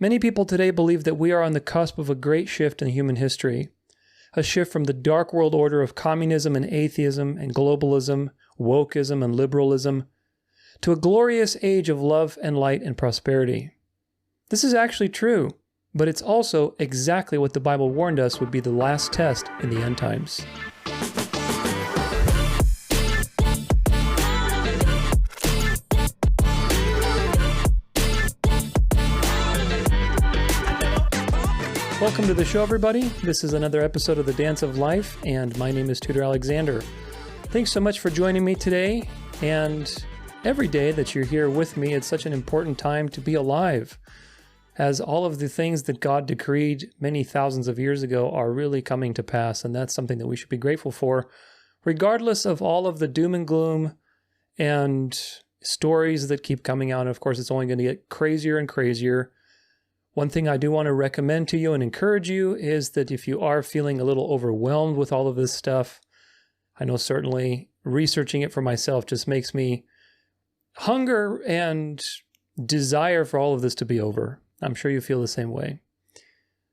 Many people today believe that we are on the cusp of a great shift in human history, a shift from the dark world order of communism and atheism and globalism, wokeism and liberalism, to a glorious age of love and light and prosperity. This is actually true, but it's also exactly what the Bible warned us would be the last test in the end times. Welcome to the show, everybody. This is another episode of The Dance of Life, and my name is Tutor Alexander. Thanks so much for joining me today, and every day that you're here with me, it's such an important time to be alive, as all of the things that God decreed many thousands of years ago are really coming to pass, and that's something that we should be grateful for, regardless of all of the doom and gloom and stories that keep coming out. And of course, it's only going to get crazier and crazier. One thing I do want to recommend to you and encourage you is that if you are feeling a little overwhelmed with all of this stuff, I know certainly researching it for myself just makes me hunger and desire for all of this to be over. I'm sure you feel the same way.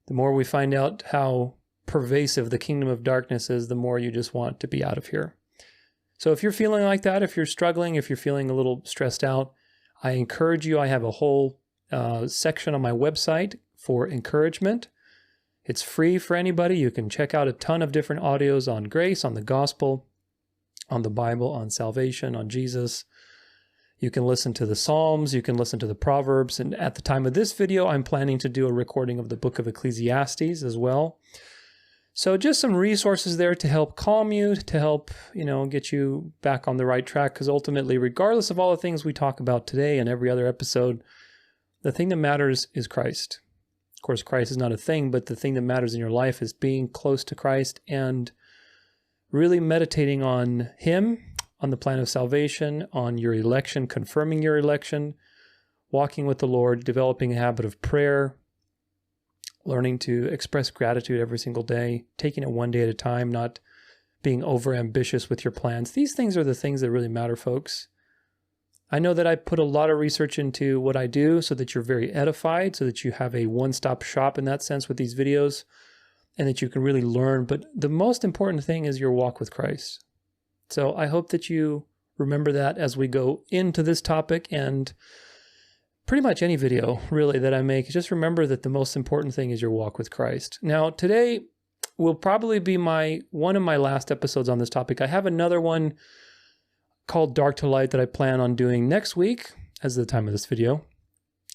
The more we find out how pervasive the kingdom of darkness is, the more you just want to be out of here. So if you're feeling like that, if you're struggling, if you're feeling a little stressed out, I encourage you. I have a whole section on my website for encouragement. It's free for anybody. You can check out a ton of different audios on grace, on the gospel, on the Bible, on salvation, on Jesus. You can listen to the Psalms, you can listen to the Proverbs, and at the time of this video, I'm planning to do a recording of the book of Ecclesiastes as well. So just some resources there to help calm you, to help, get you back on the right track, because ultimately, regardless of all the things we talk about today and every other episode, the thing that matters is Christ. Of course, Christ is not a thing, but the thing that matters in your life is being close to Christ and really meditating on Him, on the plan of salvation, on your election, confirming your election, walking with the Lord, developing a habit of prayer, learning to express gratitude every single day, taking it one day at a time, not being overambitious with your plans. These things are the things that really matter, folks. I know that I put a lot of research into what I do so that you're very edified, so that you have a one-stop shop in that sense with these videos, and that you can really learn. But the most important thing is your walk with Christ. So I hope that you remember that as we go into this topic, and pretty much any video really that I make. Just remember that the most important thing is your walk with Christ. Now, today will probably be one of my last episodes on this topic. I have another one called Dark to Light that I plan on doing next week as the time of this video.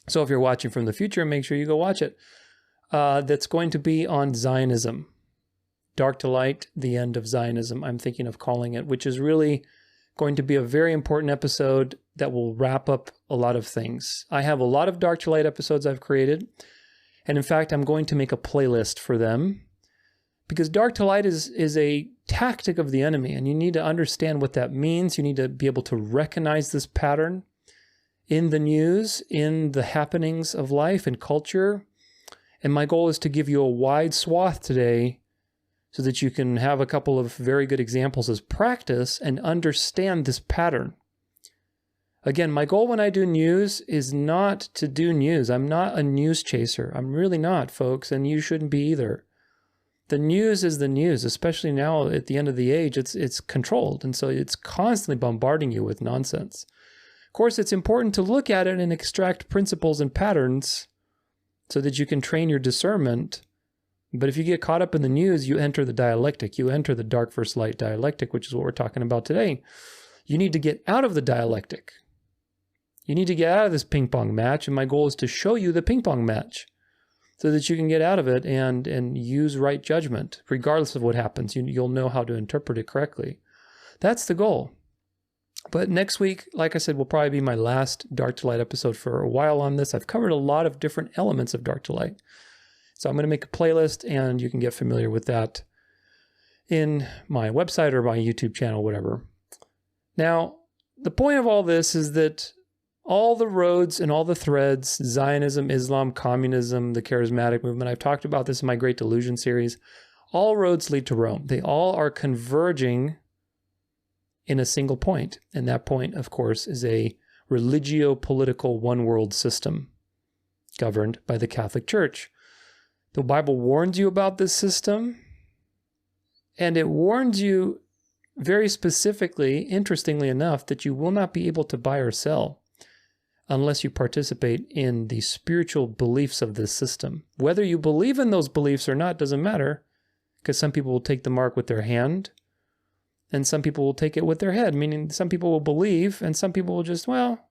So if you're watching from the future, make sure you go watch it. That's going to be on Zionism. Dark to Light, the end of Zionism, I'm thinking of calling it, which is really going to be a very important episode that will wrap up a lot of things. I have a lot of Dark to Light episodes I've created, and in fact, I'm going to make a playlist for them, because Dark to Light is a tactic of the enemy, and you need to understand what that means. You need to be able to recognize this pattern in the news, in the happenings of life and culture. And my goal is to give you a wide swath today so that you can have a couple of very good examples as practice and understand this pattern. Again, my goal when I do news is not to do news. I'm not a news chaser. I'm really not, folks, and you shouldn't be either. The news is the news, especially now at the end of the age. It's controlled, and so it's constantly bombarding you with nonsense. Of course, it's important to look at it and extract principles and patterns so that you can train your discernment. But if you get caught up in the news, you enter the dialectic. You enter the dark versus light dialectic, which is what we're talking about today. You need to get out of the dialectic. You need to get out of this ping pong match, and my goal is to show you the ping pong match, so that you can get out of it and use right judgment, regardless of what happens. You'll know how to interpret it correctly. That's the goal. But next week, like I said, will probably be my last Dark to Light episode for a while on this. I've covered a lot of different elements of Dark to Light. So I'm going to make a playlist, and you can get familiar with that in my website or my YouTube channel, whatever. Now, the point of all this is that all the roads and all the threads, Zionism, Islam, communism, the charismatic movement, I've talked about this in my Great Delusion series, all roads lead to Rome. They all are converging in a single point. And that point, of course, is a religio-political one-world system. governed by the Catholic Church. The Bible warns you about this system, and it warns you very specifically, interestingly enough, that you will not be able to buy or sell unless you participate in the spiritual beliefs of this system. Whether you believe in those beliefs or not doesn't matter, because some people will take the mark with their hand, and some people will take it with their head, meaning some people will believe, and some people will just, well,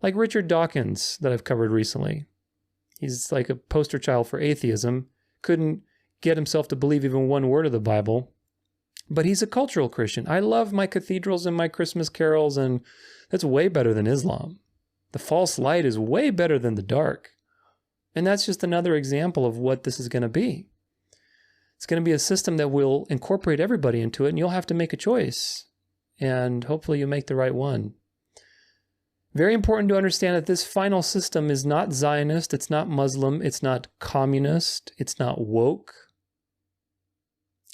like Richard Dawkins that I've covered recently. He's like a poster child for atheism, couldn't get himself to believe even one word of the Bible, but he's a cultural Christian. I love my cathedrals and my Christmas carols, and that's way better than Islam. The false light is way better than the dark. And that's just another example of what this is going to be. It's going to be a system that will incorporate everybody into it, and you'll have to make a choice. And hopefully you make the right one. Very important to understand that this final system is not Zionist, it's not Muslim, it's not communist, it's not woke.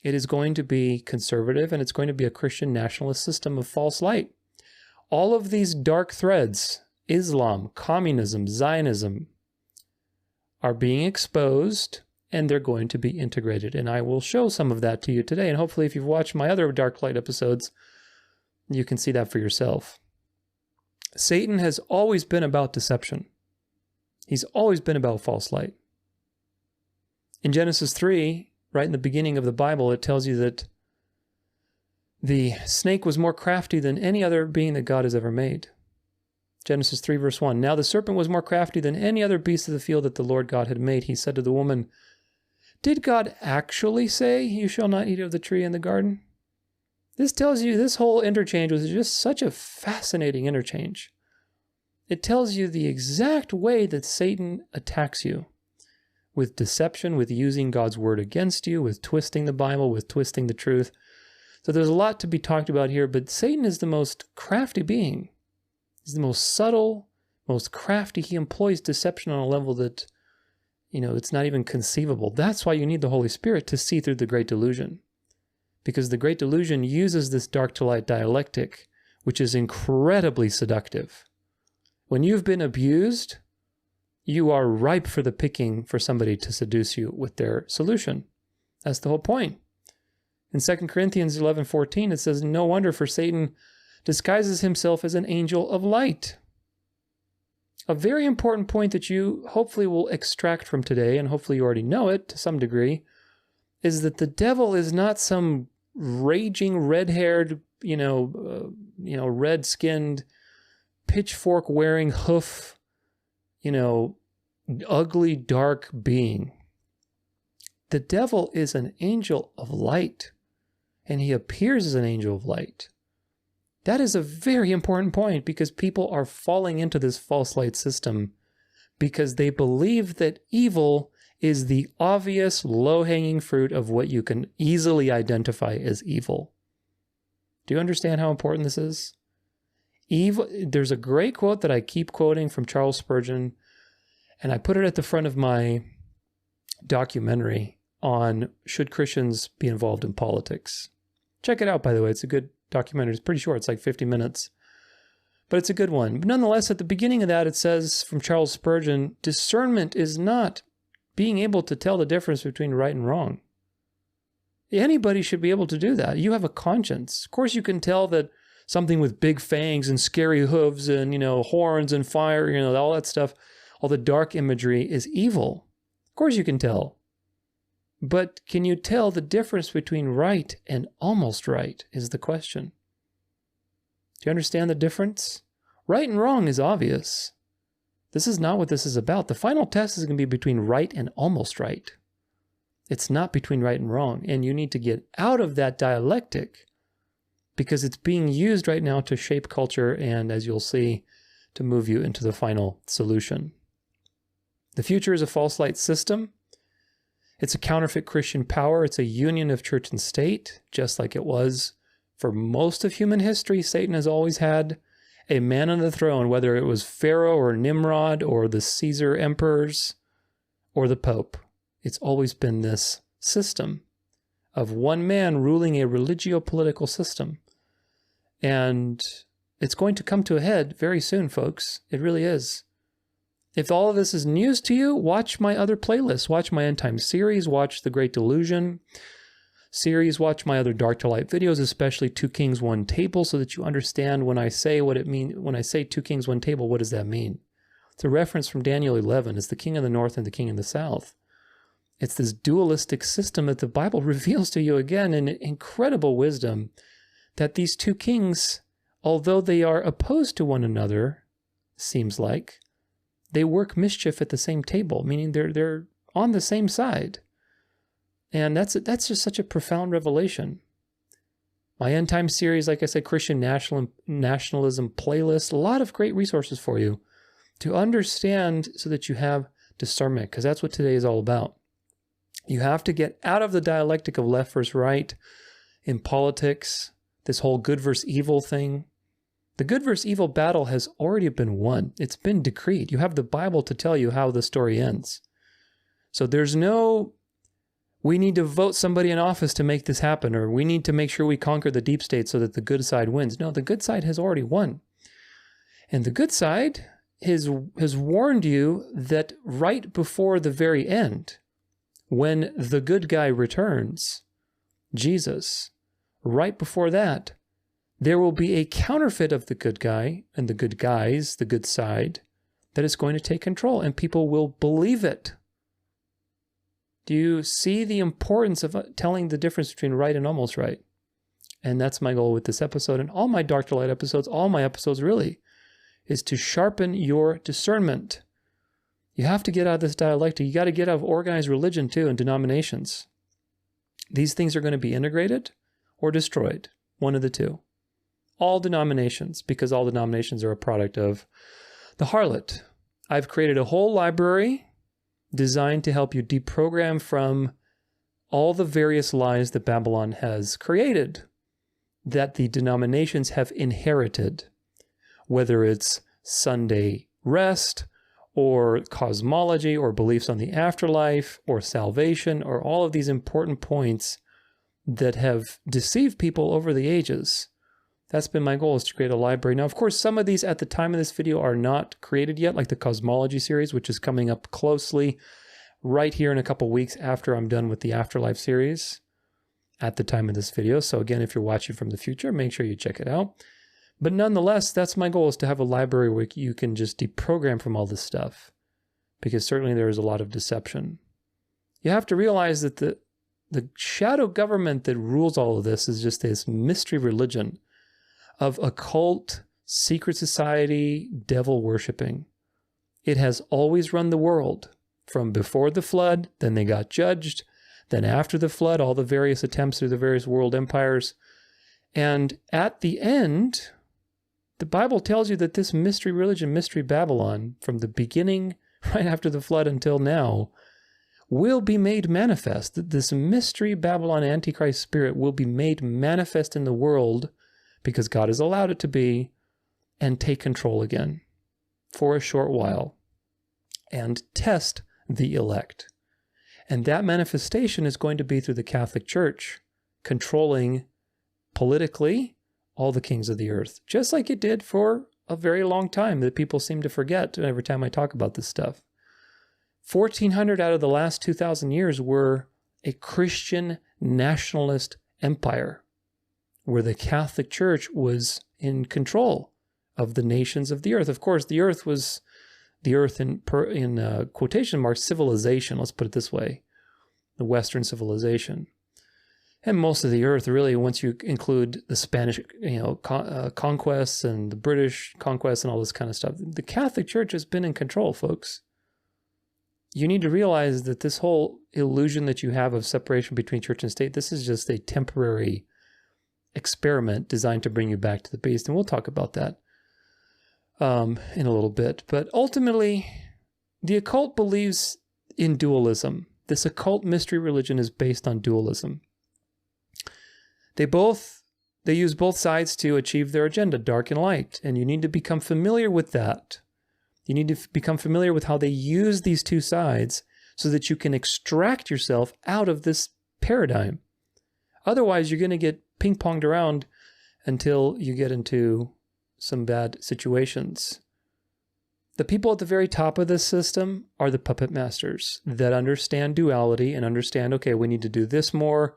It is going to be conservative, and it's going to be a Christian nationalist system of false light. All of these dark threads, Islam, communism, Zionism, are being exposed, and they're going to be integrated. And I will show some of that to you today. And hopefully if you've watched my other Dark Light episodes, you can see that for yourself. Satan has always been about deception. He's always been about false light. In Genesis 3, right in the beginning of the Bible, it tells you that the snake was more crafty than any other being that God has ever made. Genesis 3, verse 1. Now the serpent was more crafty than any other beast of the field that the Lord God had made. He said to the woman, did God actually say, you shall not eat of the tree in the garden? This tells you this whole interchange was just such a fascinating interchange. It tells you the exact way that Satan attacks you, with deception, with using God's word against you, with twisting the Bible, with twisting the truth. So there's a lot to be talked about here, but Satan is the most crafty being. He's the most subtle, most crafty. He employs deception on a level that, it's not even conceivable. That's why you need the Holy Spirit to see through the Great Delusion. Because the Great Delusion uses this dark to light dialectic, which is incredibly seductive. When you've been abused, you are ripe for the picking for somebody to seduce you with their solution. That's the whole point. In 2 Corinthians 11:14, it says, no wonder, for Satan disguises himself as an angel of light. A very important point that you hopefully will extract from today, and hopefully you already know it to some degree, is that the devil is not some raging, red-haired, red-skinned, pitchfork-wearing hoof, ugly, dark being. The devil is an angel of light, and he appears as an angel of light. That is a very important point, because people are falling into this false light system because they believe that evil is the obvious low-hanging fruit of what you can easily identify as evil. Do you understand how important this is? Evil. There's a great quote that I keep quoting from Charles Spurgeon, and I put it at the front of my documentary on should Christians be involved in politics. Check it out, by the way. It's a good documentary. It's pretty short. It's like 50 minutes. But it's a good one. But nonetheless, at the beginning of that, it says from Charles Spurgeon, discernment is not being able to tell the difference between right and wrong. Anybody should be able to do that. You have a conscience. Of course, you can tell that something with big fangs and scary hooves and, horns and fire, all that stuff, all the dark imagery is evil. Of course you can tell. But can you tell the difference between right and almost right is the question. Do you understand the difference? Right and wrong is obvious. This is not what this is about. The final test is going to be between right and almost right. It's not between right and wrong. And you need to get out of that dialectic because it's being used right now to shape culture and, as you'll see, to move you into the final solution. The future is a false light system. It's a counterfeit Christian power. It's a union of church and state, just like it was for most of human history. Satan has always had a man on the throne, whether it was Pharaoh or Nimrod or the Caesar emperors or the Pope. It's always been this system of one man ruling a religio-political system. And it's going to come to a head very soon, folks. It really is. If all of this is news to you, watch my other playlists. Watch my End Time series. Watch the Great Delusion series. Watch my other Dark to Light videos, especially 2 Kings, 1 Table, so that you understand when I say what it means. When I say 2 Kings, 1 Table, what does that mean? It's a reference from Daniel 11. It's the king of the north and the king of the south. It's this dualistic system that the Bible reveals to you again in incredible wisdom, that these 2 kings, although they are opposed to one another, seems like, they work mischief at the same table, meaning they're on the same side. And that's just such a profound revelation. My End Time series, like I said, Christian nationalism playlist, a lot of great resources for you to understand so that you have discernment, because that's what today is all about. You have to get out of the dialectic of left versus right in politics, this whole good versus evil thing. The good versus evil battle has already been won. It's been decreed. You have the Bible to tell you how the story ends. So there's no, we need to vote somebody in office to make this happen, or we need to make sure we conquer the deep state so that the good side wins. No, the good side has already won. And the good side has warned you that right before the very end, when the good guy returns, Jesus, right before that, there will be a counterfeit of the good guy and the good guys, the good side, that is going to take control, and people will believe it. Do you see the importance of telling the difference between right and almost right? And that's my goal with this episode and all my Dark to Light episodes, all my episodes really, is to sharpen your discernment. You have to get out of this dialectic. You got to get out of organized religion too and denominations. These things are going to be integrated or destroyed, one of the two. All denominations, because all denominations are a product of the harlot. I've created a whole library designed to help you deprogram from all the various lies that Babylon has created, that the denominations have inherited, whether it's Sunday rest, or cosmology, or beliefs on the afterlife, or salvation, or all of these important points that have deceived people over the ages. That's been my goal, is to create a library. Now, of course, some of these at the time of this video are not created yet, like the cosmology series, which is coming up closely right here in a couple weeks after I'm done with the Afterlife series at the time of this video. So again, if you're watching from the future, make sure you check it out. But nonetheless, that's my goal, is to have a library where you can just deprogram from all this stuff, because certainly there is a lot of deception. You have to realize that the shadow government that rules all of this is just this mystery religion of occult, secret society, devil worshiping. It has always run the world, from before the flood, then they got judged, then after the flood, all the various attempts through the various world empires. And at the end, the Bible tells you that this mystery religion, mystery Babylon, from the beginning, right after the flood until now, will be made manifest. That this mystery Babylon Antichrist spirit will be made manifest in the world, because God has allowed it to be, and take control again for a short while and test the elect. And that manifestation is going to be through the Catholic Church controlling politically all the kings of the earth, just like it did for a very long time that people seem to forget every time I talk about this stuff. 1,400 out of the last 2,000 years were a Christian nationalist empire, where the Catholic Church was in control of the nations of the earth. Of course, the earth was the earth in quotation marks, civilization, let's put it this way, the Western civilization. And most of the earth, really, once you include the Spanish conquests and the British conquests and all this kind of stuff, the Catholic Church has been in control, folks. You need to realize that this whole illusion that you have of separation between church and state, this is just a temporary experiment designed to bring you back to the base. And we'll talk about that in a little bit. But ultimately, the occult believes in dualism. This occult mystery religion is based on dualism. They use both sides to achieve their agenda, dark and light. And you need to become familiar with that. You need to become familiar with how they use these two sides so that you can extract yourself out of this paradigm. Otherwise, you're going to get ping-ponged around until you get into some bad situations. The people at the very top of this system are the puppet masters that understand duality and understand, okay, we need to do this more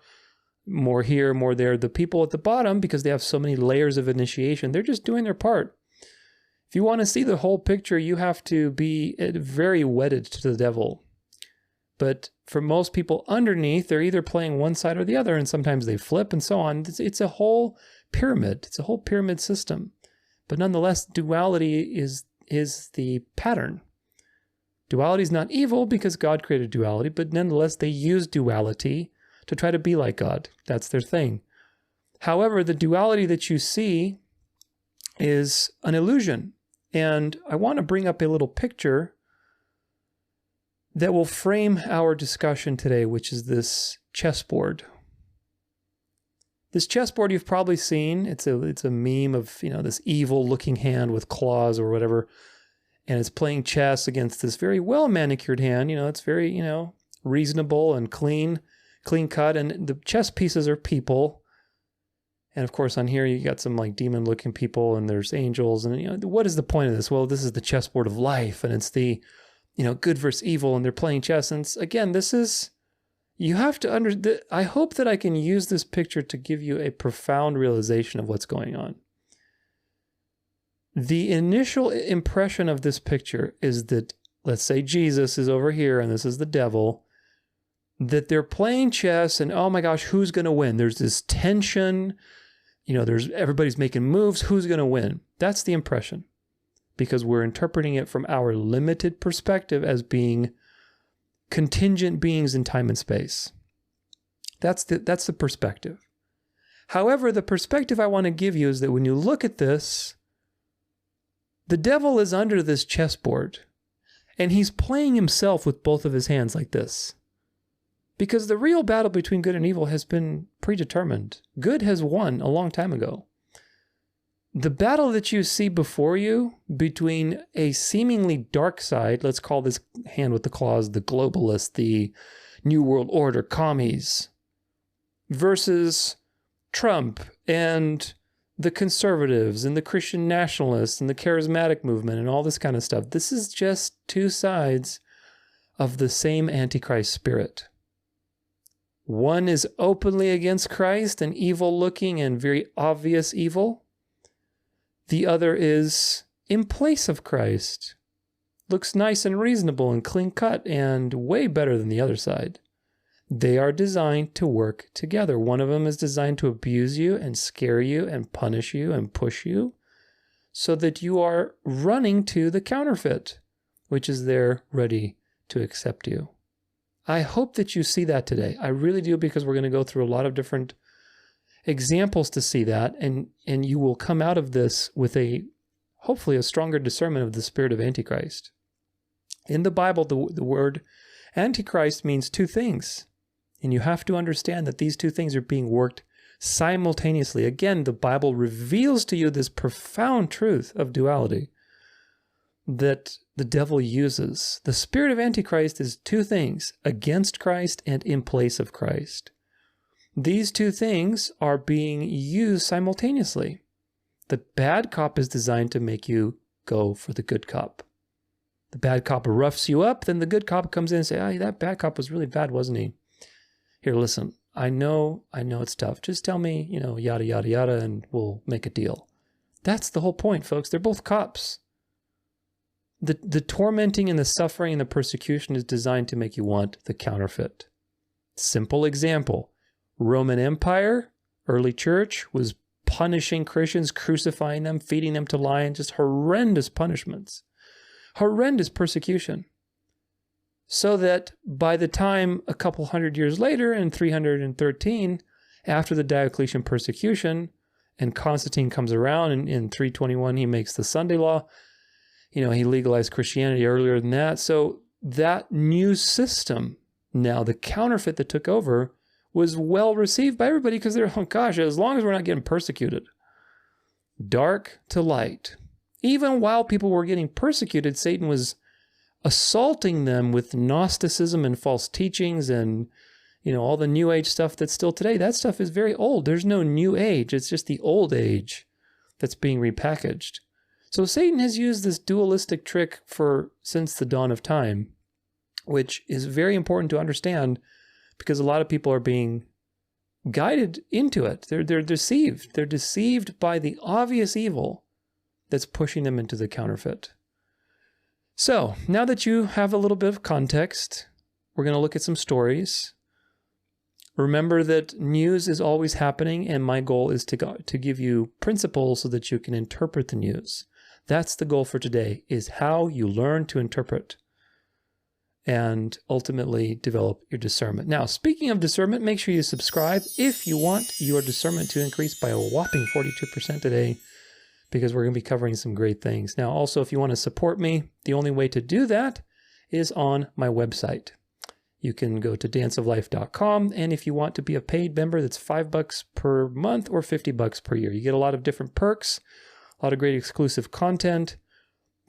here, more there. The people at the bottom, because they have so many layers of initiation, they're just doing their part. If you want to see the whole picture, you have to be very wedded to the devil. But for most people underneath, they're either playing one side or the other, and sometimes they flip and so on. It's a whole pyramid. It's a whole pyramid system. But nonetheless, duality is the pattern. Duality is not evil because God created duality, but nonetheless, they use duality to try to be like God. That's their thing. However, the duality that you see is an illusion. And I want to bring up a little picture that will frame our discussion today, which is this chessboard. This chessboard you've probably seen. It's a meme of, this evil-looking hand with claws or whatever, and it's playing chess against this very well-manicured hand. It's very, reasonable and clean cut, and the chess pieces are people. And of course, on here you got some like demon-looking people, and there's angels, and what is the point of this? Well, this is the chessboard of life, and it's the good versus evil, and they're playing chess. And again, this is, you have to I hope that I can use this picture to give you a profound realization of what's going on. The initial impression of this picture is that, let's say Jesus is over here and this is the devil, that they're playing chess and, oh my gosh, who's going to win? There's this tension, everybody's making moves. Who's going to win? That's the impression, because we're interpreting it from our limited perspective as being contingent beings in time and space. That's the perspective. However, the perspective I want to give you is that when you look at this, the devil is under this chessboard, and he's playing himself with both of his hands like this. Because the real battle between good and evil has been predetermined. Good has won a long time ago. The battle that you see before you between a seemingly dark side, let's call this hand with the claws the globalist, the New World Order commies, versus Trump and the conservatives and the Christian nationalists and the charismatic movement and all this kind of stuff. This is just two sides of the same Antichrist spirit. One is openly against Christ and evil looking and very obvious evil. The other is in place of Christ. Looks nice and reasonable and clean cut and way better than the other side. They are designed to work together. One of them is designed to abuse you and scare you and punish you and push you so that you are running to the counterfeit, which is there ready to accept you. I hope that you see that today. I really do, because we're going to go through a lot of different examples to see that, and you will come out of this with hopefully a stronger discernment of the spirit of Antichrist. In the Bible, the word Antichrist means two things, and you have to understand that these two things are being worked simultaneously. Again, the Bible reveals to you this profound truth of duality that the devil uses. The spirit of Antichrist is two things: against Christ and in place of Christ. These two things are being used simultaneously. The bad cop is designed to make you go for the good cop. The bad cop roughs you up, then the good cop comes in and says, "Oh, that bad cop was really bad, wasn't he? Here, listen, I know it's tough. Just tell me, yada, yada, yada, and we'll make a deal." That's the whole point, folks. They're both cops. The tormenting and the suffering and the persecution is designed to make you want the counterfeit. Simple example. Roman Empire, early church, was punishing Christians, crucifying them, feeding them to lions, just horrendous punishments, horrendous persecution. So that by the time a couple hundred years later, in 313, after the Diocletian persecution, and Constantine comes around, and in 321 he makes the Sunday law, he legalized Christianity earlier than that. So that new system, now the counterfeit that took over, was well received by everybody, because they're, oh gosh, as long as we're not getting persecuted. Dark to light. Even while people were getting persecuted, Satan was assaulting them with Gnosticism and false teachings and, all the New Age stuff that's still today. That stuff is very old. There's no New Age. It's just the old age that's being repackaged. So Satan has used this dualistic trick since the dawn of time, which is very important to understand because a lot of people are being guided into it. They're deceived. They're deceived by the obvious evil that's pushing them into the counterfeit. So now that you have a little bit of context, we're going to look at some stories. Remember that news is always happening, and my goal is to give you principles so that you can interpret the news. That's the goal for today, is how you learn to interpret and ultimately develop your discernment. Now, speaking of discernment, make sure you subscribe if you want your discernment to increase by a whopping 42% today, because we're going to be covering some great things. Now, also, if you want to support me, the only way to do that is on my website. You can go to danceoflife.com, and if you want to be a paid member, that's $5 per month or $50 per year. You get a lot of different perks, a lot of great exclusive content,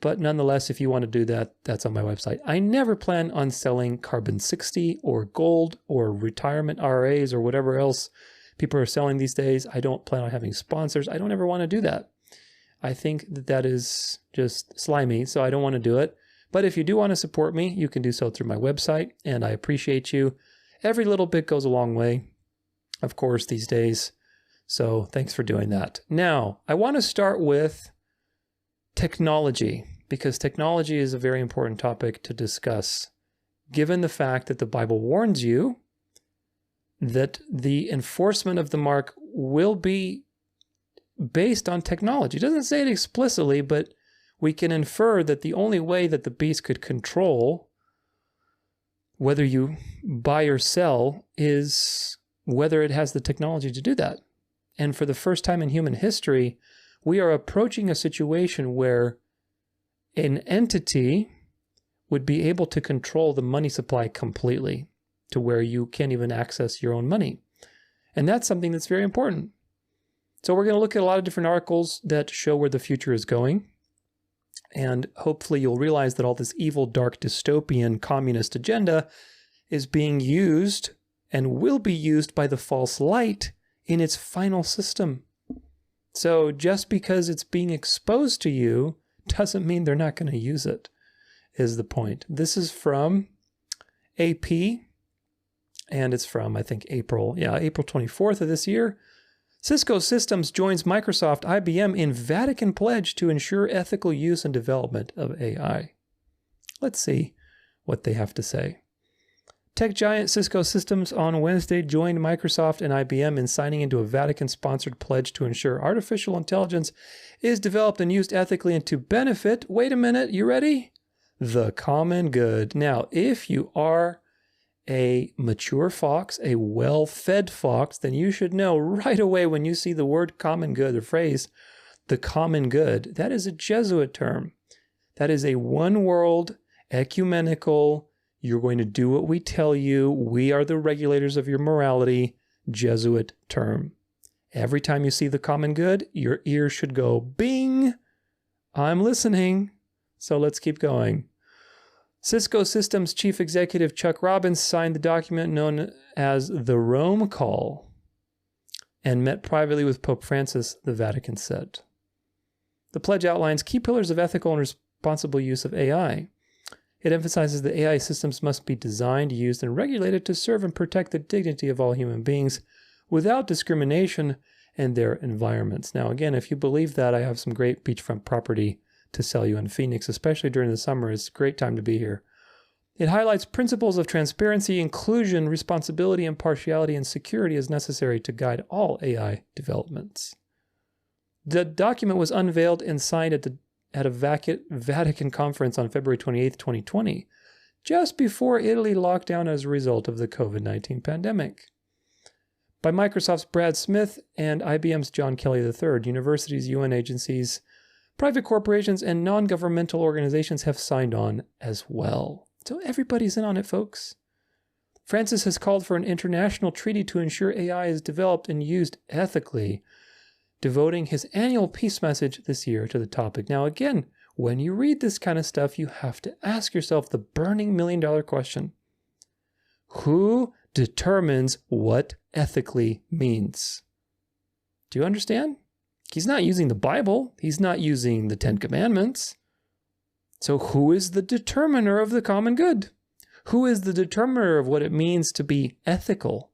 but nonetheless, if you want to do that, that's on my website. I never plan on selling carbon-60 or gold or retirement RAs or whatever else people are selling these days. I don't plan on having sponsors. I don't ever want to do that. I think that is just slimy, so I don't want to do it. But if you do want to support me, you can do so through my website, and I appreciate you. Every little bit goes a long way, of course, these days. So thanks for doing that. Now, I want to start with technology, because technology is a very important topic to discuss, given the fact that the Bible warns you that the enforcement of the mark will be based on technology. It doesn't say it explicitly, but we can infer that the only way that the beast could control whether you buy or sell is whether it has the technology to do that. And for the first time in human history, we are approaching a situation where an entity would be able to control the money supply completely to where you can't even access your own money. And that's something that's very important. So we're going to look at a lot of different articles that show where the future is going. And hopefully you'll realize that all this evil, dark, dystopian, communist agenda is being used and will be used by the false light in its final system. So just because it's being exposed to you doesn't mean they're not going to use it, is the point. This is from AP, and it's from, I think, April 24th of this year. Cisco Systems joins Microsoft, IBM in Vatican pledge to ensure ethical use and development of AI. Let's see what they have to say. Tech giant Cisco Systems on Wednesday joined Microsoft and IBM in signing into a Vatican-sponsored pledge to ensure artificial intelligence is developed and used ethically and to benefit, wait a minute, you ready? The common good. Now, if you are a mature fox, a well-fed fox, then you should know right away when you see the word common good, the phrase, the common good. That is a Jesuit term. That is a one-world, ecumenical, you're going to do what we tell you, we are the regulators of your morality, Jesuit term. Every time you see the common good, your ears should go, bing, I'm listening. So let's keep going. Cisco Systems Chief Executive Chuck Robbins signed the document known as the Rome Call and met privately with Pope Francis, the Vatican said. The pledge outlines key pillars of ethical and responsible use of AI. It emphasizes that AI systems must be designed, used, and regulated to serve and protect the dignity of all human beings without discrimination and their environments. Now, again, if you believe that, I have some great beachfront property to sell you in Phoenix, especially during the summer. It's a great time to be here. It highlights principles of transparency, inclusion, responsibility, impartiality, and security as necessary to guide all AI developments. The document was unveiled and signed at a Vatican conference on February 28, 2020, just before Italy locked down as a result of the COVID-19 pandemic. By Microsoft's Brad Smith and IBM's John Kelly III, universities, UN agencies, private corporations, and non-governmental organizations have signed on as well. So everybody's in on it, folks. Francis has called for an international treaty to ensure AI is developed and used ethically, devoting his annual peace message this year to the topic. Now, again, when you read this kind of stuff, you have to ask yourself the burning million-dollar question. Who determines what ethically means? Do you understand? He's not using the Bible. He's not using the Ten Commandments. So who is the determiner of the common good? Who is the determiner of what it means to be ethical?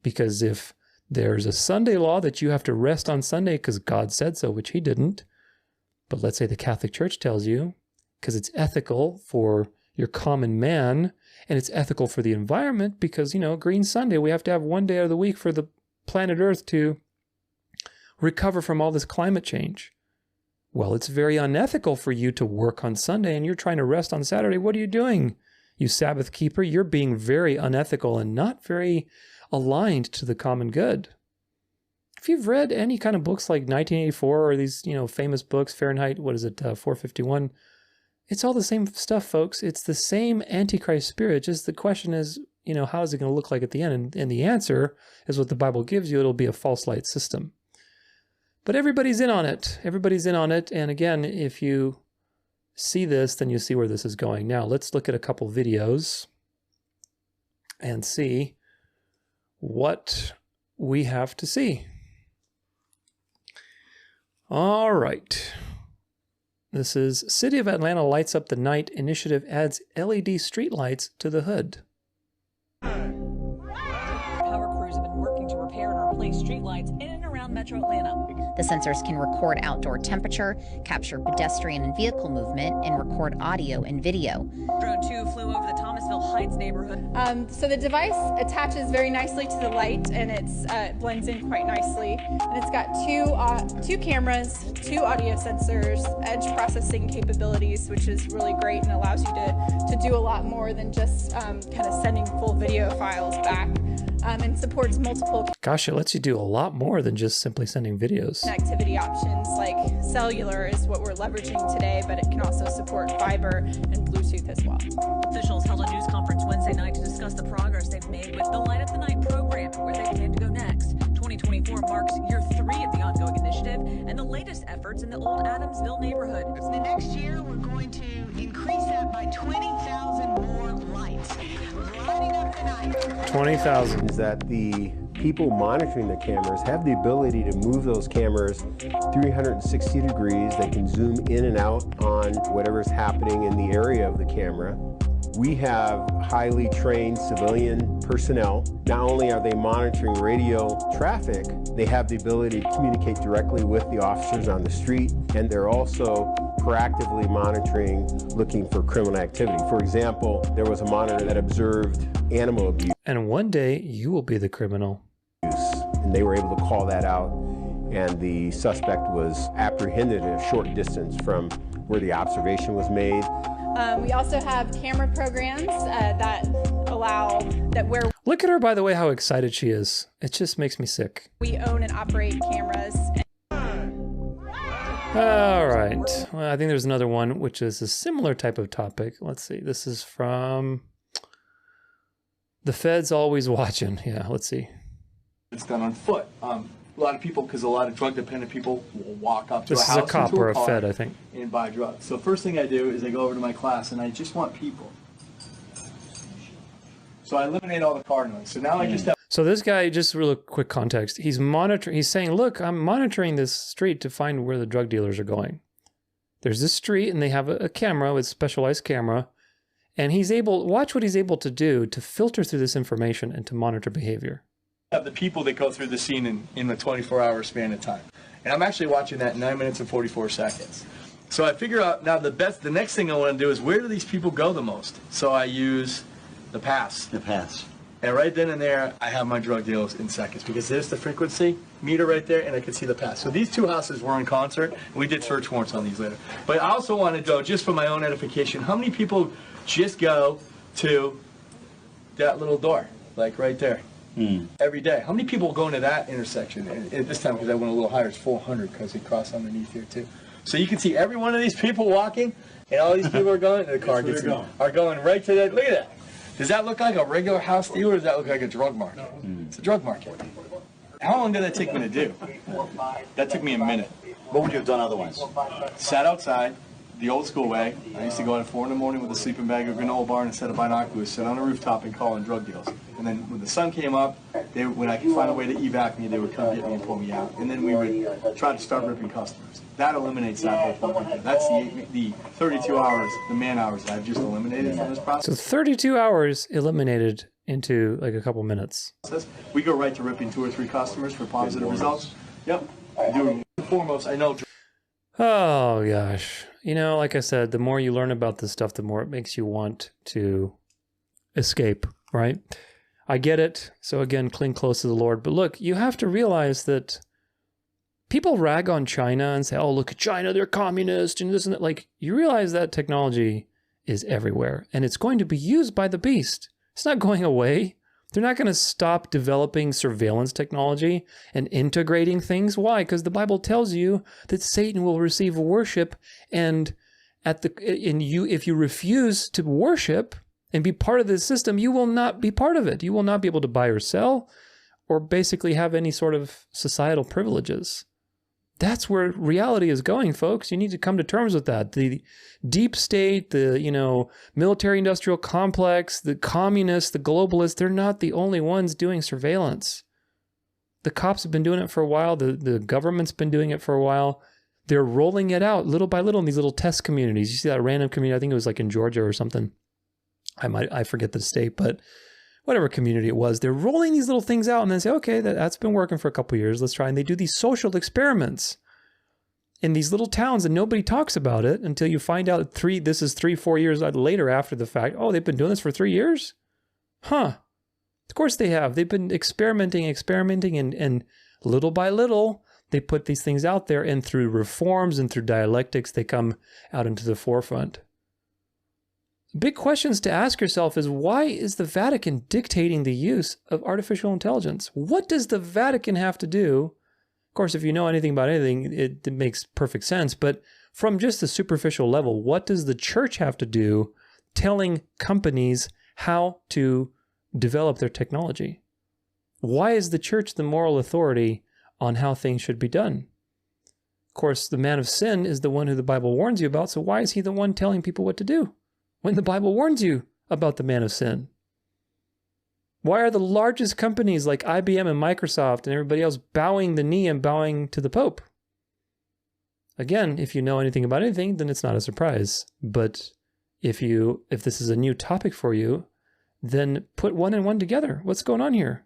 Because if there's a Sunday law that you have to rest on Sunday because God said so, which he didn't, but let's say the Catholic Church tells you, because it's ethical for your common man, and it's ethical for the environment because, Green Sunday, we have to have one day of the week for the planet Earth to recover from all this climate change. Well, it's very unethical for you to work on Sunday and you're trying to rest on Saturday. What are you doing, you Sabbath keeper? You're being very unethical and not very aligned to the common good. If you've read any kind of books like 1984 or these, famous books, Fahrenheit, 451, it's all the same stuff, folks. It's the same Antichrist spirit. Just the question is, how is it going to look like at the end? And the answer is what the Bible gives you. It'll be a false light system. But everybody's in on it. Everybody's in on it. And again, if you see this, then you see where this is going. Now, let's look at a couple videos and see what we have to see. All right. This is City of Atlanta Lights Up the Night Initiative adds LED streetlights to the hood. Power crews have been working to repair and replace streetlights in and around Metro Atlanta. The sensors can record outdoor temperature, capture pedestrian and vehicle movement, and record audio and video. Drone 2 flew over the Thomasville Heights neighborhood. So the device attaches very nicely to the light, and it blends in quite nicely. And it's got two cameras, 2 audio sensors, edge processing capabilities, which is really great and allows you to do a lot more than just kind of sending full video files back. And supports multiple Gosh, it lets you do a lot more than just simply sending videos. connectivity options, like cellular is what we're leveraging today, but it can also support fiber and Bluetooth as well. Officials held a news conference Wednesday night to discuss the progress they've made with the Light Up the Night program and where they plan to go next. 2024 marks year 3 of the ongoing initiative and the latest efforts in the old Adamsville neighborhood. The next year, we're going to increase that by 20,000 more lights. Lighting up the night. 20,000. Is that the people monitoring the cameras have the ability to move those cameras 360 degrees. They can zoom in and out on whatever's happening in the area of the camera. We have highly trained civilian personnel. Not only are they monitoring radio traffic, they have the ability to communicate directly with the officers on the street, and they're also proactively monitoring, looking for criminal activity. For example, there was a monitor that observed animal abuse. And one day you will be the criminal. And they were able to call that out, and the suspect was apprehended at a short distance from where the observation was made. We also have camera programs that allow that where Look at her, by the way, how excited she is. It just makes me sick. we own and operate cameras. All right. Well, I think there's another one, which is a similar type of topic. Let's see. This is from The Fed's Always Watching. Yeah, let's see. It's done on foot. A lot of people, because a lot of drug-dependent people will walk up to a This house is a cop or or a car Fed, I think. and buy drugs. So first thing I do is I go over to my class and I just want people. So I eliminate all the car noise. So now I just have So this guy, just real quick context, he's saying, look, I'm monitoring this street to find where the drug dealers are going. There's this street and they have a camera with specialized camera, and watch what he's able to do to filter through this information and to monitor behavior. the people that go through the scene in the 24-hour span of time. And I'm actually watching that in 9 minutes and 44 seconds. So I figure out now the next thing I want to do is where do these people go the most? So I use the pass. The pass. And right then and there, I have my drug deals in seconds because there's the frequency meter right there, and I can see the pass. So these two houses were in concert. We did search warrants on these later. But I also want to know, just for my own edification, how many people just go to that little door, like right there, every day? How many people go into that intersection? And at this time, because I went a little higher, it's 400 because they cross underneath here too. So you can see every one of these people walking, and all these people are going, and the car gets are going right to that. Look at that. Does that look like a regular house deal, or does that look like a drug market? It's a drug market. How long did that take me to do? That took me a minute. What would you have done otherwise? Sat outside, the old school way. I used to go at 4 in the morning with a sleeping bag, a granola bar, and a set of binoculars, sit on a rooftop and call in drug deals. And then when the sun came up, when I could find a way to evac me, they would come get me and pull me out. And then we would try to start ripping customers. That eliminates that whole thing. That's the 32 hours, the man hours that I've just eliminated from this process. So 32 hours eliminated into like a couple minutes. We go right to ripping 2 or 3 customers for positive results. Yep. Foremost, I know. Oh gosh. You know, like I said, the more you learn about this stuff, the more it makes you want to escape, right? I get it. So again, cling close to the Lord. But look, you have to realize that people rag on China and say, oh, look at China, they're communist and this and that. Like, you realize that technology is everywhere and it's going to be used by the beast. It's not going away. They're not going to stop developing surveillance technology and integrating things. Why? Because the Bible tells you that Satan will receive worship, and if you refuse to worship and be part of this system, you will not be part of it. You will not be able to buy or sell or basically have any sort of societal privileges. That's where reality is going, folks. You need to come to terms with that. The deep state, the military industrial complex, the communists, the globalists, they're not the only ones doing surveillance. The cops have been doing it for a while. The government's been doing it for a while. They're rolling it out little by little in these little test communities. You see that random community, I think it was like in Georgia or something. I forget the state, but whatever community it was, they're rolling these little things out and then say, okay, that's been working for a couple of years. Let's try. And they do these social experiments in these little towns and nobody talks about it until you find out 3-4 years later after the fact. Oh, they've been doing this for 3 years? Huh. Of course they have. They've been experimenting and little by little, they put these things out there, and through reforms and through dialectics, they come out into the forefront. Big questions to ask yourself is, why is the Vatican dictating the use of artificial intelligence? What does the Vatican have to do? Of course, if you know anything about anything, it makes perfect sense. But from just the superficial level, what does the church have to do telling companies how to develop their technology? Why is the church the moral authority on how things should be done? Of course, the man of sin is the one who the Bible warns you about. So why is he the one telling people what to do when the Bible warns you about the man of sin? Why are the largest companies like IBM and Microsoft and everybody else bowing the knee and bowing to the Pope? Again, if you know anything about anything, then it's not a surprise. But if this is a new topic for you, then put one and one together. What's going on here?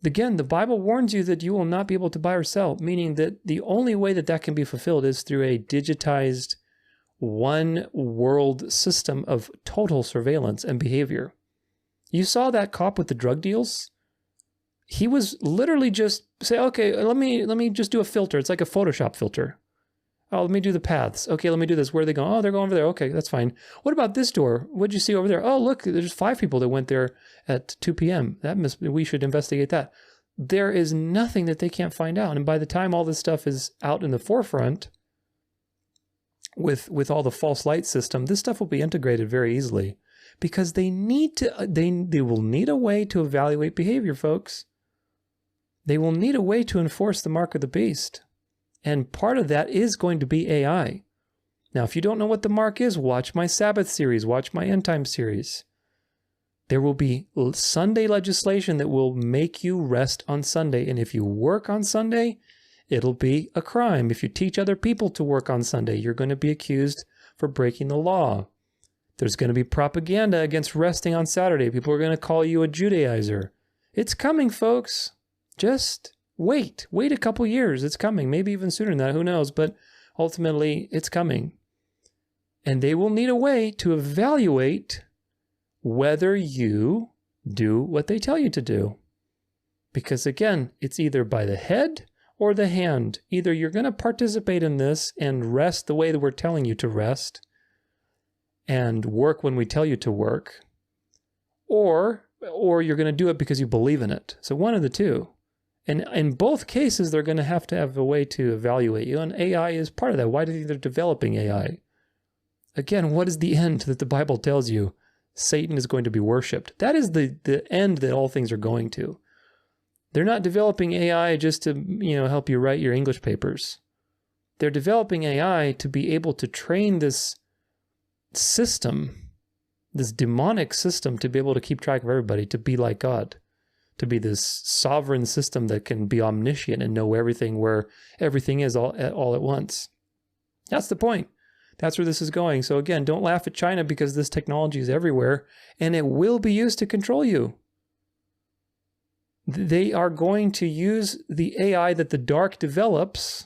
Again, the Bible warns you that you will not be able to buy or sell, meaning that the only way that can be fulfilled is through a digitized one world system of total surveillance and behavior. You saw that cop with the drug deals? He was literally just say, okay, let me just do a filter. It's like a Photoshop filter. Oh, let me do the paths. Okay, let me do this. Where are they going? Oh, they're going over there. Okay, that's fine. What about this door? What'd you see over there? Oh, look, there's 5 people that went there at 2 p.m. We should investigate that. There is nothing that they can't find out. And by the time all this stuff is out in the forefront with all the false light system, this stuff will be integrated very easily because they will need a way to evaluate behavior, folks. They will need a way to enforce the mark of the beast. And part of that is going to be AI. Now, if you don't know what the mark is, watch my Sabbath series, watch my End Time series. There will be Sunday legislation that will make you rest on Sunday. And if you work on Sunday, it'll be a crime. If you teach other people to work on Sunday, you're going to be accused for breaking the law. There's going to be propaganda against resting on Saturday. People are going to call you a Judaizer. It's coming, folks. Just wait a couple years. It's coming. Maybe even sooner than that. Who knows? But ultimately, it's coming. And they will need a way to evaluate whether you do what they tell you to do. Because again, it's either by the head or the hand. Either you're going to participate in this and rest the way that we're telling you to rest and work when we tell you to work, or you're going to do it because you believe in it. So one of the two. And in both cases, they're going to have a way to evaluate you. And AI is part of that. Why do you think they're developing AI? Again, what is the end that the Bible tells you? Satan is going to be worshipped. That is the end that all things are going to. They're not developing AI just to, help you write your English papers. They're developing AI to be able to train this system, this demonic system, to be able to keep track of everybody, to be like God, to be this sovereign system that can be omniscient and know everything where everything is all at once. That's the point. That's where this is going. So again, don't laugh at China because this technology is everywhere and it will be used to control you. They are going to use the AI that the dark develops.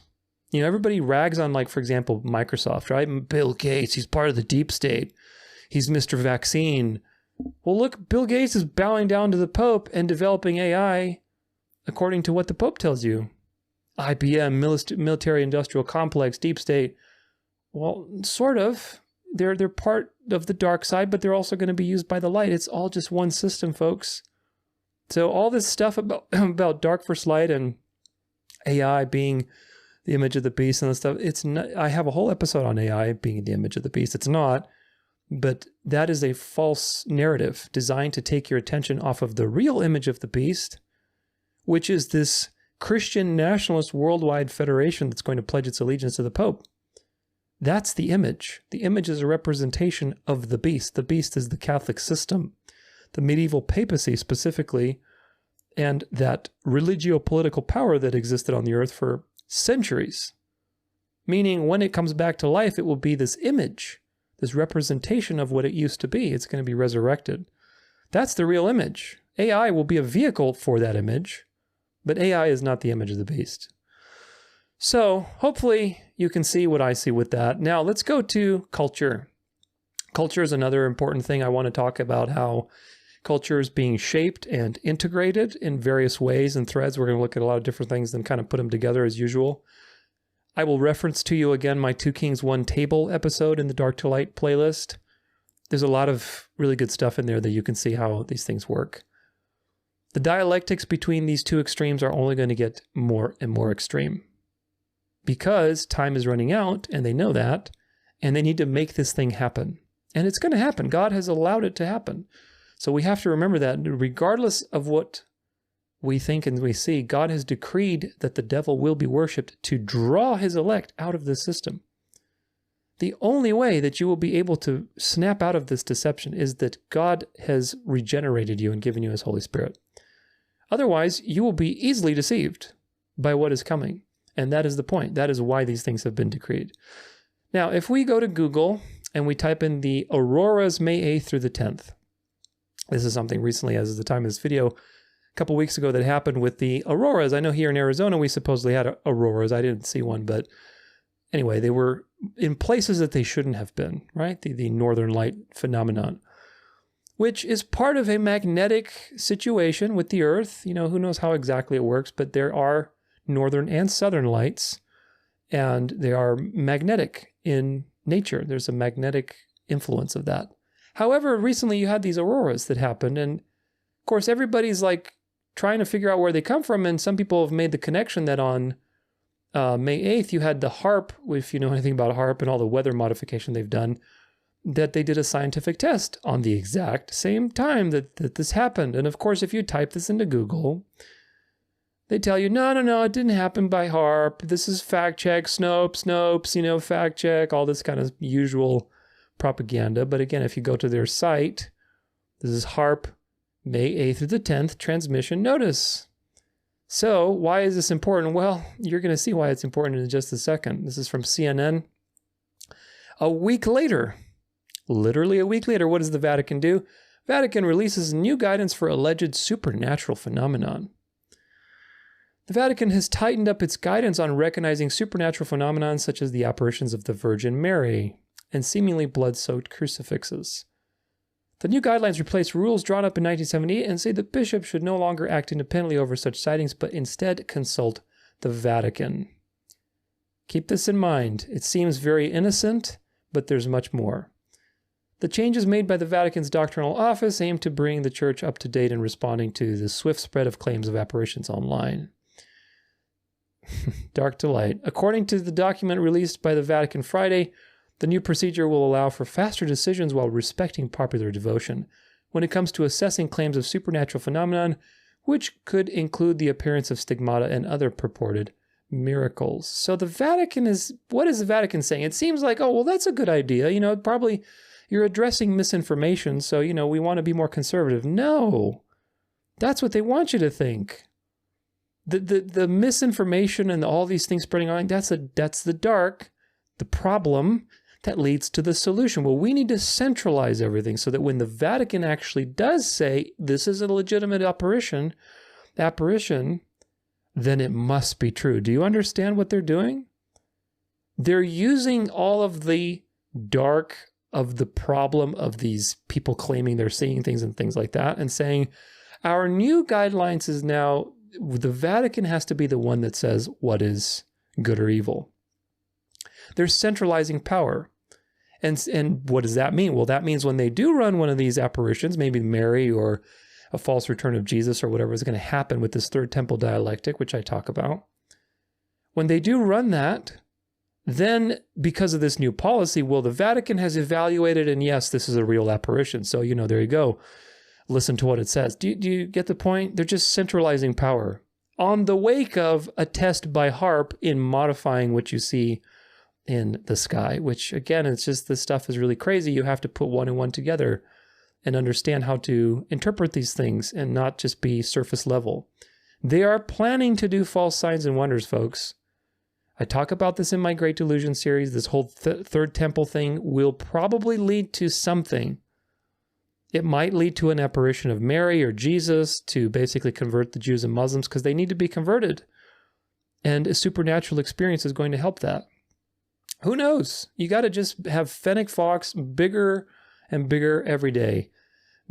You know, everybody rags on, like, for example, Microsoft, right? Bill Gates, he's part of the deep state. He's Mr. Vaccine. Well, look, Bill Gates is bowing down to the Pope and developing AI according to what the Pope tells you. IBM, military industrial complex, deep state. Well, sort of. They're part of the dark side, but they're also going to be used by the light. It's all just one system, folks. So all this stuff about dark versus light and AI being the image of the beast and stuff, it's not. I have a whole episode on AI being the image of the beast. It's not, but that is a false narrative designed to take your attention off of the real image of the beast, which is this Christian nationalist worldwide federation that's going to pledge its allegiance to the Pope. That's the image. The image is a representation of the beast. The beast is the Catholic system, the medieval papacy specifically, and that religio-political power that existed on the earth for centuries. Meaning when it comes back to life, it will be this image, this representation of what it used to be. It's going to be resurrected. That's the real image. AI will be a vehicle for that image, but AI is not the image of the beast. So hopefully you can see what I see with that. Now let's go to culture. Culture is another important thing. I want to talk about how culture is being shaped and integrated in various ways and threads. We're going to look at a lot of different things and kind of put them together as usual. I will reference to you again my 2 Kings 1 Table episode in the Dark to Light playlist. There's a lot of really good stuff in there that you can see how these things work. The dialectics between these two extremes are only going to get more and more extreme because time is running out and they know that, and they need to make this thing happen. And it's going to happen. God has allowed it to happen. So we have to remember that regardless of what we think and we see, God has decreed that the devil will be worshipped to draw his elect out of this system. The only way that you will be able to snap out of this deception is that God has regenerated you and given you his Holy Spirit. Otherwise, you will be easily deceived by what is coming. And that is the point. That is why these things have been decreed. Now, if we go to Google and we type in the auroras May 8th through the 10th, this is something recently, as of the time of this video, a couple weeks ago that happened with the auroras. I know here in Arizona, we supposedly had auroras. I didn't see one, but anyway, they were in places that they shouldn't have been, right? The northern light phenomenon, which is part of a magnetic situation with the earth. You know, who knows how exactly it works, but there are northern and southern lights, and they are magnetic in nature. There's a magnetic influence of that. However, recently you had these auroras that happened, and of course everybody's like trying to figure out where they come from, and some people have made the connection that on May 8th you had the HAARP, if you know anything about HAARP and all the weather modification they've done, that they did a scientific test on the exact same time that this happened. And of course, if you type this into Google, they tell you, no, it didn't happen by HAARP. This is fact check, Snopes, fact check, all this kind of usual propaganda. But again, if you go to their site, this is HAARP, May 8th through the 10th, transmission notice. So why is this important? Well, you're going to see why it's important in just a second. This is from CNN. A week later, literally a week later, what does the Vatican do? Vatican releases new guidance for alleged supernatural phenomenon. The Vatican has tightened up its guidance on recognizing supernatural phenomena such as the apparitions of the Virgin Mary and seemingly blood-soaked crucifixes. The new guidelines replace rules drawn up in 1978 and say that bishops should no longer act independently over such sightings, but instead consult the Vatican. Keep this in mind. It seems very innocent, but there's much more. The changes made by the Vatican's doctrinal office aim to bring the Church up to date in responding to the swift spread of claims of apparitions online. Dark to light. According to the document released by the Vatican Friday, the new procedure will allow for faster decisions while respecting popular devotion when it comes to assessing claims of supernatural phenomenon, which could include the appearance of stigmata and other purported miracles. So the Vatican what is the Vatican saying? It seems like, oh, well, that's a good idea. Probably you're addressing misinformation, so, we want to be more conservative. No. That's what they want you to think. The misinformation and all these things spreading online, that's the dark, the problem that leads to the solution. Well, we need to centralize everything so that when the Vatican actually does say this is a legitimate apparition, then it must be true. Do you understand what they're doing? They're using all of the dark of the problem of these people claiming they're seeing things and things like that and saying, our new guidelines is now the Vatican has to be the one that says what is good or evil. They're centralizing power. And what does that mean? Well, that means when they do run one of these apparitions, maybe Mary or a false return of Jesus or whatever is going to happen with this third temple dialectic, which I talk about. When they do run that, then because of this new policy, well, the Vatican has evaluated, and yes, this is a real apparition. So, there you go. Listen to what it says. Do you get the point? They're just centralizing power on the wake of a test by HAARP in modifying what you see in the sky, which again, it's just this stuff is really crazy. You have to put one and one together and understand how to interpret these things and not just be surface level. They are planning to do false signs and wonders, folks. I talk about this in my Great Delusion series. This whole third temple thing will probably lead to something. It might lead to an apparition of Mary or Jesus to basically convert the Jews and Muslims because they need to be converted. And a supernatural experience is going to help that. Who knows? You got to just have Fennec Fox bigger and bigger every day.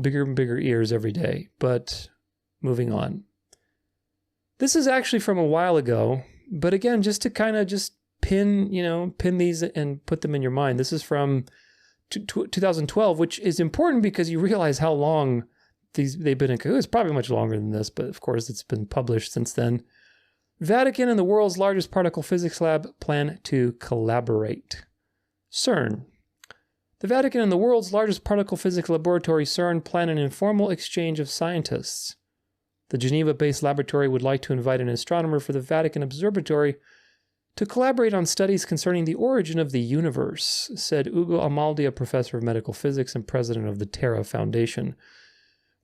Bigger and bigger ears every day. But moving on. This is actually from a while ago. But again, just to kind of just pin these and put them in your mind. This is from 2012, which is important because you realize how long they've been in cahoots. It's probably much longer than this, but of course it's been published since then. Vatican and the world's largest particle physics lab plan to collaborate. CERN. The Vatican and the world's largest particle physics laboratory, CERN, plan an informal exchange of scientists. The Geneva-based laboratory would like to invite an astronomer for the Vatican Observatory to collaborate on studies concerning the origin of the universe, said Ugo Amaldi, a professor of medical physics and president of the Terra Foundation,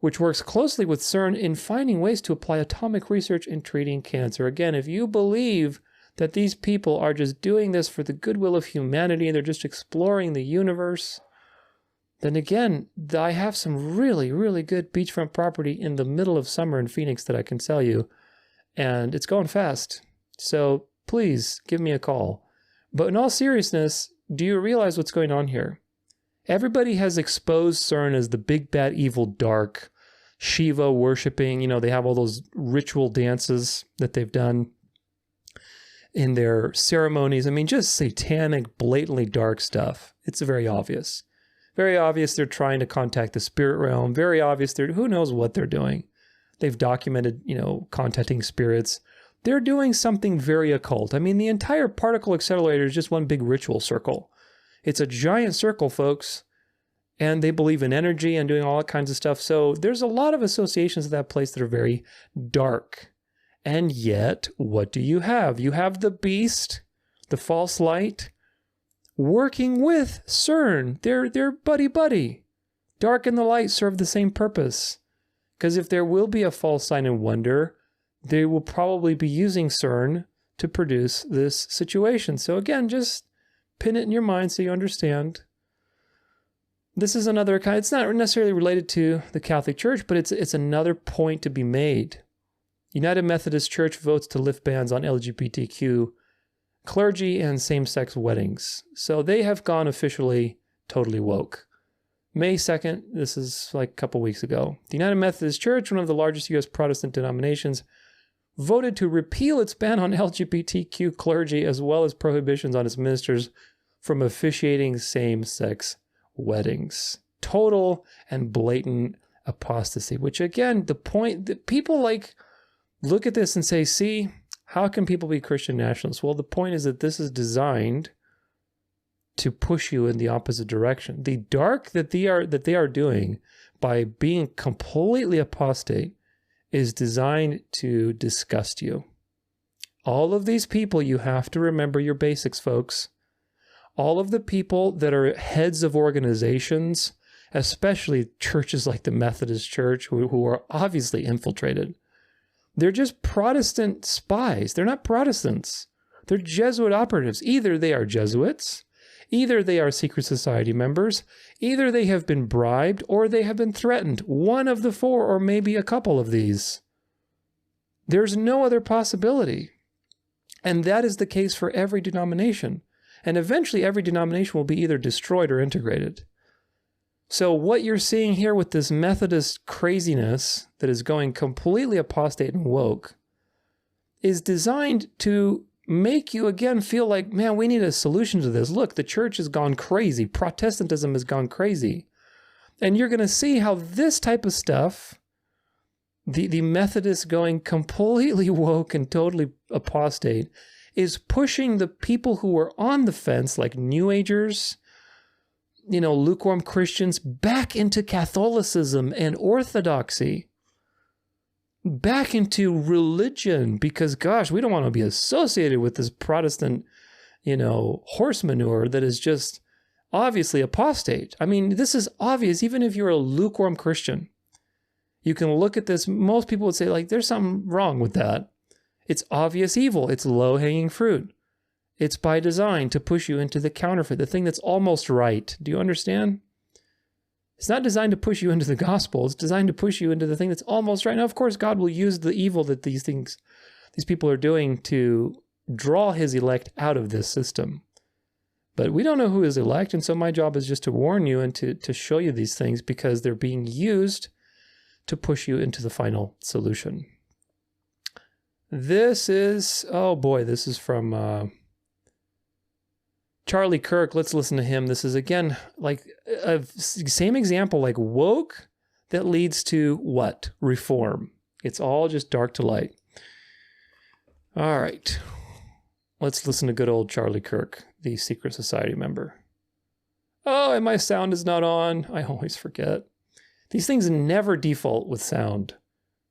which works closely with CERN in finding ways to apply atomic research in treating cancer. Again, if you believe that these people are just doing this for the goodwill of humanity, they're just exploring the universe, then again, I have some really, really good beachfront property in the middle of summer in Phoenix that I can sell you, and it's going fast. So please give me a call. But in all seriousness, do you realize what's going on here? Everybody has exposed CERN as the big, bad, evil, dark, Shiva worshipping. They have all those ritual dances that they've done in their ceremonies. I mean, just satanic, blatantly dark stuff. It's very obvious. Very obvious they're trying to contact the spirit realm. Very obvious who knows what they're doing. They've documented, contacting spirits. They're doing something very occult. I mean, the entire particle accelerator is just one big ritual circle. It's a giant circle, folks, and they believe in energy and doing all kinds of stuff. So there's a lot of associations with that place that are very dark. And yet, what do you have? You have the beast, the false light, working with CERN. They're buddy-buddy. Dark and the light serve the same purpose. Because if there will be a false sign and wonder, they will probably be using CERN to produce this situation. So again, just pin it in your mind so you understand. This is another kind, it's not necessarily related to the Catholic Church, but it's another point to be made. United Methodist Church votes to lift bans on LGBTQ clergy and same-sex weddings. So they have gone officially totally woke. May 2nd, this is like a couple weeks ago, the United Methodist Church, one of the largest U.S. Protestant denominations, voted to repeal its ban on LGBTQ clergy as well as prohibitions on its ministers from officiating same-sex weddings. Total and blatant apostasy, which again, the point that people look at this and say, see, how can people be Christian nationalists? Well, the point is that this is designed to push you in the opposite direction. The dark that they are doing by being completely apostate is designed to disgust you. All of these people, you have to remember your basics, folks. All of the people that are heads of organizations especially churches like the Methodist Church, who are obviously infiltrated. They're just Protestant spies. They're not Protestants. They're Jesuit operatives. Either they are Jesuits, either they are secret society members, either they have been bribed or they have been threatened. One of the four, or maybe a couple of these. There's no other possibility. And that is the case for every denomination. And eventually every denomination will be either destroyed or integrated. So what you're seeing here with this Methodist craziness that is going completely apostate and woke is designed to make you again feel like, man, we need a solution to this. Look, the church has gone crazy. Protestantism has gone crazy. And you're going to see how this type of stuff, the Methodists going completely woke and totally apostate, is pushing the people who are on the fence, like New Agers, lukewarm Christians, back into Catholicism and Orthodoxy, back into religion, because, gosh, we don't want to be associated with this Protestant, horse manure that is just obviously apostate. I mean, this is obvious, even if you're a lukewarm Christian. You can look at this, most people would say, like, there's something wrong with that. It's obvious evil. It's low-hanging fruit. It's by design to push you into the counterfeit, the thing that's almost right. Do you understand? It's not designed to push you into the gospel. It's designed to push you into the thing that's almost right. Now, of course, God will use the evil that these people are doing to draw his elect out of this system. But we don't know who is elect, and so my job is just to warn you and to show you these things, because they're being used to push you into the final solution. This is, this is from Charlie Kirk. Let's listen to him. This is, again, like a same example, like woke that leads to what? Reform. It's all just dark to light. All right. Let's listen to good old Charlie Kirk, the secret society member. Oh, and my sound is not on. I always forget. These things never default with sound.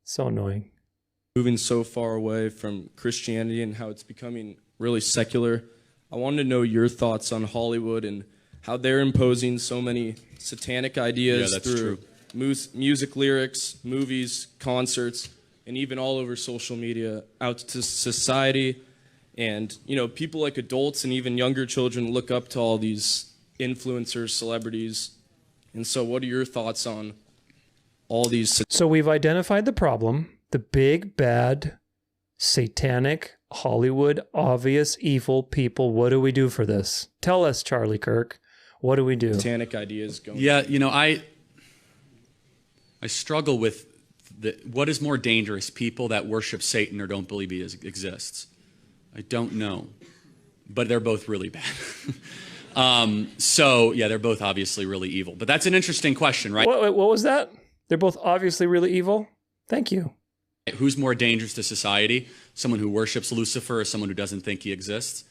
So annoying. Moving so far away from Christianity and how it's becoming really secular, I wanted to know your thoughts on Hollywood and how they're imposing so many satanic ideas through music lyrics, movies, concerts, and even all over social media out to society. And, people like adults and even younger children look up to all these influencers, celebrities. And so what are your thoughts on all these? So we've identified the problem, the big, bad, satanic, Hollywood, obvious, evil people. What do we do for this? Tell us, Charlie Kirk. What do we do? Satanic ideas going. Yeah, I struggle with what is more dangerous, people that worship Satan or don't believe he exists. I don't know, but they're both really bad. They're both obviously really evil. But that's an interesting question, right? What was that? They're both obviously really evil? Thank you. Who's more dangerous to society? Someone who worships Lucifer or someone who doesn't think he exists?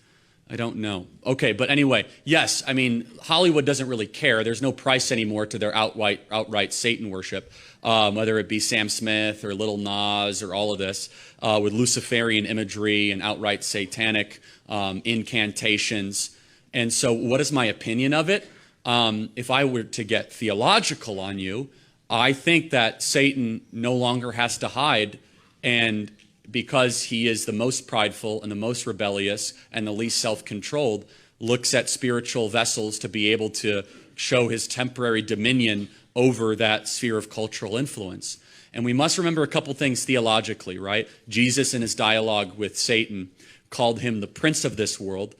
I don't know. Okay, but anyway, yes, I mean, Hollywood doesn't really care. There's no price anymore to their outright Satan worship, whether it be Sam Smith or Little Nas or all of this, with Luciferian imagery and outright satanic incantations. And so what is my opinion of it? If I were to get theological on you, I think that Satan no longer has to hide, and because he is the most prideful and the most rebellious and the least self-controlled, looks at spiritual vessels to be able to show his temporary dominion over that sphere of cultural influence. And we must remember a couple things theologically, right? Jesus, in his dialogue with Satan, called him the prince of this world.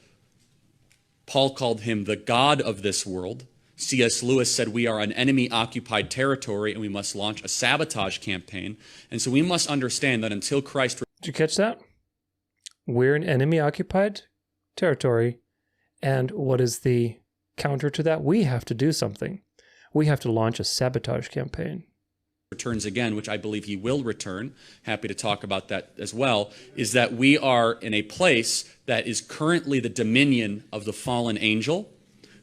Paul called him the god of this world. C.S. Lewis said we are an enemy-occupied territory and we must launch a sabotage campaign. And so we must understand that until Christ... Did you catch that? We're an enemy-occupied territory. And what is the counter to that? We have to do something. We have to launch a sabotage campaign. Returns again, which I believe he will return, happy to talk about that as well, is that we are in a place that is currently the dominion of the fallen angel,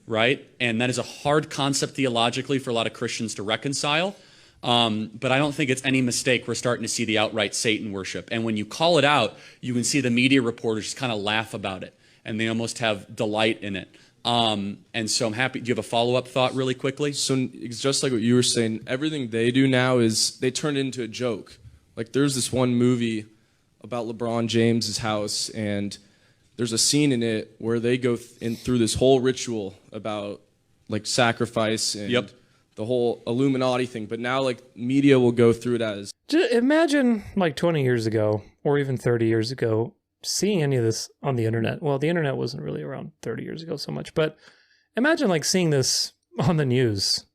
right? And that is a hard concept theologically for a lot of Christians to reconcile. But I don't think it's any mistake we're starting to see the outright Satan worship. And when you call it out, you can see the media reporters just kind of laugh about it. And they almost have delight in it. And so I'm happy. Do you have a follow-up thought really quickly? So it's just like what you were saying. Everything they do now is they turn it into a joke. Like there's this one movie about LeBron James's house, and there's a scene in it where they go through this whole ritual about like sacrifice and the whole Illuminati thing. But now like media will go through it as. Imagine like 20 years ago or even 30 years ago seeing any of this on the internet. Well, the internet wasn't really around 30 years ago so much, but imagine like seeing this on the news.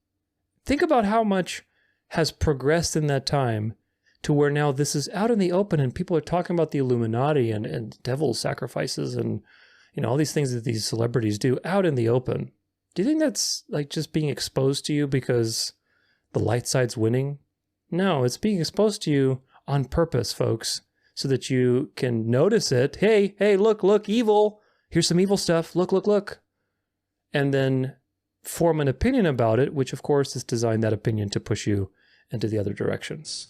Think about how much has progressed in that time to where now this is out in the open and people are talking about the Illuminati and devil sacrifices and, you know, all these things that these celebrities do out in the open. Do you think that's like just being exposed to you because the light side's winning? No, it's being exposed to you on purpose, folks, so that you can notice it. Hey, look, evil. Here's some evil stuff. Look. And then form an opinion about it, which of course is designed, that opinion, to push you into the other directions.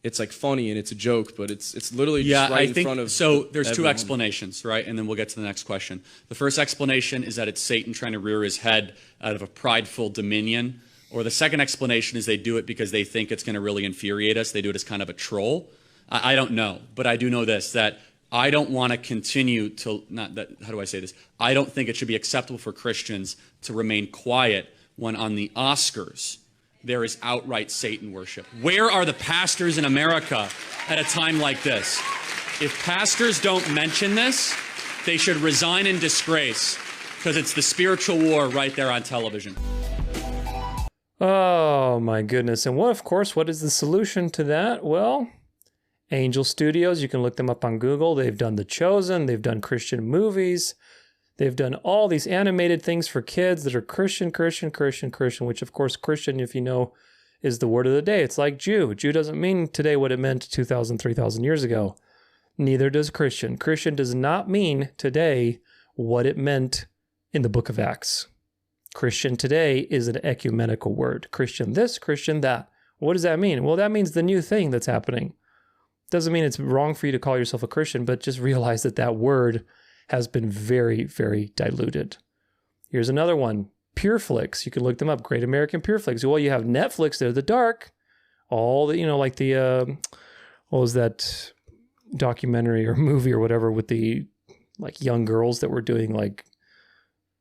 It's like funny and it's a joke, but it's literally just right in front of so there's everyone. two explanations, right? And then we'll get to the next question. The first explanation is that it's Satan trying to rear his head out of a prideful dominion. Or the second explanation is they do it because they think it's going to really infuriate us. They do it as kind of a troll. I don't know, but I do know this, that I don't want to continue to, not that, how do I say this? I don't think it should be acceptable for Christians to remain quiet when on the Oscars there is outright Satan worship. Where are the pastors in America at a time like this? If pastors don't mention this, they should resign in disgrace, because it's the spiritual war right there on television. Oh my goodness. And what is the solution to that? Well, Angel Studios, you can look them up on Google. They've done The Chosen, they've done Christian movies. They've done all these animated things for kids that are Christian, which of course Christian, if you know, is the word of the day. It's like Jew. Jew doesn't mean today what it meant 2,000, 3,000 years ago. Neither does Christian. Christian does not mean today what it meant in the book of Acts. Christian today is an ecumenical word. Christian this, Christian that. What does that mean? Well, that means the new thing that's happening. Doesn't mean it's wrong for you to call yourself a Christian, but just realize that that word has been very, very diluted. Here's another one. Pureflix. You can look them up. Great American Pureflix. Well, you have Netflix. They're the dark. All the, like the, what was that documentary or movie or whatever with the like young girls that were doing like,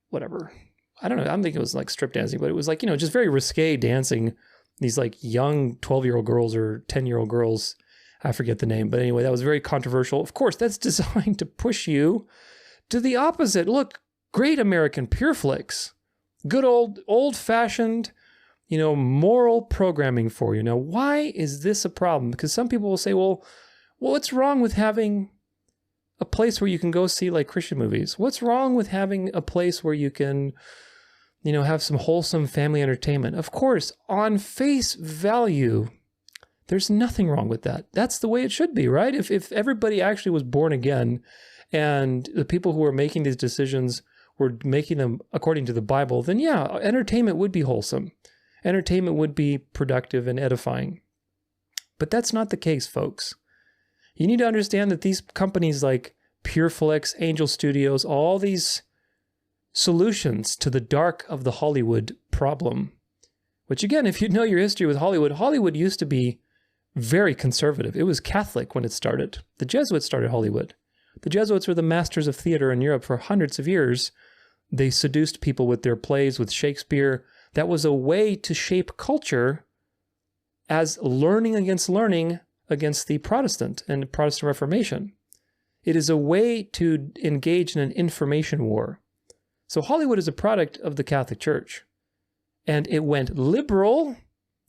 whatever. I don't know. I don't think it was like strip dancing, but it was like, just very risque dancing. These like young 12-year-old girls or 10-year-old girls. I forget the name. But anyway, that was very controversial. Of course, that's designed to push you to the opposite. Look, Great American Pureflix. Good old-fashioned, moral programming for you. Now, why is this a problem? Because some people will say, well, what's wrong with having a place where you can go see like Christian movies? What's wrong with having a place where you can, have some wholesome family entertainment? Of course, on face value, there's nothing wrong with that. That's the way it should be, right? If everybody actually was born again and the people who were making these decisions were making them according to the Bible, then yeah, entertainment would be wholesome. Entertainment would be productive and edifying. But that's not the case, folks. You need to understand that these companies like Pureflix, Angel Studios, all these solutions to the dark of the Hollywood problem, which again, if you know your history with Hollywood used to be very conservative. It was Catholic when it started. The Jesuits started Hollywood. The Jesuits were the masters of theater in Europe for hundreds of years. They seduced people with their plays, with Shakespeare. That was a way to shape culture as learning against the Protestant and Protestant Reformation. It is a way to engage in an information war. So Hollywood is a product of the Catholic Church. And it went liberal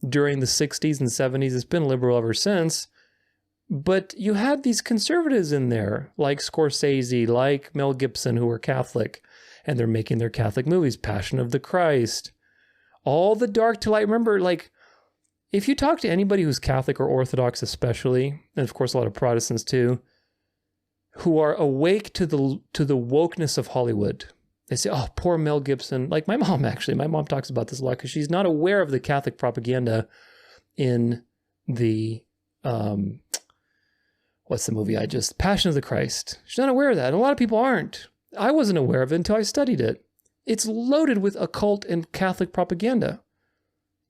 during the 60s and 70s. It's been liberal ever since. But you had these conservatives in there, like Scorsese, like Mel Gibson, who were Catholic, and they're making their Catholic movies, Passion of the Christ, all the dark to light. Remember, like, if you talk to anybody who's Catholic or Orthodox especially, and of course a lot of Protestants too, who are awake to the wokeness of Hollywood, they say, oh, poor Mel Gibson. Like my mom, actually. My mom talks about this a lot because she's not aware of the Catholic propaganda in the, what's the movie Passion of the Christ. She's not aware of that. And a lot of people aren't. I wasn't aware of it until I studied it. It's loaded with occult and Catholic propaganda.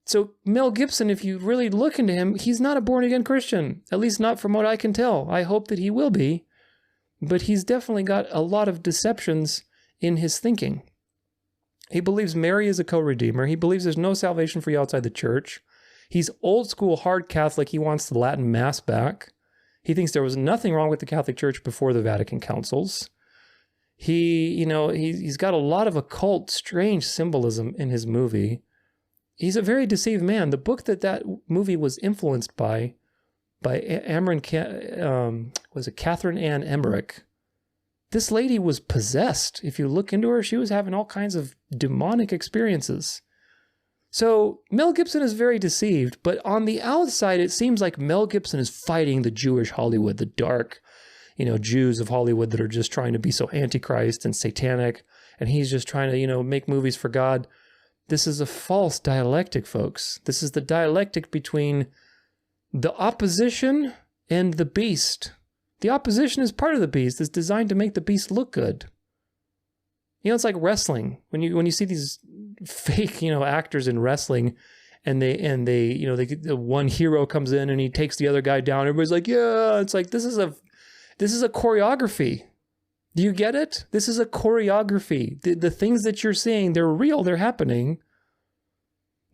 So Mel Gibson, if you really look into him, he's not a born-again Christian, at least not from what I can tell. I hope that he will be, but he's definitely got a lot of deceptions in his thinking. He believes Mary is a co-redeemer. He believes there's no salvation for you outside the church. He's old school, hard Catholic. He wants the Latin Mass back. He thinks there was nothing wrong with the Catholic Church before the Vatican Councils. He's got a lot of occult, strange symbolism in his movie. He's a very deceived man. The book that movie was influenced by was it Catherine Ann Emmerich? This lady was possessed. If you look into her, she was having all kinds of demonic experiences. So Mel Gibson is very deceived, but on the outside, it seems like Mel Gibson is fighting the Jewish Hollywood, the dark, Jews of Hollywood that are just trying to be so antichrist and satanic, and he's just trying to, make movies for God. This is a false dialectic, folks. This is the dialectic between the opposition and the beast. The opposition is part of the beast. It's designed to make the beast look good. It's like wrestling. When you see these fake, actors in wrestling, and the one hero comes in and he takes the other guy down. Everybody's like, yeah. It's like this is a choreography. Do you get it? This is a choreography. The things that you're seeing, they're real, they're happening,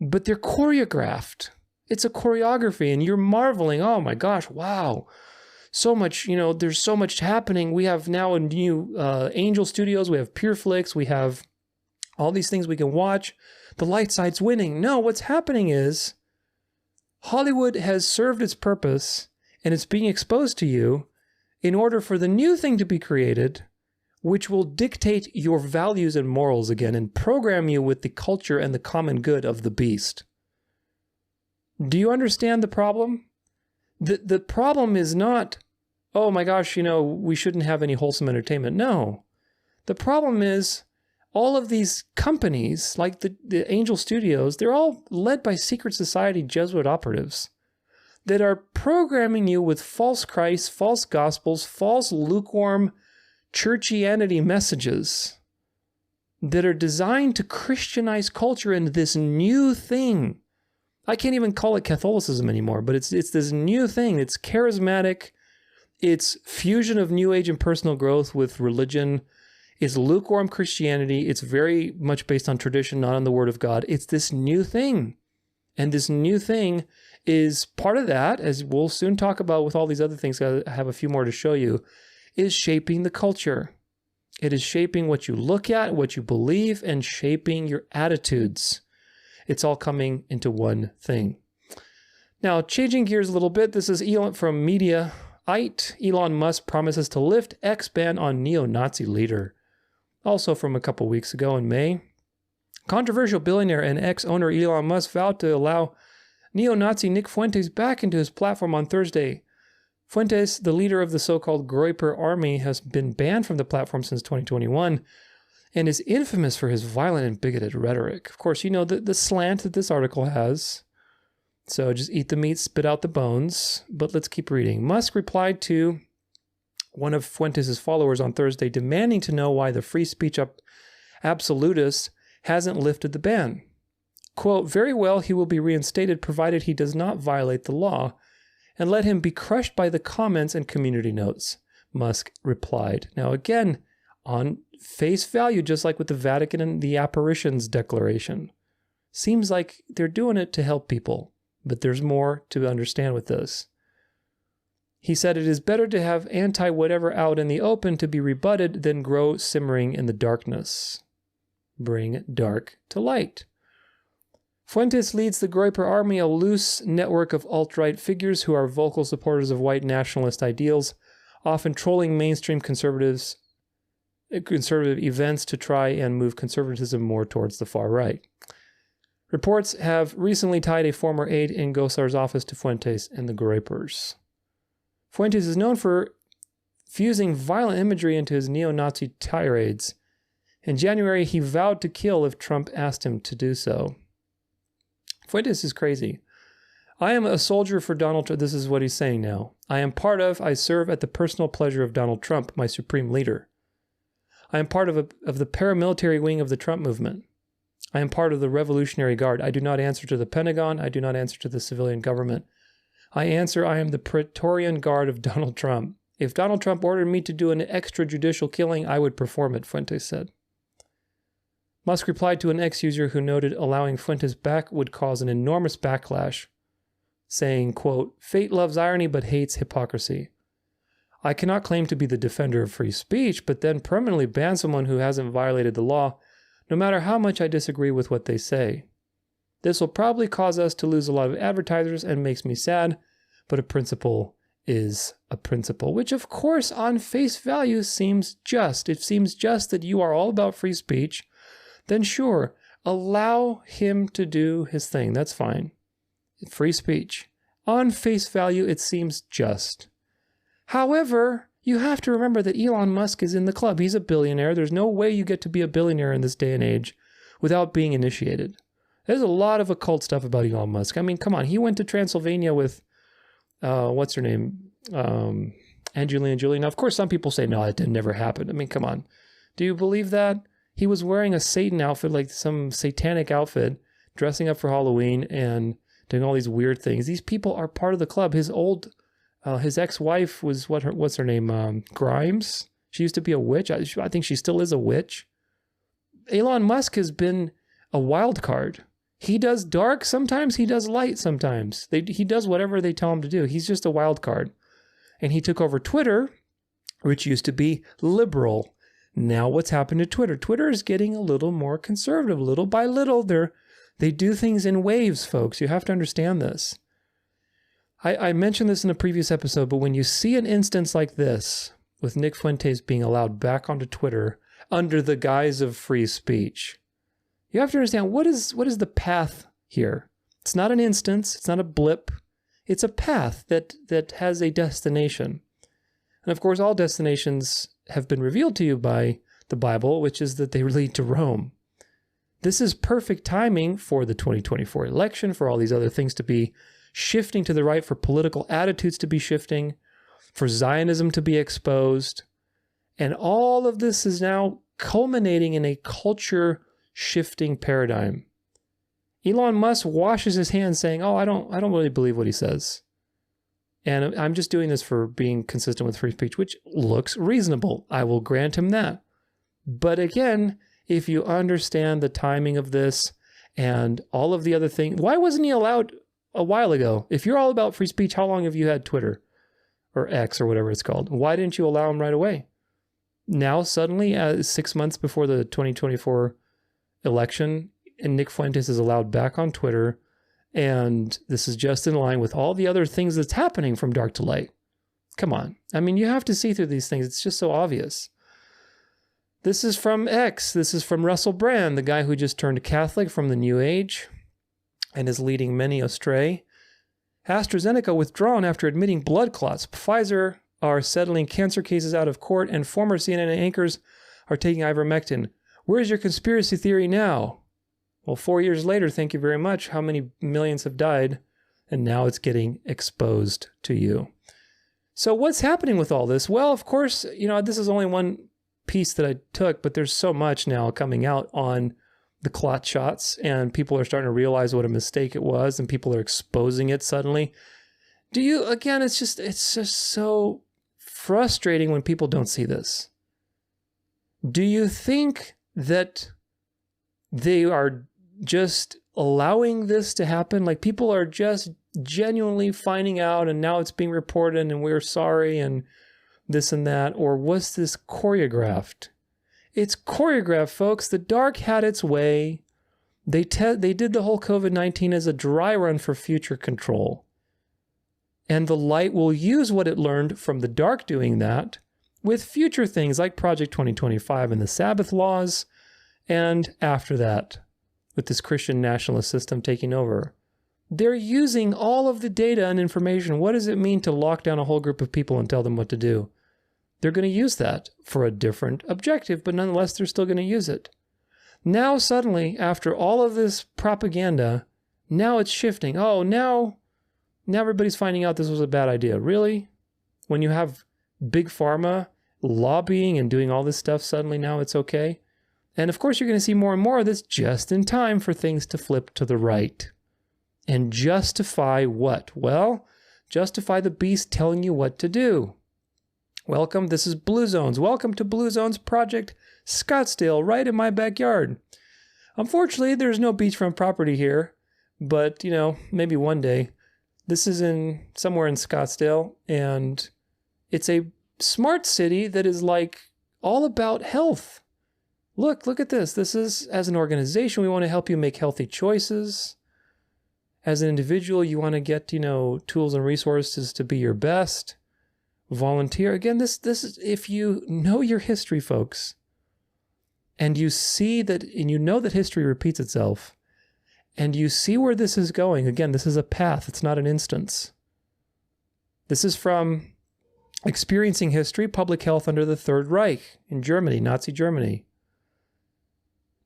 but they're choreographed. It's a choreography, and you're marveling, oh my gosh, wow. So much, there's so much happening. We have now a new Angel Studios, we have PureFlix, we have all these things we can watch. The light side's winning. No, what's happening is Hollywood has served its purpose, and it's being exposed to you in order for the new thing to be created, which will dictate your values and morals again and program you with the culture and the common good of the beast. Do you understand the problem? The problem is not, oh my gosh, we shouldn't have any wholesome entertainment. No. The problem is all of these companies, like the Angel Studios, they're all led by secret society Jesuit operatives that are programming you with false Christ, false gospels, false lukewarm churchianity messages that are designed to Christianize culture into this new thing. I can't even call it Catholicism anymore, but it's this new thing. It's charismatic. It's fusion of New Age and personal growth with religion. It's lukewarm Christianity. It's very much based on tradition, not on the Word of God. It's this new thing. And this new thing is part of that, as we'll soon talk about with all these other things, I have a few more to show you, is shaping the culture. It is shaping what you look at, what you believe, and shaping your attitudes. It's all coming into one thing. Now, changing gears a little bit, this is Elon from Mediaite. Elon Musk promises to lift X ban on neo-Nazi leader. Also from a couple weeks ago in May. Controversial billionaire and ex-owner Elon Musk vowed to allow neo-Nazi Nick Fuentes back into his platform on Thursday. Fuentes, the leader of the so-called Groyper Army, has been banned from the platform since 2021 and is infamous for his violent and bigoted rhetoric. Of course, the slant that this article has. So just eat the meat, spit out the bones. But let's keep reading. Musk replied to one of Fuentes' followers on Thursday demanding to know why the free speech absolutist hasn't lifted the ban. Quote, very well, he will be reinstated provided he does not violate the law, and let him be crushed by the comments and community notes, Musk replied. Now again, on face value, just like with the Vatican and the apparitions declaration, seems like they're doing it to help people, but there's more to understand with this. He said it is better to have anti-whatever out in the open to be rebutted than grow simmering in the darkness. Bring dark to light. Fuentes leads the Groyper Army, a loose network of alt-right figures who are vocal supporters of white nationalist ideals, often trolling mainstream conservative events to try and move conservatism more towards the far right. Reports have recently tied a former aide in Gosar's office to Fuentes and the Groypers. Fuentes is known for fusing violent imagery into his neo-Nazi tirades. In January, he vowed to kill if Trump asked him to do so. Fuentes is crazy. I am a soldier for Donald Trump. This is what he's saying now. I serve at the personal pleasure of Donald Trump, my supreme leader. I am part of the paramilitary wing of the Trump movement. I am part of the Revolutionary Guard. I do not answer to the Pentagon. I do not answer to the civilian government. I am the Praetorian Guard of Donald Trump. If Donald Trump ordered me to do an extrajudicial killing, I would perform it, Fuentes said. Musk replied to an ex-user who noted allowing Fuentes back would cause an enormous backlash, saying, quote, "Fate loves irony but hates hypocrisy. I cannot claim to be the defender of free speech, but then permanently ban someone who hasn't violated the law, no matter how much I disagree with what they say. This will probably cause us to lose a lot of advertisers and makes me sad, but a principle is a principle," which of course on face value seems just. It seems just that you are all about free speech. Then sure, allow him to do his thing. That's fine. Free speech. On face value, it seems just. However, you have to remember that Elon Musk is in the club. He's a billionaire. There's no way you get to be a billionaire in this day and age without being initiated. There's a lot of occult stuff about Elon Musk. I mean, come on. He went to Transylvania with, what's her name? Angelina Jolie. Now, of course, some people say, no, it didn't never happen. I mean, come on. Do you believe that? He was wearing a Satan outfit, like some satanic outfit, dressing up for Halloween and doing all these weird things. These people are part of the club. His ex-wife was, what's her name? Grimes. She used to be a witch. I think she still is a witch. Elon Musk has been a wild card. He does dark sometimes. He does light sometimes. He does whatever they tell him to do. He's just a wild card. And he took over Twitter, which used to be liberal. Now what's happened to Twitter? Twitter is getting a little more conservative. Little by little, they do things in waves, folks. You have to understand this. I mentioned this in a previous episode, but when you see an instance like this, with Nick Fuentes being allowed back onto Twitter under the guise of free speech, you have to understand what is the path here. It's not an instance. It's not a blip. It's a path that has a destination. And of course, all destinations have been revealed to you by the Bible, which is that they lead to Rome. This is perfect timing for the 2024 election, for all these other things to be shifting to the right, for political attitudes to be shifting, for Zionism to be exposed. And all of this is now culminating in a culture shifting paradigm. Elon Musk washes his hands saying, "Oh, I don't really believe what he says. And I'm just doing this for being consistent with free speech," which looks reasonable. I will grant him that. But again, if you understand the timing of this and all of the other things, why wasn't he allowed a while ago? If you're all about free speech, how long have you had Twitter or X or whatever it's called? Why didn't you allow him right away? Now, suddenly, 6 months before the 2024 election, and Nick Fuentes is allowed back on Twitter, and this is just in line with all the other things that's happening from dark to light. Come on. I mean, you have to see through these things. It's just so obvious. This is from X. This is from Russell Brand, the guy who just turned Catholic from the New Age and is leading many astray. AstraZeneca withdrawn after admitting blood clots. Pfizer are settling cancer cases out of court, and former CNN anchors are taking ivermectin. Where's your conspiracy theory now? Well, 4 years later, thank you very much. How many millions have died? And now it's getting exposed to you. So what's happening with all this? Well, of course, this is only one piece that I took, but there's so much now coming out on the clot shots, and people are starting to realize what a mistake it was, and people are exposing it suddenly. It's just so frustrating when people don't see this. Do you think that they are just allowing this to happen? Like, people are just genuinely finding out, and now it's being reported, and we're sorry, and this and that? Or was this choreographed? It's choreographed, folks. The dark had its way. They did the whole COVID-19 as a dry run for future control. And the light will use what it learned from the dark doing that with future things like Project 2025 and the Sabbath laws, and after that, with this Christian nationalist system taking over. They're using all of the data and information. What does it mean to lock down a whole group of people and tell them what to do? They're going to use that for a different objective, but nonetheless, they're still going to use it. Now, suddenly, after all of this propaganda, now it's shifting. Oh, now everybody's finding out this was a bad idea. Really? When you have Big Pharma lobbying and doing all this stuff, suddenly now it's okay. And of course, you're going to see more and more of this just in time for things to flip to the right. And justify what? Well, justify the beast telling you what to do. Welcome, this is Blue Zones. Welcome to Blue Zones Project Scottsdale, right in my backyard. Unfortunately, there's no beachfront property here, but, maybe one day. This is somewhere in Scottsdale, and it's a smart city that is all about health. Look at this. This is, as an organization, we want to help you make healthy choices. As an individual, you want to get, tools and resources to be your best. Volunteer. Again, this is, if you know your history, folks, and you see that, and you know that history repeats itself, and you see where this is going. Again, this is a path. It's not an instance. This is from Experiencing History, Public Health Under the Third Reich in Germany, Nazi Germany.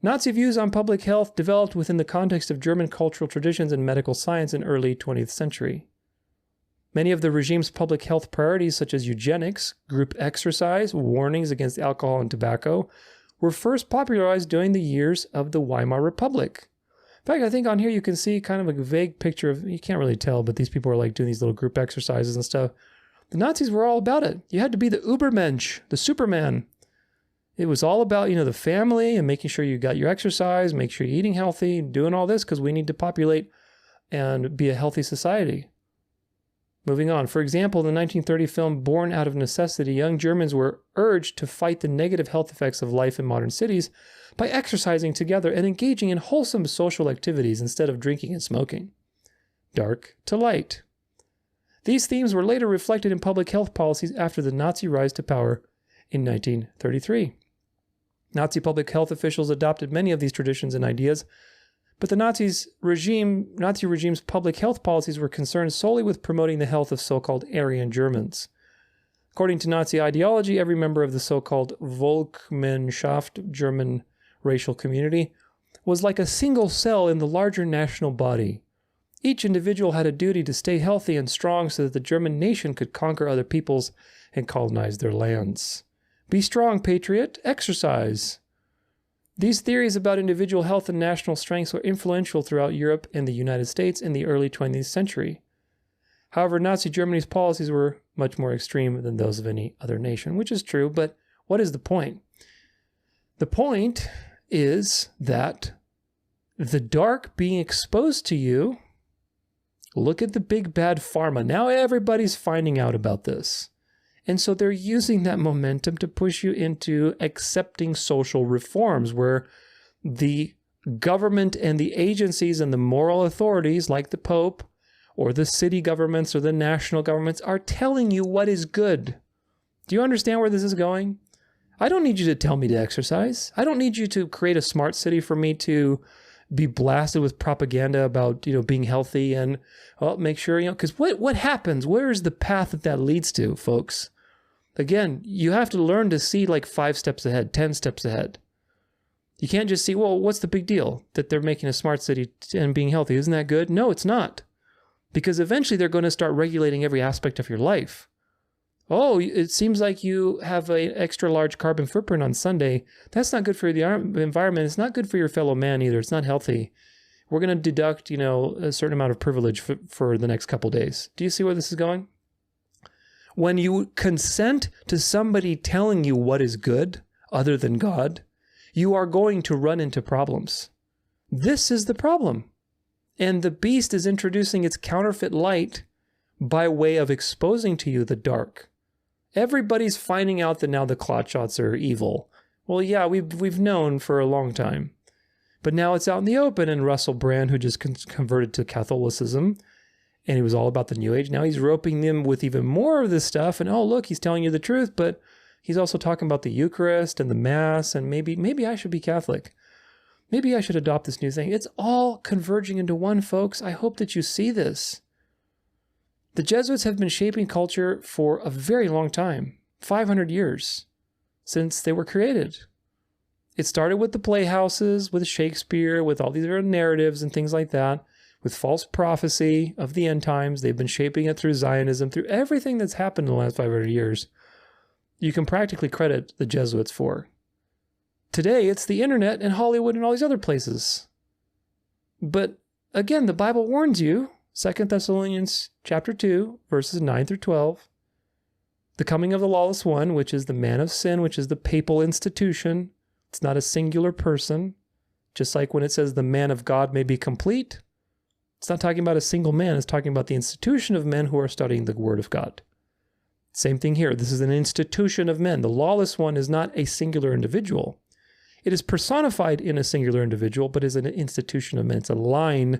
Nazi views on public health developed within the context of German cultural traditions and medical science in early 20th century. Many of the regime's public health priorities, such as eugenics, group exercise, warnings against alcohol and tobacco, were first popularized during the years of the Weimar Republic. In fact, I think on here you can see kind of a vague picture of, you can't really tell, but these people are doing these little group exercises and stuff. The Nazis were all about it. You had to be the Ubermensch, the Superman. It was all about, the family and making sure you got your exercise, make sure you're eating healthy, doing all this because we need to populate and be a healthy society. Moving on. For example, in the 1930 film Born Out of Necessity, young Germans were urged to fight the negative health effects of life in modern cities by exercising together and engaging in wholesome social activities instead of drinking and smoking. Dark to light. These themes were later reflected in public health policies after the Nazi rise to power in 1933. Nazi public health officials adopted many of these traditions and ideas, but the Nazi regime's public health policies were concerned solely with promoting the health of so-called Aryan Germans. According to Nazi ideology, every member of the so-called Volksgemeinschaft, German racial community, was like a single cell in the larger national body. Each individual had a duty to stay healthy and strong so that the German nation could conquer other peoples and colonize their lands. Be strong, patriot. Exercise. These theories about individual health and national strengths were influential throughout Europe and the United States in the early 20th century. However, Nazi Germany's policies were much more extreme than those of any other nation, which is true, but what is the point? The point is that the dark being exposed to you, look at the big bad pharma. Now everybody's finding out about this. And so they're using that momentum to push you into accepting social reforms where the government and the agencies and the moral authorities like the Pope or the city governments or the national governments are telling you what is good. Do you understand where this is going? I don't need you to tell me to exercise. I don't need you to create a smart city for me to be blasted with propaganda about, being healthy and make sure, because what happens? Where is the path that leads to, folks? Again, you have to learn to see 5 steps ahead, 10 steps ahead. You can't just see, well, what's the big deal that they're making a smart city and being healthy? Isn't that good? No, it's not. Because eventually they're going to start regulating every aspect of your life. Oh, it seems like you have an extra large carbon footprint on Sunday. That's not good for the environment. It's not good for your fellow man either. It's not healthy. We're going to deduct, a certain amount of privilege for the next couple days. Do you see where this is going? When you consent to somebody telling you what is good other than God, you are going to run into problems. This is the problem. And the beast is introducing its counterfeit light by way of exposing to you the dark. Everybody's finding out that now the clot shots are evil. Well, yeah, we've known for a long time. But now it's out in the open, and Russell Brand, who just converted to Catholicism, and he was all about the New Age. Now he's roping them with even more of this stuff. And, oh, look, he's telling you the truth, but he's also talking about the Eucharist and the Mass, and maybe I should be Catholic. Maybe I should adopt this new thing. It's all converging into one, folks. I hope that you see this. The Jesuits have been shaping culture for a very long time, 500 years, since they were created. It started with the playhouses, with Shakespeare, with all these different narratives and things like that. With false prophecy of the end times. They've been shaping it through Zionism, through everything that's happened in the last 500 years. you can practically credit the Jesuits for. Today, it's the internet and Hollywood and all these other places. But again, the Bible warns you, 2 Thessalonians chapter 2, verses 9 through 12, the coming of the lawless one, which is the man of sin, which is the papal institution. It's not a singular person. Just like when it says the man of God may be complete, it's not talking about a single man. It's talking about the institution of men who are studying the Word of God. Same thing here. This is an institution of men. The lawless one is not a singular individual. It is personified in a singular individual, but is an institution of men. It's a line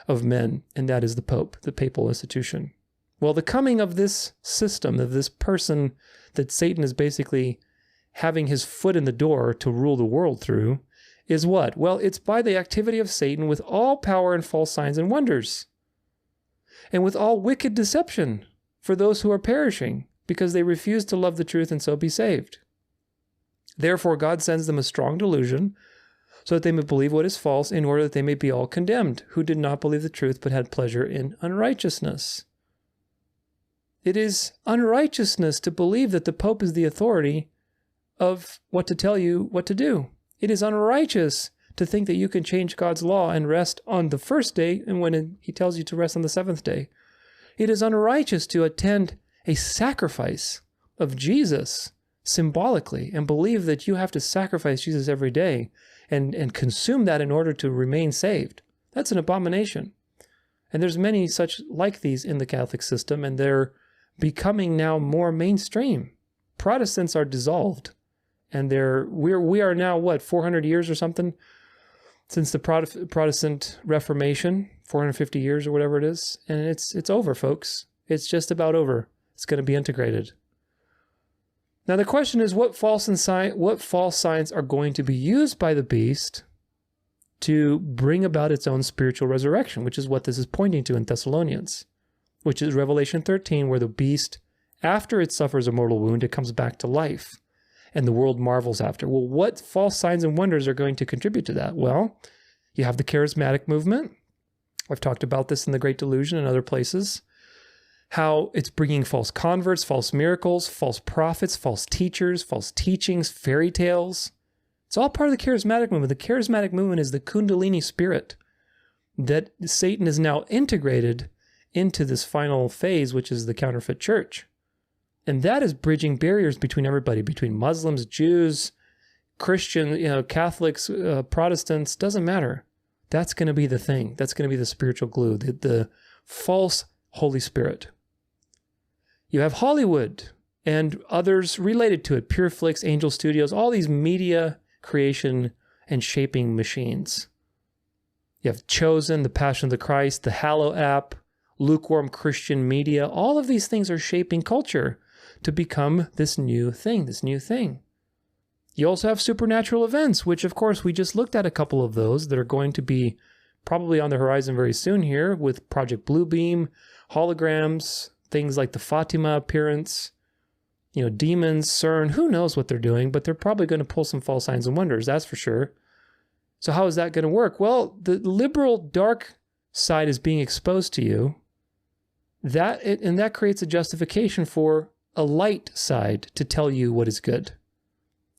of men, and that is the Pope, the papal institution. Well, the coming of this system, of this person that Satan is basically having his foot in the door to rule the world through, is what? Well, it's by the activity of Satan with all power and false signs and wonders, and with all wicked deception for those who are perishing, because they refuse to love the truth and so be saved. Therefore, God sends them a strong delusion, so that they may believe what is false, in order that they may be all condemned, who did not believe the truth, but had pleasure in unrighteousness. It is unrighteousness to believe that the Pope is the authority of what to tell you what to do. It is unrighteous to think that you can change God's law and rest on the first day, and when he tells you to rest on the seventh day. It is unrighteous to attend a sacrifice of Jesus symbolically and believe that you have to sacrifice Jesus every day and consume that in order to remain saved. That's an abomination. And there's many such like these in the Catholic system, and they're becoming now more mainstream. Protestants are dissolved, and we are now, what, 400 years or something since the Protestant Reformation, 450 years or whatever it is, and it's over, folks. It's just about over. It's going to be integrated. Now the question is, what false signs are going to be used by the beast to bring about its own spiritual resurrection, which is what this is pointing to in Thessalonians, which is Revelation 13, where the beast, after it suffers a mortal wound, it comes back to life, and the world marvels after. Well, what false signs and wonders are going to contribute to that? Well, you have the charismatic movement. I've talked about this in the Great Delusion and other places, how it's bringing false converts, false miracles, false prophets, false teachers, false teachings, fairy tales. It's all part of the charismatic movement. The charismatic movement is the Kundalini spirit that Satan is now integrated into this final phase, which is the counterfeit church. And that is bridging barriers between everybody, between Muslims, Jews, Christian, Catholics, Protestants, doesn't matter. That's going to be the thing. That's going to be the spiritual glue, the false Holy Spirit. You have Hollywood and others related to it, PureFlix, Angel Studios, all these media creation and shaping machines. You have Chosen, the Passion of the Christ, the Hallow app, lukewarm Christian media. All of these things are shaping culture to become this new thing, You also have supernatural events, which of course we just looked at a couple of those that are going to be probably on the horizon very soon here with Project Bluebeam, holograms, things like the Fatima appearance, demons, CERN, who knows what they're doing, but they're probably going to pull some false signs and wonders, that's for sure. So how is that going to work? Well, the liberal dark side is being exposed to you, and that creates a justification for a light side to tell you what is good.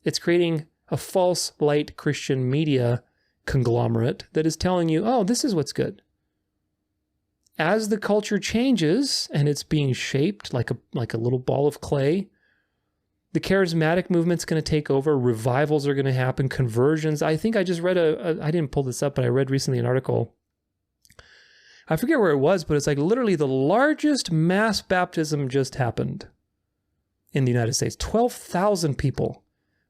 It's creating a false light Christian media conglomerate that is telling you, oh, this is what's good. As the culture changes and it's being shaped like a little ball of clay, the charismatic movement's going to take over. Revivals are going to happen. Conversions. I think I just read I didn't pull this up, but I read recently an article. I forget where it was, but it's like literally the largest mass baptism just happened in the United States. 12,000 people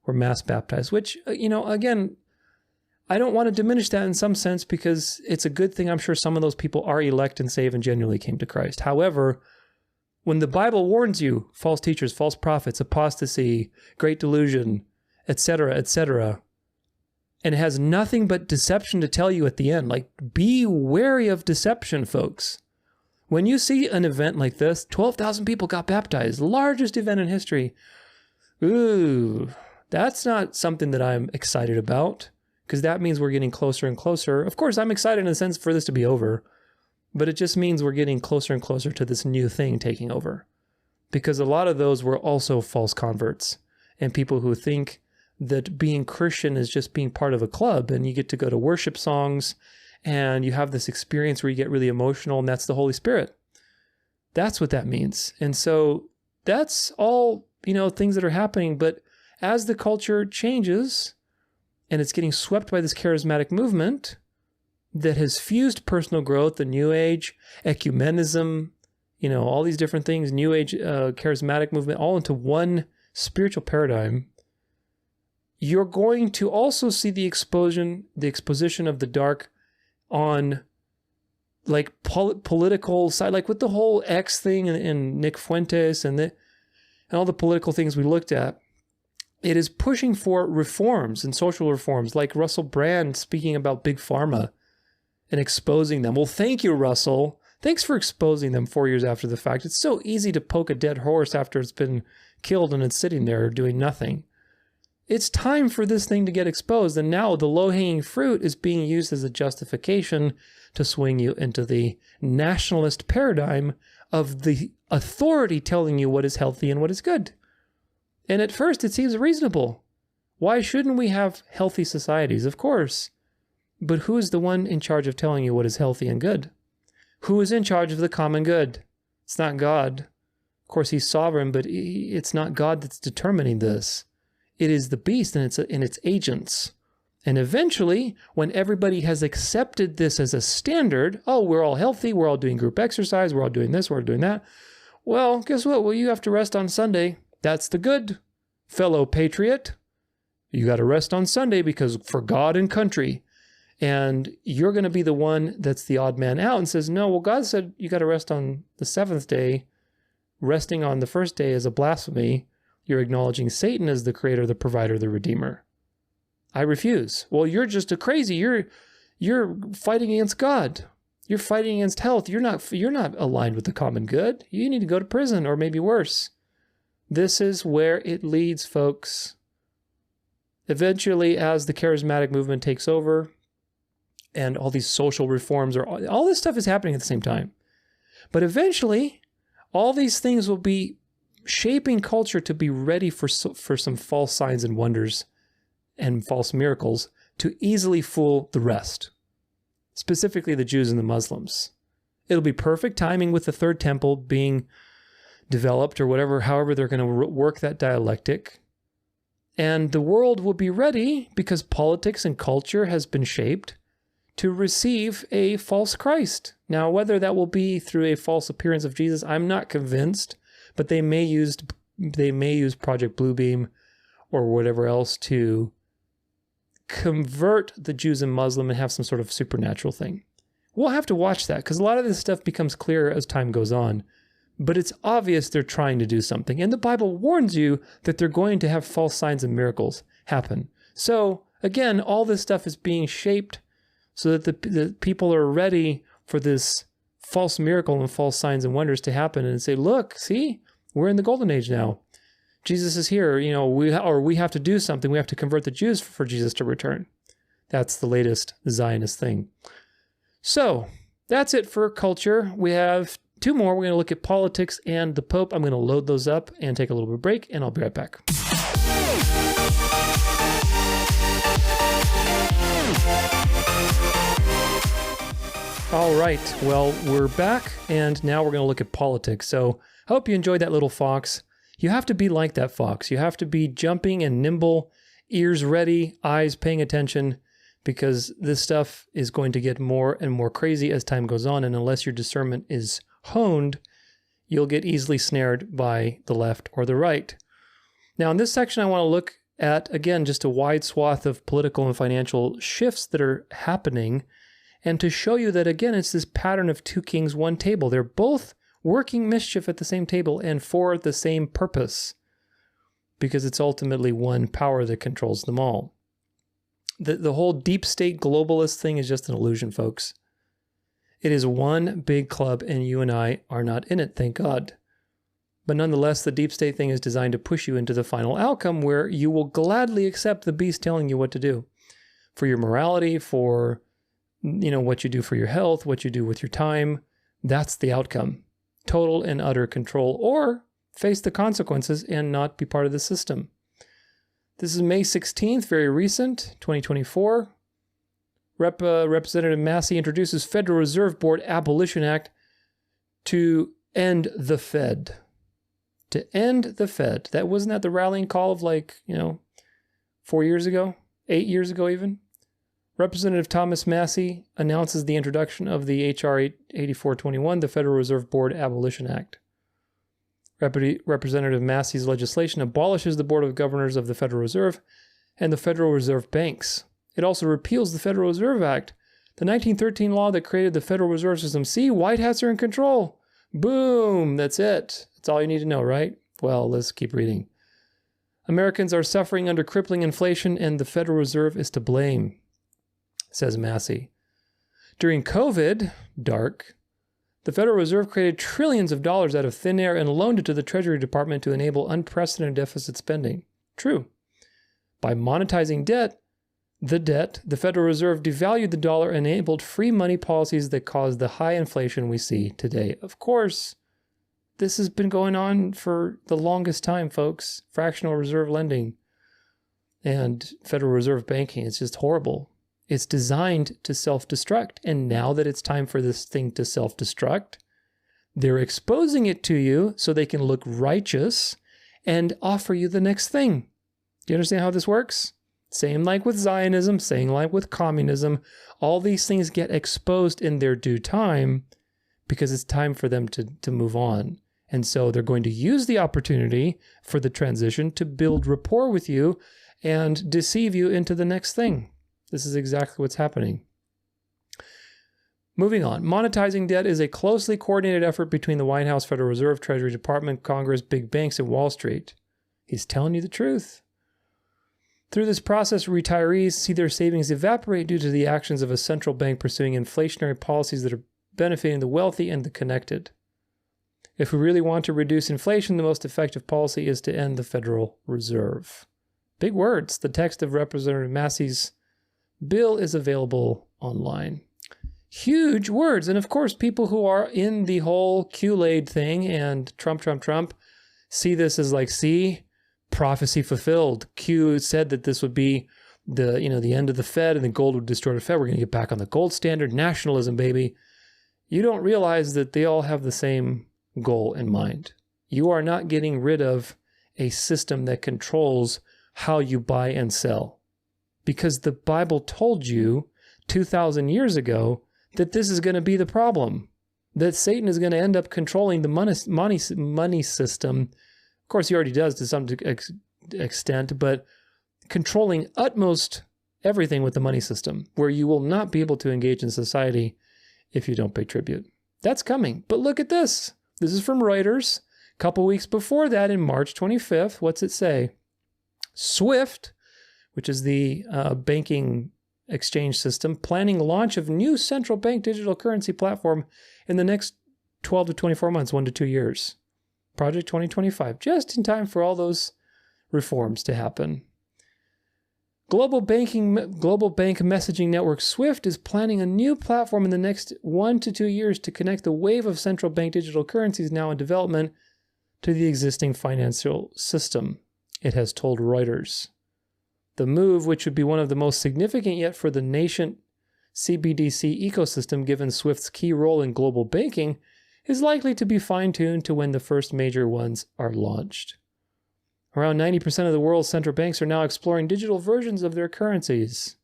were mass baptized, which, again, I don't want to diminish that in some sense because it's a good thing. I'm sure some of those people are elect and saved and genuinely came to Christ. However, when the Bible warns you, false teachers, false prophets, apostasy, great delusion, etc., and it has nothing but deception to tell you at the end, like, be wary of deception, folks. When you see an event like this, 12,000 people got baptized, largest event in history. Ooh, that's not something that I'm excited about, because that means we're getting closer and closer. Of course, I'm excited in a sense for this to be over, but it just means we're getting closer and closer to this new thing taking over. because a lot of those were also false converts and people who think that being Christian is just being part of a club and you get to go to worship songs and you have this experience where you get really emotional and that's the Holy Spirit. That's what that means. And so that's all, things that are happening. But as the culture changes and it's getting swept by this charismatic movement that has fused personal growth, the New Age, ecumenism, all these different things, New Age, charismatic movement, all into one spiritual paradigm, you're going to also see the exposition of the dark on like political side, like with the whole X thing and Nick Fuentes and all the political things we looked at. It is pushing for reforms and social reforms, like Russell Brand speaking about Big Pharma and exposing them. Well, thank you, Russell. Thanks for exposing them 4 years after the fact. It's so easy to poke a dead horse after it's been killed and it's sitting there doing nothing. It's time for this thing to get exposed. And now the low-hanging fruit is being used as a justification to swing you into the nationalist paradigm of the authority telling you what is healthy and what is good. And at first it seems reasonable. Why shouldn't we have healthy societies? Of course. But who is the one in charge of telling you what is healthy and good? Who is in charge of the common good? It's not God. Of course, he's sovereign, but it's not God that's determining this. It is the beast and its agents. And eventually, when everybody has accepted this as a standard, oh, we're all healthy, we're all doing group exercise, we're all doing this, we're all doing that. Well, guess what? Well, you have to rest on Sunday. That's the good, fellow patriot. You got to rest on Sunday because for God and country. And you're going to be the one that's the odd man out and says, no, well, God said you got to rest on the seventh day. Resting on the first day is a blasphemy. You're acknowledging Satan as the creator, the provider, the redeemer. I refuse. Well, you're just a crazy. You're fighting against God. You're fighting against health. You're not aligned with the common good. You need to go to prison or maybe worse. This is where it leads, folks. Eventually, as the charismatic movement takes over and all these social reforms, all this stuff is happening at the same time. But eventually, all these things will be shaping culture to be ready for some false signs and wonders and false miracles to easily fool the rest, specifically the Jews and the Muslims. It'll be perfect timing with the third temple being developed or whatever, however they're going to work that dialectic. And the world will be ready because politics and culture has been shaped to receive a false Christ. Now, whether that will be through a false appearance of Jesus, I'm not convinced. But they may use Project Bluebeam or whatever else to convert the Jews and Muslim and have some sort of supernatural thing. We'll have to watch that because a lot of this stuff becomes clearer as time goes on. But it's obvious they're trying to do something. And the Bible warns you that they're going to have false signs and miracles happen. So again, all this stuff is being shaped so that the people are ready for this false miracle and false signs and wonders to happen and say, look, see, we're in the golden age now. Jesus is here. We have to do something. We have to convert the Jews for Jesus to return. That's the latest Zionist thing. So that's it for culture. We have two more. We're going to look at politics and the Pope. I'm going to load those up and take a little bit of a break, and I'll be right back. All right, well, we're back, and now we're going to look at politics. So I hope you enjoyed that little fox. You have to be like that fox. You have to be jumping and nimble, ears ready, eyes paying attention, because this stuff is going to get more and more crazy as time goes on, and unless your discernment is honed, you'll get easily snared by the left or the right. Now, in this section, I want to look at, again, just a wide swath of political and financial shifts that are happening, and to show you that, again, it's this pattern of two kings, one table. They're both working mischief at the same table and for the same purpose, because it's ultimately one power that controls them all. The whole deep state globalist thing is just an illusion, folks. It is one big club, and you and I are not in it, thank God. But nonetheless, the deep state thing is designed to push you into the final outcome where you will gladly accept the beast telling you what to do for your morality, for what you do for your health, what you do with your time. That's the outcome. Total and utter control, or face the consequences and not be part of the system. This is May 16th, very recent, 2024. Representative Massey introduces Federal Reserve Board Abolition Act to end the Fed. To end the Fed. That wasn't that the rallying call of 4 years ago? 8 years ago even? Representative Thomas Massey announces the introduction of the H.R. 8421, the Federal Reserve Board Abolition Act. Representative Massey's legislation abolishes the Board of Governors of the Federal Reserve and the Federal Reserve Banks. It also repeals the Federal Reserve Act, the 1913 law that created the Federal Reserve System. See, white hats are in control. Boom, that's it. That's all you need to know, right? Well, let's keep reading. Americans are suffering under crippling inflation and the Federal Reserve is to blame, says Massey. During COVID, the Federal Reserve created trillions of dollars out of thin air and loaned it to the Treasury Department to enable unprecedented deficit spending. True. By monetizing the Federal Reserve devalued the dollar and enabled free money policies that caused the high inflation we see today. Of course, this has been going on for the longest time, folks. Fractional reserve lending and Federal Reserve banking. It's just horrible. It's designed to self-destruct. And now that it's time for this thing to self-destruct, they're exposing it to you so they can look righteous and offer you the next thing. Do you understand how this works? Same like with Zionism, same like with communism. All these things get exposed in their due time because it's time for them to move on. And so they're going to use the opportunity for the transition to build rapport with you and deceive you into the next thing. This is exactly what's happening. Moving on. Monetizing debt is a closely coordinated effort between the White House, Federal Reserve, Treasury Department, Congress, big banks, and Wall Street. He's telling you the truth. Through this process, retirees see their savings evaporate due to the actions of a central bank pursuing inflationary policies that are benefiting the wealthy and the connected. If we really want to reduce inflation, the most effective policy is to end the Federal Reserve. Big words. The text of Representative Massey's bill is available online. Huge words. And of course, people who are in the whole Kool-Aid thing and Trump, see this as see, prophecy fulfilled. Q said that this would be the end of the Fed and the gold would destroy the Fed. We're going to get back on the gold standard. Nationalism, baby. You don't realize that they all have the same goal in mind. You are not getting rid of a system that controls how you buy and sell. Because the Bible told you 2,000 years ago that this is going to be the problem. That Satan is going to end up controlling the money system. Of course, he already does to some extent, but controlling utmost everything with the money system, where you will not be able to engage in society if you don't pay tribute. That's coming. But look at this. This is from Reuters. A couple weeks before that, in March 25th, what's it say? SWIFT, which is the banking exchange system, planning launch of new central bank digital currency platform in the next 12 to 24 months, 1 to 2 years. Project 2025, just in time for all those reforms to happen. Global bank messaging network SWIFT is planning a new platform in the next 1 to 2 years to connect the wave of central bank digital currencies now in development to the existing financial system, it has told Reuters. The move, which would be one of the most significant yet for the nascent CBDC ecosystem given SWIFT's key role in global banking, is likely to be fine-tuned to when the first major ones are launched. Around 90% of the world's central banks are now exploring digital versions of their currencies.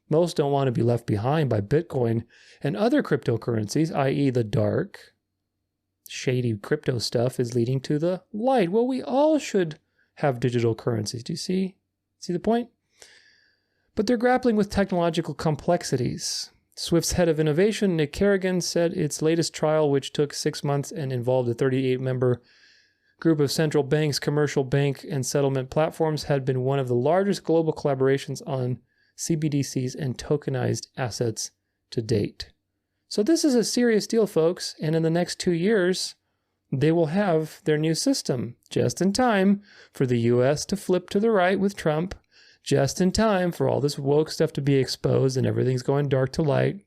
Most don't want to be left behind by Bitcoin and other cryptocurrencies, i.e. the dark, shady crypto stuff is leading to the light. Well, we all should have digital currencies. Do you see the point? But they're grappling with technological complexities. Swift's head of innovation, Nick Kerrigan, said its latest trial, which took 6 months and involved a 38-member group of central banks, commercial bank, and settlement platforms, had been one of the largest global collaborations on CBDCs and tokenized assets to date. So this is a serious deal, folks, and in the next 2 years, they will have their new system just in time for the U.S. to flip to the right with Trump, just in time for all this woke stuff to be exposed and everything's going dark to light.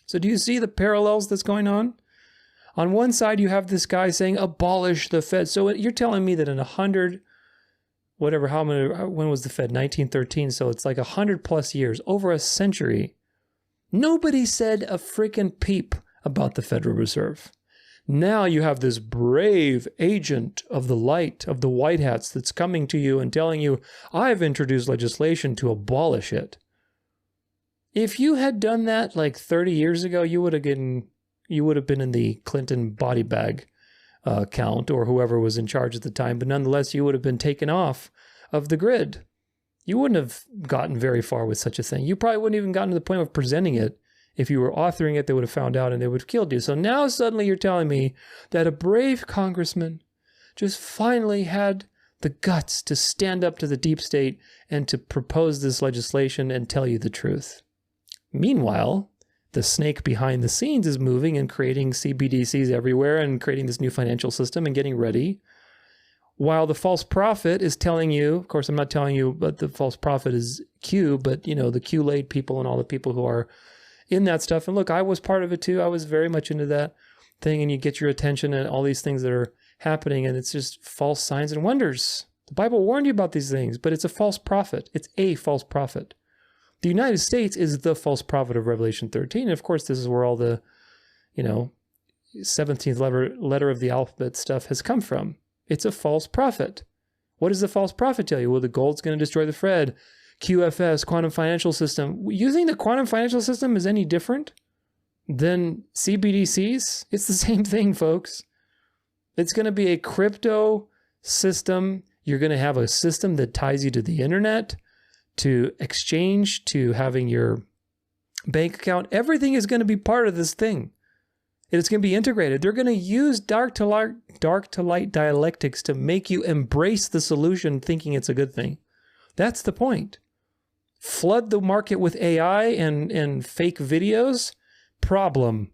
So do you see the parallels that's going on? On one side, you have this guy saying, abolish the Fed. So you're telling me that in 100, whatever, how many, when was the Fed? 1913. So it's like 100 plus years, over a century. Nobody said a freaking peep about the Federal Reserve. Now you have this brave agent of the light, of the white hats, that's coming to you and telling you, I've introduced legislation to abolish it. If you had done that like 30 years ago, you would have been in the Clinton body bag count, or whoever was in charge at the time. But nonetheless, you would have been taken off of the grid. You wouldn't have gotten very far with such a thing. You probably wouldn't even gotten to the point of presenting it. If you were authoring it, they would have found out and they would have killed you. So now suddenly you're telling me that a brave congressman just finally had the guts to stand up to the deep state and to propose this legislation and tell you the truth. Meanwhile, the snake behind the scenes is moving and creating CBDCs everywhere and creating this new financial system and getting ready. While the false prophet is telling you, of course, I'm not telling you, but the false prophet is Q, but you know, the Q-laid people and all the people who are in that stuff. And look, I was part of it too. I was very much into that thing, and you get your attention and all these things that are happening, and it's just false signs and wonders. The Bible warned you about these things, but it's a false prophet. It's a false prophet. The United States is the false prophet of Revelation 13. And of course, this is where all the, 17th letter of the alphabet stuff has come from. It's a false prophet. What does the false prophet tell you? Well, the gold's going to destroy the Fed. QFS, quantum financial system. You think the quantum financial system is any different than CBDCs? It's the same thing, folks. It's going to be a crypto system. You're going to have a system that ties you to the internet, to exchange, to having your bank account. Everything is going to be part of this thing. It's going to be integrated. They're going to use dark to light dialectics to make you embrace the solution thinking it's a good thing. That's the point. Flood the market with AI and fake videos. Problem.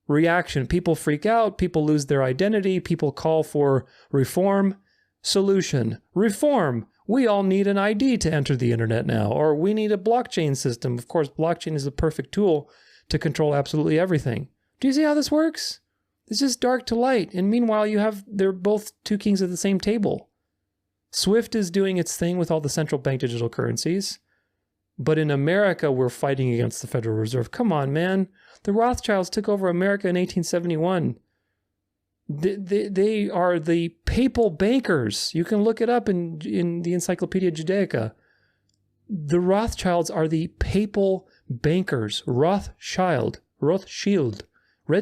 Reaction. People freak out. People lose their identity. People call for reform. Solution. Reform. We all need an ID to enter the internet now, or we need a blockchain system. Of course, blockchain is the perfect tool to control absolutely everything. Do you see how this works? It's just dark to light. And meanwhile, they're both two kings at the same table. SWIFT is doing its thing with all the central bank digital currencies. But in America, we're fighting against the Federal Reserve. Come on, man. The Rothschilds took over America in 1871. They are the papal bankers. You can look it up in the Encyclopedia Judaica. The Rothschilds are the papal bankers. Rothschild, red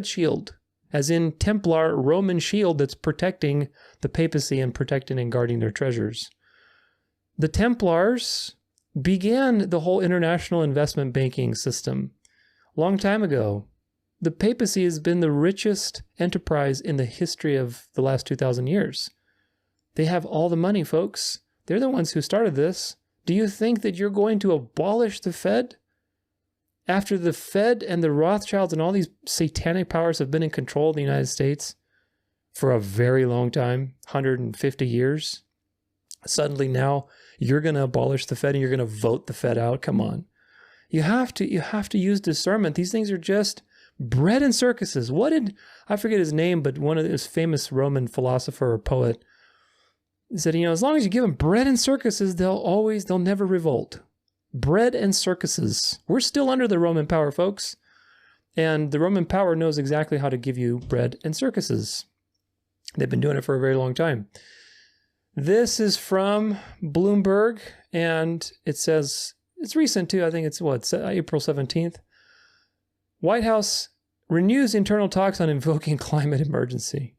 shield, as in Templar Roman shield that's protecting the papacy and protecting and guarding their treasures. The Templars began the whole international investment banking system a long time ago. The papacy has been the richest enterprise in the history of the last 2,000 years. They have all the money, folks. They're the ones who started this. Do you think that you're going to abolish the Fed? After the Fed and the Rothschilds and all these satanic powers have been in control of the United States for a very long time, 150 years, suddenly now you're going to abolish the Fed and you're going to vote the Fed out? Come on. You have to use discernment. These things are just bread and circuses. I forget his name, but one of his famous Roman philosopher or poet said, as long as you give them bread and circuses, they'll never revolt. Bread and circuses. We're still under the Roman power, folks. And the Roman power knows exactly how to give you bread and circuses. They've been doing it for a very long time. This is from Bloomberg, and it says, it's recent too. I think it's April 17th. White House renews internal talks on invoking climate emergency.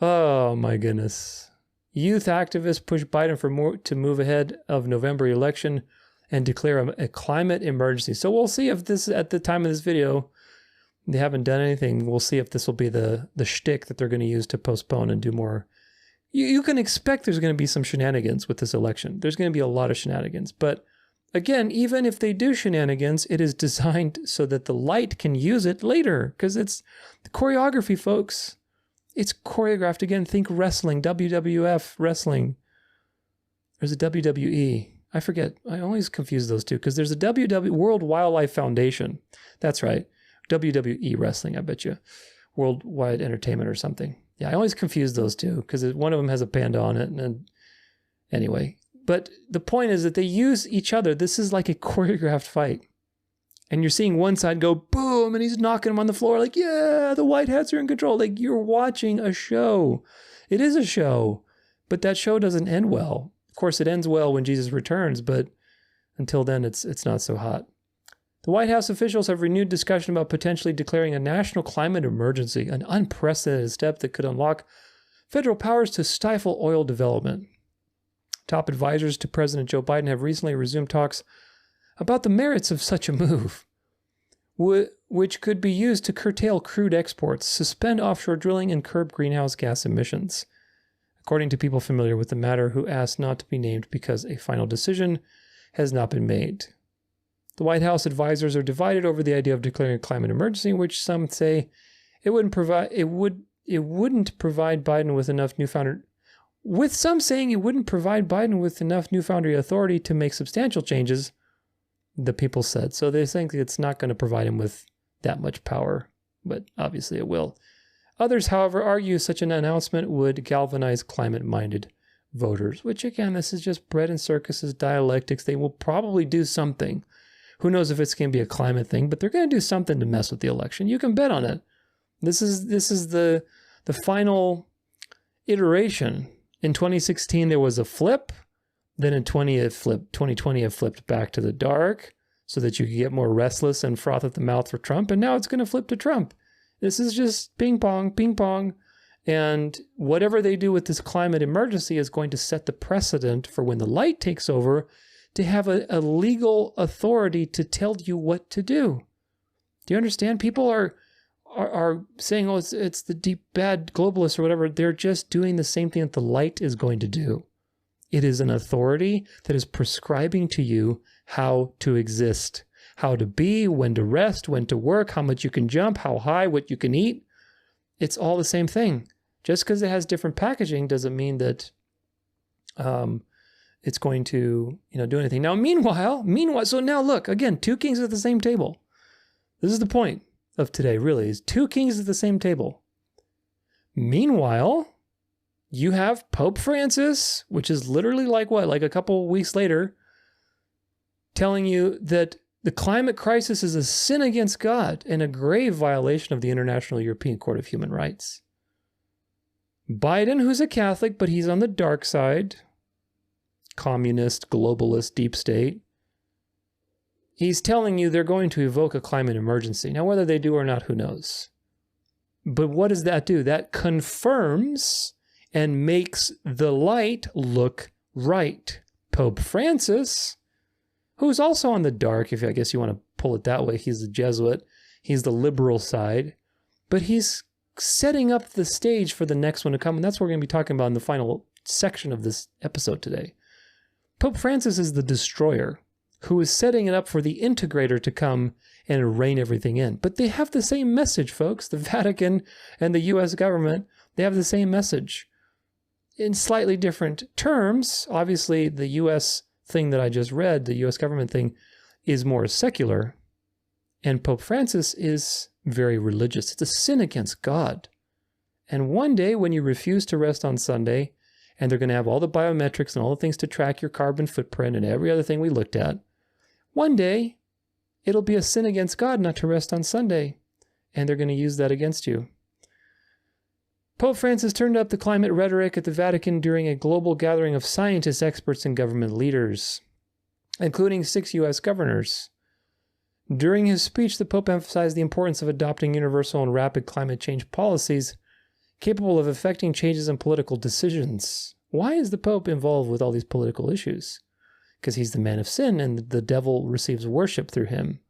Oh my goodness. Youth activists push Biden to move ahead of November election and declare a climate emergency. So we'll see if this, at the time of this video, they haven't done anything. We'll see if this will be the shtick that they're going to use to postpone and do more. You can expect there's going to be some shenanigans with this election. There's going to be a lot of shenanigans. But again, even if they do shenanigans, it is designed so that the light can use it later, because it's the choreography, folks. It's choreographed. Again, think wrestling, WWF wrestling. There's a WWE. I forget. I always confuse those two, because there's a World Wildlife Foundation. That's right. WWE wrestling, I bet you. Worldwide Entertainment or something. Yeah, I always confuse those two because one of them has a panda on it. And anyway, but the point is that they use each other. This is like a choreographed fight. And you're seeing one side go boom, and he's knocking him on the floor like, yeah, the white hats are in control. Like, you're watching a show. It is a show, but that show doesn't end well. Of course, it ends well when Jesus returns, but until then, it's not so hot. The White House officials have renewed discussion about potentially declaring a national climate emergency, an unprecedented step that could unlock federal powers to stifle oil development. Top advisors to President Joe Biden have recently resumed talks about the merits of such a move, which could be used to curtail crude exports, suspend offshore drilling, and curb greenhouse gas emissions, according to people familiar with the matter who asked not to be named because a final decision has not been made. The White House advisors are divided over the idea of declaring a climate emergency, which some say it wouldn't provide Biden with enough newfound, with some saying it wouldn't provide Biden with enough newfound authority to make substantial changes, the people said. So they think it's not going to provide him with that much power, but obviously it will. Others, however, argue such an announcement would galvanize climate-minded voters, which again, this is just bread and circuses, dialectics. They will probably do something. Who knows if it's going to be a climate thing, but they're going to do something to mess with the election. You can bet on it. This is the final iteration. In 2016, there was a flip. Then in 2020, it flipped back to the dark so that you could get more restless and froth at the mouth for Trump. And now it's going to flip to Trump. This is just ping pong. And whatever they do with this climate emergency is going to set the precedent for when the light takes over to have a legal authority to tell you what to do. Do you understand? People are saying, oh, it's the deep bad globalists or whatever. They're just doing the same thing that the light is going to do. It is an authority that is prescribing to you how to exist, how to be, when to rest, when to work, how much you can jump, how high, what you can eat. It's all the same thing. Just because it has different packaging doesn't mean that it's going to, do anything. Now, meanwhile, so now look, again, two kings at the same table. This is the point of today, really, is two kings at the same table. Meanwhile, you have Pope Francis, which is literally like a couple weeks later, telling you that the climate crisis is a sin against God and a grave violation of the International European Court of Human Rights. Biden, who's a Catholic, but he's on the dark side, communist, globalist, deep state, he's telling you they're going to evoke a climate emergency. Now, whether they do or not, who knows? But what does that do? That confirms and makes the light look right. Pope Francis, who's also on the dark, if I guess you want to pull it that way, he's a Jesuit, he's the liberal side, but he's setting up the stage for the next one to come, and that's what we're going to be talking about in the final section of this episode today. Pope Francis is the destroyer, who is setting it up for the integrator to come and rein everything in. But they have the same message, folks. The Vatican and the U.S. government, they have the same message. In slightly different terms, obviously the U.S. thing that I just read, the U.S. government thing, is more secular, and Pope Francis is very religious. It's a sin against God. And one day when you refuse to rest on Sunday, and they're going to have all the biometrics and all the things to track your carbon footprint and every other thing we looked at, one day it'll be a sin against God not to rest on Sunday, and they're going to use that against you. Pope Francis turned up the climate rhetoric at the Vatican during a global gathering of scientists, experts, and government leaders, including 6 U.S. governors. During his speech, the Pope emphasized the importance of adopting universal and rapid climate change policies capable of affecting changes in political decisions. Why is the Pope involved with all these political issues? Because he's the man of sin and the devil receives worship through him.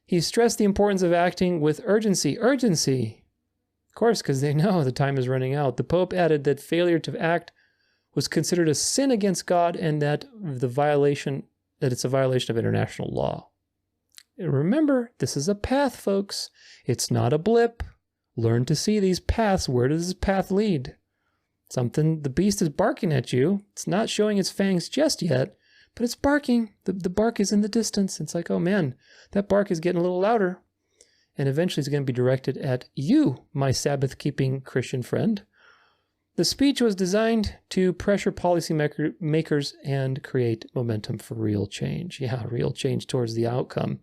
He stressed the importance of acting with urgency. Urgency! Of course, because they know the time is running out. The Pope added that failure to act was considered a sin against God and that it's a violation of international law. And remember, this is a path, folks. It's not a blip. Learn to see these paths. Where does this path lead? The beast is barking at you. It's not showing its fangs just yet, but it's barking. The bark is in the distance. It's like, oh man, that bark is getting a little louder. and eventually it's going to be directed at you, my Sabbath-keeping Christian friend. The speech was designed to pressure policymakers and create momentum for real change. Yeah, real change towards the outcome.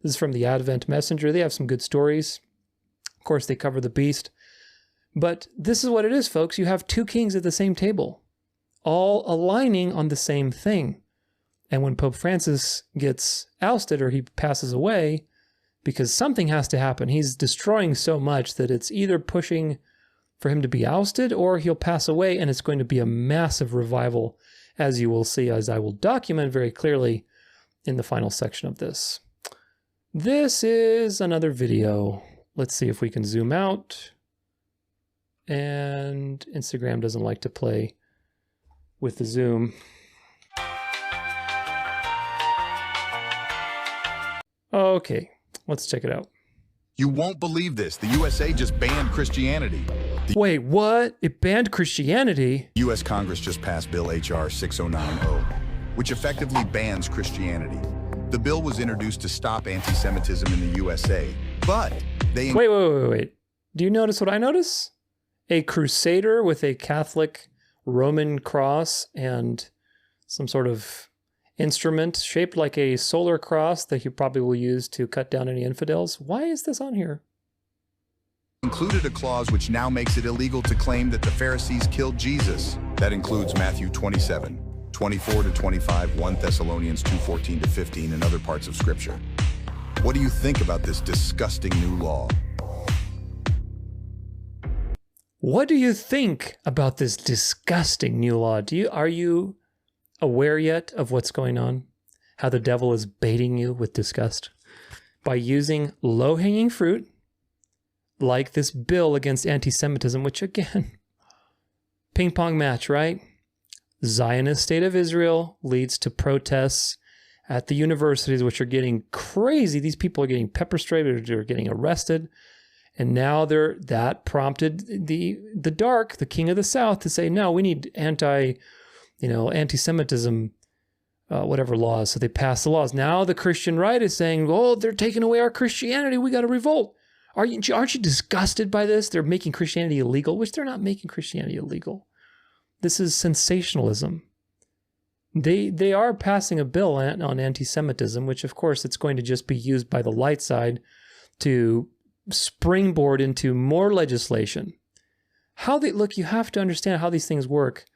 This is from the Advent Messenger. They have some good stories. Of course, they cover the beast. But this is what it is, folks. You have two kings at the same table, all aligning on the same thing. And when Pope Francis gets ousted or he passes away, because something has to happen, he's destroying so much that it's either pushing for him to be ousted or he'll pass away, and it's going to be a massive revival, as you will see, as I will document very clearly in the final section of this. This is another video. Let's see if we can zoom out. And Instagram doesn't like to play with the zoom. Okay, let's check it out. You won't believe this. The USA just banned Christianity. Wait, what? It banned Christianity? U.S. Congress just passed Bill H.R. 6090, which effectively bans Christianity. The bill was introduced to stop anti-Semitism in the USA, but they... Wait. Do you notice what I notice? A crusader with a Catholic Roman cross and some sort of instrument shaped like a solar cross that you probably will use to cut down any infidels. Why is this on here? Included a clause which now makes it illegal to claim that the Pharisees killed Jesus. That includes Matthew 27, 24 to 25, 1 Thessalonians 2, 14 to 15, and other parts of Scripture. What do you think about this disgusting new law? What do you think about this disgusting new law? Are you aware yet of what's going on? How the devil is baiting you with disgust? By using low-hanging fruit, like this bill against anti-Semitism, which again, ping pong match, right? Zionist state of Israel leads to protests at the universities, which are getting crazy. These people are getting pepper sprayed, they're getting arrested. And now that prompted the dark, the king of the South, to say, no, we need anti-Semitism, whatever laws. So they passed the laws. Now the Christian right is saying, oh, they're taking away our Christianity. We got to revolt. Aren't you disgusted by this? They're making Christianity illegal, which they're not making Christianity illegal. This is sensationalism. They are passing a bill on anti-Semitism, which of course it's going to just be used by the light side to springboard into more legislation. Look, you have to understand how these things work.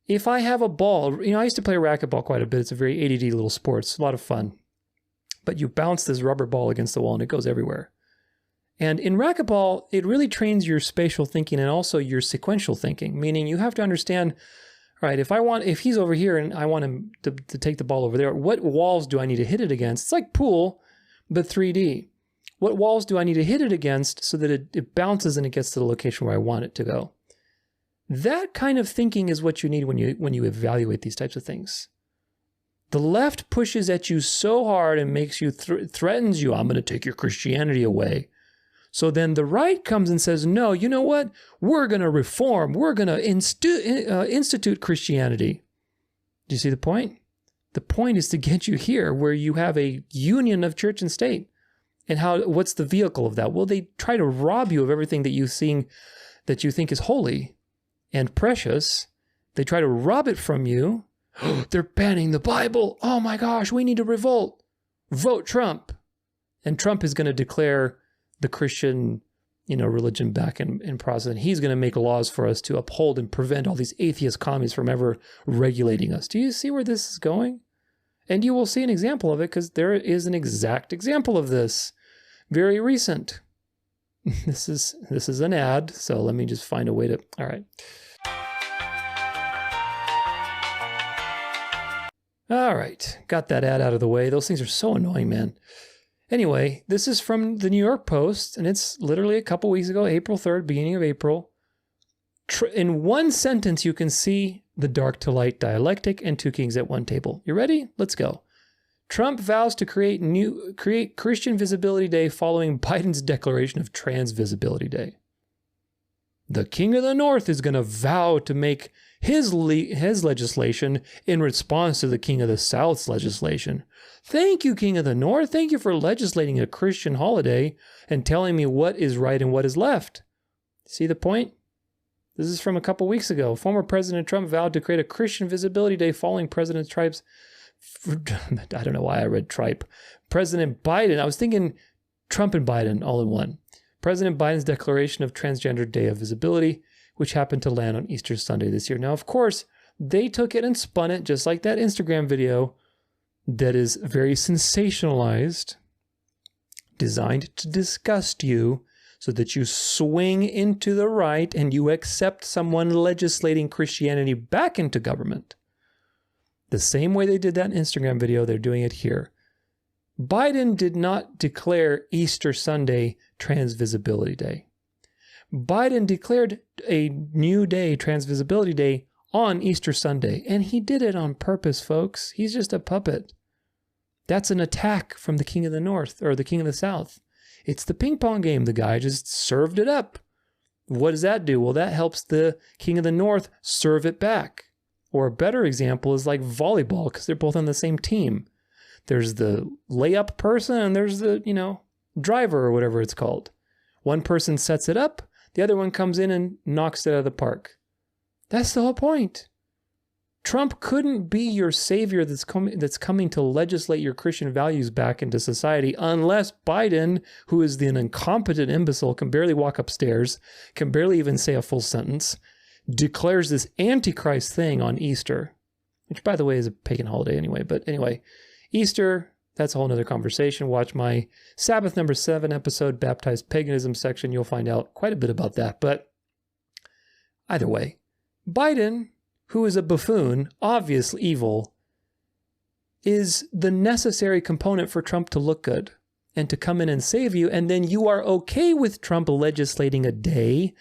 If I have a ball, I used to play racquetball quite a bit. It's a very ADD little sport. It's a lot of fun. But you bounce this rubber ball against the wall and it goes everywhere. And in racquetball, it really trains your spatial thinking and also your sequential thinking, meaning you have to understand, all right, if he's over here and I want him to take the ball over there, what walls do I need to hit it against? It's like pool, but 3D. What walls do I need to hit it against so that it bounces and it gets to the location where I want it to go? That kind of thinking is what you need when you evaluate these types of things. The left pushes at you so hard and makes you threatens you. I'm going to take your Christianity away. So then the right comes and says, no, you know what? We're going to reform. We're going to institute Christianity. Do you see the point? The point is to get you here where you have a union of church and state. And what's the vehicle of that? Well, they try to rob you of everything that you think is holy and precious. They try to rob it from you. They're banning the Bible. Oh my gosh, we need to revolt. Vote Trump. And Trump is going to declare the Christian, religion back in process. And he's going to make laws for us to uphold and prevent all these atheist commies from ever regulating us. Do you see where this is going? And you will see an example of it because there is an exact example of this. Very recent. This is an ad, so let me just find a way to... All right. All right. Got that ad out of the way. Those things are so annoying, man. Anyway, this is from the New York Post, and it's literally a couple weeks ago, April 3rd, beginning of April. In one sentence, you can see the dark to light dialectic and two kings at one table. You ready? Let's go. Trump vows to create Christian Visibility Day following Biden's declaration of Trans Visibility Day. The King of the North is going to vow to make his legislation in response to the King of the South's legislation. Thank you, King of the North. Thank you for legislating a Christian holiday and telling me what is right and what is left. See the point? This is from a couple weeks ago. Former President Trump vowed to create a Christian Visibility Day following President Tripe's... I don't know why I read Tripe. President Biden. I was thinking Trump and Biden all in one. President Biden's declaration of Transgender Day of Visibility, which happened to land on Easter Sunday this year. Now, of course, they took it and spun it just like that Instagram video that is very sensationalized, designed to disgust you so that you swing into the right and you accept someone legislating Christianity back into government. The same way they did that in Instagram video, they're doing it here. Biden did not declare Easter Sunday Trans Visibility Day. Biden declared a new day, Trans Visibility Day, on Easter Sunday, and he did it on purpose, folks. He's just a puppet. That's an attack from the King of the North, or the King of the South. It's the ping pong game. The guy just served it up. What does that do? Well, that helps the King of the North serve it back. Or a better example is like volleyball, because they're both on the same team. There's the layup person and there's the, driver or whatever it's called. One person sets it up, the other one comes in and knocks it out of the park. That's the whole point. Trump couldn't be your savior that's coming to legislate your Christian values back into society unless Biden, who is an incompetent imbecile, can barely walk upstairs, can barely even say a full sentence, declares this Antichrist thing on Easter, which, by the way, is a pagan holiday anyway. But anyway, Easter, that's a whole nother conversation. Watch my Sabbath number 7 episode, Baptized Paganism section. You'll find out quite a bit about that. But either way, Biden, who is a buffoon, obviously evil, is the necessary component for Trump to look good and to come in and save you. And then you are okay with Trump legislating a day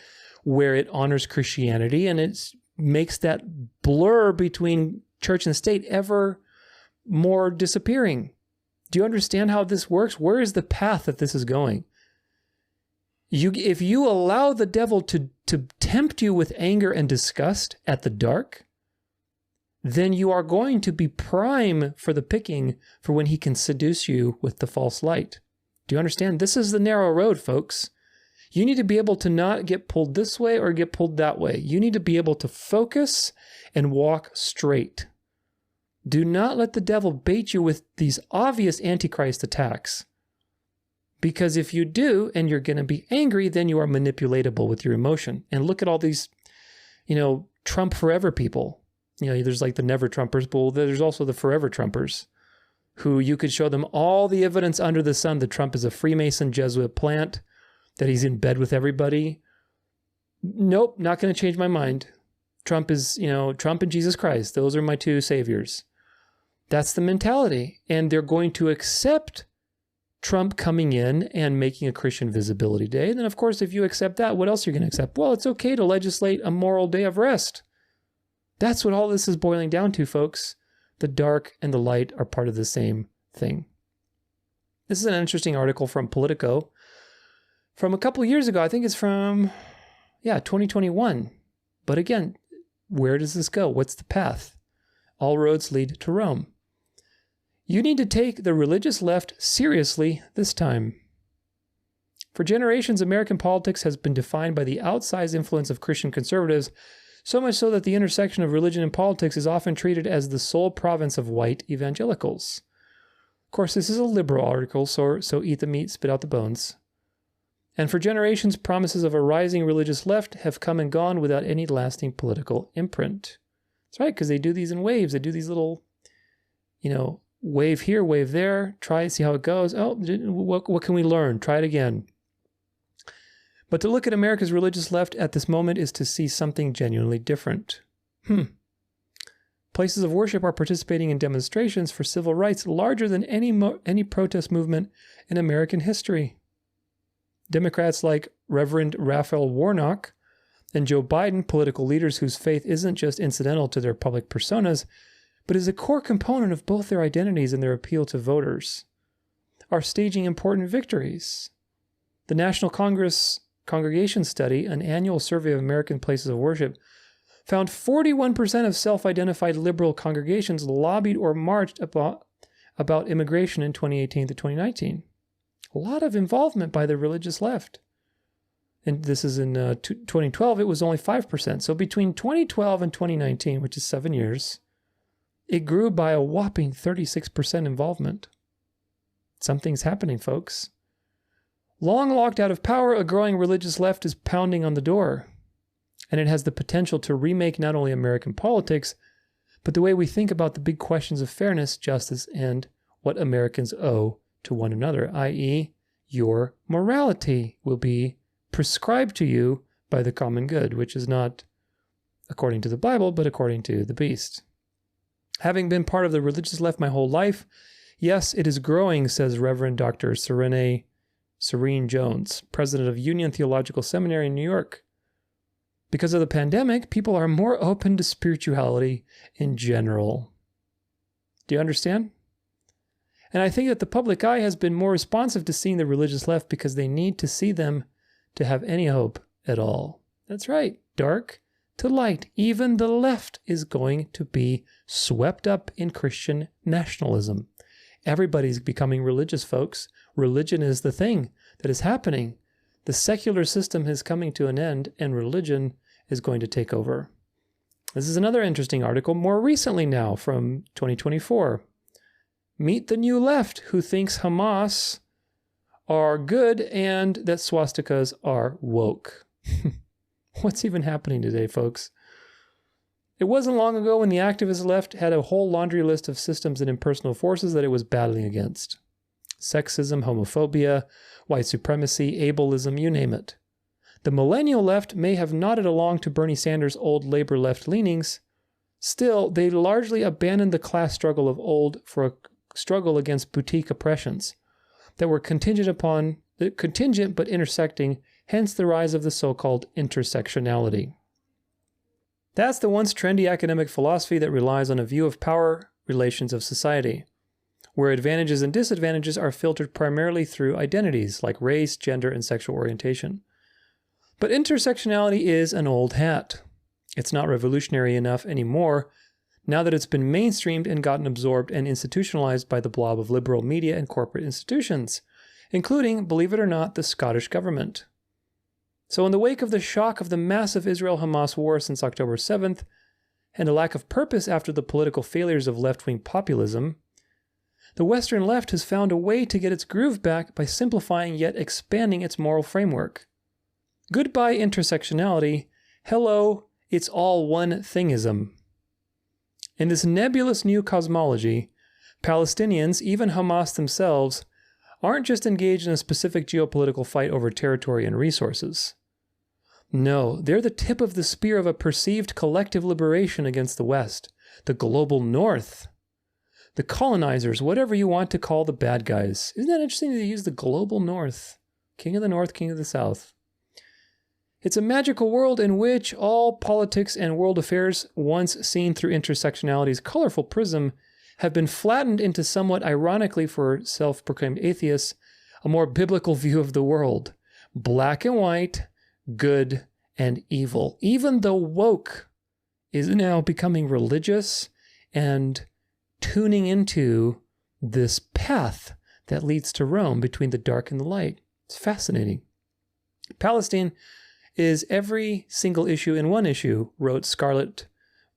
where it honors Christianity and it makes that blur between church and state ever more disappearing. Do you understand how this works? Where is the path that this is going? If you allow the devil to tempt you with anger and disgust at the dark, then you are going to be prime for the picking for when he can seduce you with the false light. Do you understand? This is the narrow road, folks. You need to be able to not get pulled this way or get pulled that way. You need to be able to focus and walk straight. Do not let the devil bait you with these obvious Antichrist attacks. Because if you do, and you're going to be angry, then you are manipulatable with your emotion. And look at all these, Trump forever people. There's like the never Trumpers, but there's also the forever Trumpers, who you could show them all the evidence under the sun that Trump is a Freemason Jesuit plant, that he's in bed with everybody. Nope, not going to change my mind. Trump is, Trump and Jesus Christ. Those are my two saviors. That's the mentality. And they're going to accept Trump coming in and making a Christian Visibility Day. And then, of course, if you accept that, what else are you going to accept? Well, it's okay to legislate a moral day of rest. That's what all this is boiling down to, folks. The dark and the light are part of the same thing. This is an interesting article from Politico from a couple of years ago. I think it's from, 2021. But again, where does this go? What's the path? All roads lead to Rome. You need to take the religious left seriously this time. For generations, American politics has been defined by the outsized influence of Christian conservatives, so much so that the intersection of religion and politics is often treated as the sole province of white evangelicals. Of course, this is a liberal article, so eat the meat, spit out the bones. And for generations, promises of a rising religious left have come and gone without any lasting political imprint. That's right, because they do these in waves. They do these little, wave here, wave there, try and see how it goes. Oh, what can we learn? Try it again. But to look at America's religious left at this moment is to see something genuinely different. Places of worship are participating in demonstrations for civil rights larger than any protest movement in American history. Democrats like Reverend Raphael Warnock and Joe Biden, political leaders whose faith isn't just incidental to their public personas, but is a core component of both their identities and their appeal to voters, are staging important victories. The National Congress Congregation Study, an annual survey of American places of worship, found 41% of self-identified liberal congregations lobbied or marched about immigration in 2018 to 2019. A lot of involvement by the religious left. And this is in 2012, it was only 5%. So between 2012 and 2019, which is 7 years, it grew by a whopping 36% involvement. Something's happening, folks. Long locked out of power, a growing religious left is pounding on the door. And it has the potential to remake not only American politics, but the way we think about the big questions of fairness, justice, and what Americans owe to one another, i.e., your morality will be prescribed to you by the common good, which is not according to the Bible, but according to the beast. Having been part of the religious left my whole life, yes, it is growing, says Reverend Dr. Serene Jones, president of Union Theological Seminary in New York. Because of the pandemic, people are more open to spirituality in general. Do you understand? And I think that the public eye has been more responsive to seeing the religious left because they need to see them to have any hope at all. That's right, dark to light. Even the left is going to be swept up in Christian nationalism. Everybody's becoming religious, folks. Religion is the thing that is happening. The secular system is coming to an end, and religion is going to take over. This is another interesting article, more recently now, from 2024. Meet the new left, who thinks Hamas are good and that swastikas are woke. What's even happening today, folks? It wasn't long ago when the activist left had a whole laundry list of systems and impersonal forces that it was battling against. Sexism, homophobia, white supremacy, ableism, you name it. The millennial left may have nodded along to Bernie Sanders' old labor left leanings. Still, they largely abandoned the class struggle of old for a struggle against boutique oppressions that were contingent but intersecting, hence the rise of the so-called intersectionality. That's the once trendy academic philosophy that relies on a view of power relations of society, where advantages and disadvantages are filtered primarily through identities like race, gender, and sexual orientation. But intersectionality is an old hat. It's not revolutionary enough anymore now that it's been mainstreamed and gotten absorbed and institutionalized by the blob of liberal media and corporate institutions, including, believe it or not, the Scottish government. So in the wake of the shock of the massive Israel-Hamas war since October 7th, and a lack of purpose after the political failures of left-wing populism, the Western left has found a way to get its groove back by simplifying yet expanding its moral framework. Goodbye intersectionality. Hello, it's all one thingism. In this nebulous new cosmology, Palestinians, even Hamas themselves, aren't just engaged in a specific geopolitical fight over territory and resources. No, they're the tip of the spear of a perceived collective liberation against the West, the global North, the colonizers, whatever you want to call the bad guys. Isn't that interesting to use the global North? King of the North, King of the South. It's a magical world in which all politics and world affairs, once seen through intersectionality's colorful prism, have been flattened into somewhat ironically for self-proclaimed atheists, a more biblical view of the world. Black and white, good and evil. Even the woke is now becoming religious and tuning into this path that leads to Rome between the dark and the light. It's fascinating. Palestine is every single issue in one issue, wrote Scarlett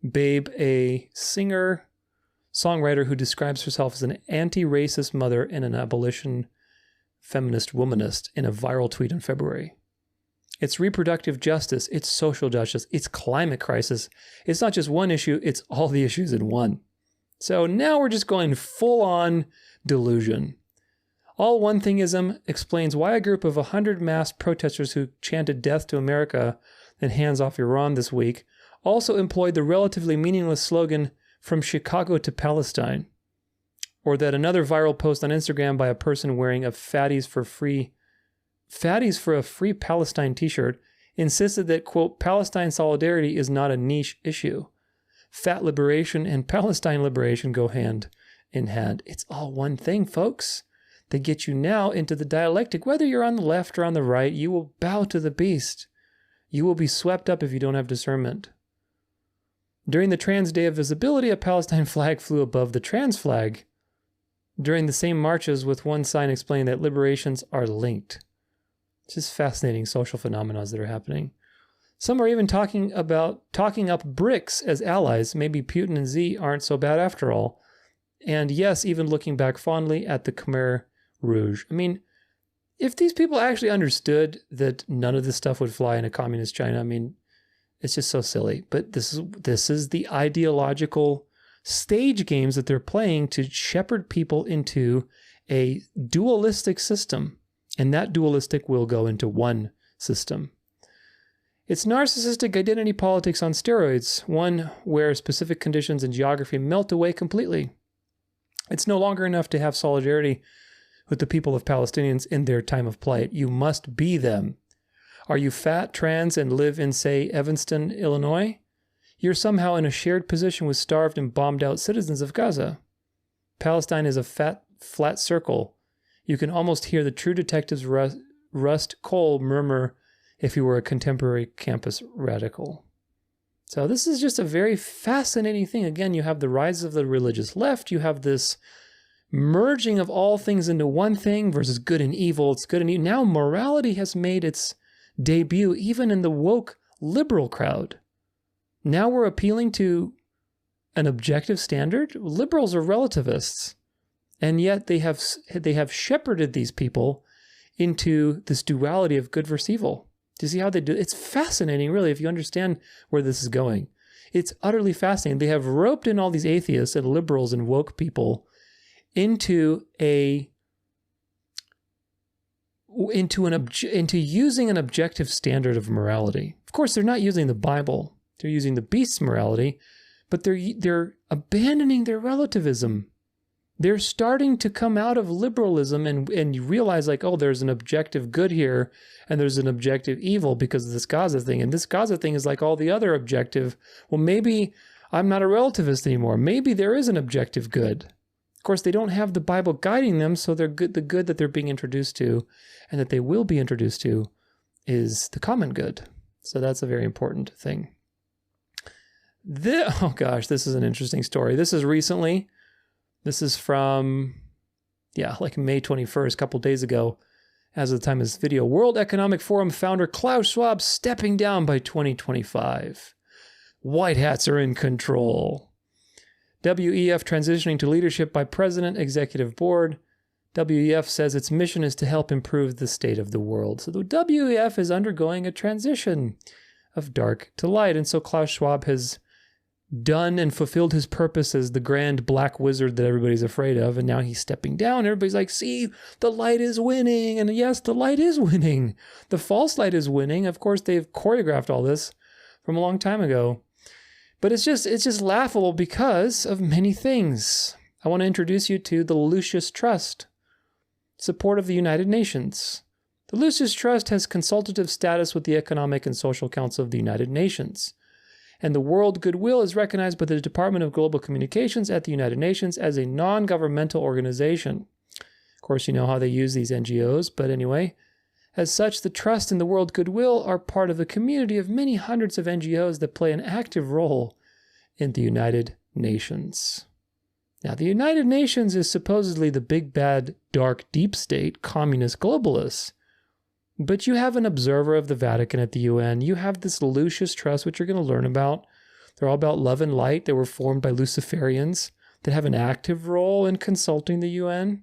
Babe, a singer-songwriter who describes herself as an anti-racist mother and an abolition feminist womanist in a viral tweet in February. It's reproductive justice, it's social justice, it's climate crisis. It's not just one issue, it's all the issues in one. So now we're just going full-on delusion. All one thingism explains why a group of 100 masked protesters who chanted death to America and hands off Iran this week also employed the relatively meaningless slogan, from Chicago to Palestine. Or that another viral post on Instagram by a person wearing a Fatties for a Free Palestine t-shirt insisted that, quote, Palestine solidarity is not a niche issue. Fat liberation and Palestine liberation go hand in hand. It's all one thing, folks. They get you now into the dialectic. Whether you're on the left or on the right, you will bow to the beast. You will be swept up if you don't have discernment. During the Trans Day of Visibility, a Palestine flag flew above the trans flag during the same marches, with one sign explaining that liberations are linked. It's just fascinating social phenomena that are happening. Some are even talking up BRICS as allies. Maybe Putin and Xi aren't so bad after all. And yes, even looking back fondly at the Khmer Rouge. I mean, if these people actually understood that none of this stuff would fly in a communist China, I mean, it's just so silly. But this is the ideological stage games that they're playing to shepherd people into a dualistic system. And that dualistic will go into one system. It's narcissistic identity politics on steroids, one where specific conditions and geography melt away completely. It's no longer enough to have solidarity with the people of Palestinians in their time of plight. You must be them. Are you fat, trans, and live in, say, Evanston, Illinois? You're somehow in a shared position with starved and bombed out citizens of Gaza. Palestine is a flat circle. You can almost hear the true detectives Rust Cole murmur if he were a contemporary campus radical. So this is just a very fascinating thing. Again, you have the rise of the religious left. You have this merging of all things into one thing versus good and evil. It's good and evil. Now morality has made its debut even in the woke liberal crowd. Now we're appealing to an objective standard. Liberals are relativists. And yet they have shepherded these people into this duality of good versus evil. Do you see how they do it? It's fascinating, really, if you understand where this is going. It's utterly fascinating. They have roped in all these atheists and liberals and woke people into using an objective standard of morality. Of course, they're not using the Bible. They're using the beast's morality, but they're abandoning their relativism. They're starting to come out of liberalism and you realize like, oh, there's an objective good here and there's an objective evil because of this Gaza thing. And this Gaza thing is like all the other objective. Well, maybe I'm not a relativist anymore. Maybe there is an objective good. Of course, they don't have the Bible guiding them, so the good that they're being introduced to and that they will be introduced to is the common good. So that's a very important thing. Oh gosh, this is an interesting story. This is from, like May 21st, a couple days ago, as of the time of this video. World Economic Forum founder Klaus Schwab stepping down by 2025. White hats are in control. WEF transitioning to leadership by President, Executive Board. WEF says its mission is to help improve the state of the world. So the WEF is undergoing a transition of dark to light. And so Klaus Schwab has done and fulfilled his purpose as the grand black wizard that everybody's afraid of, and now he's stepping down. Everybody's like, see, the light is winning. And yes, the light is winning. The false light is winning. Of course, they've choreographed all this from a long time ago. But it's just laughable because of many things. I want to introduce you to the Lucis Trust, support of the United Nations. The Lucis Trust has consultative status with the Economic and Social Council of the United Nations. And the World Goodwill is recognized by the Department of Global Communications at the United Nations as a non-governmental organization. Of course, you know how they use these NGOs, but anyway. As such, the Trust and the World Goodwill are part of a community of many hundreds of NGOs that play an active role in the United Nations. Now, the United Nations is supposedly the big, bad, dark, deep state, communist globalists. But you have an observer of the Vatican at the UN. You have this Lucis Trust, which you're going to learn about. They're all about love and light. They were formed by Luciferians that have an active role in consulting the UN.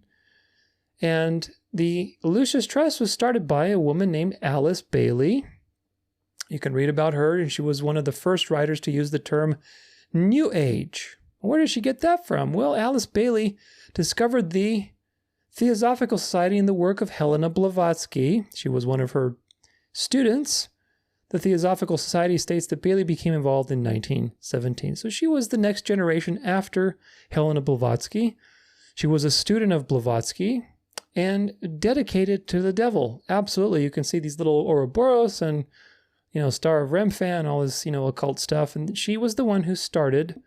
And the Lucis Trust was started by a woman named Alice Bailey. You can read about her, and she was one of the first writers to use the term New Age. Where did she get that from? Well, Alice Bailey discovered the Theosophical Society in the work of Helena Blavatsky. She was one of her students. The Theosophical Society states that Bailey became involved in 1917. So she was the next generation after Helena Blavatsky. She was a student of Blavatsky and dedicated to the devil. Absolutely. You can see these little Ouroboros and, Star of Remphan, all this, occult stuff. And she was the one who started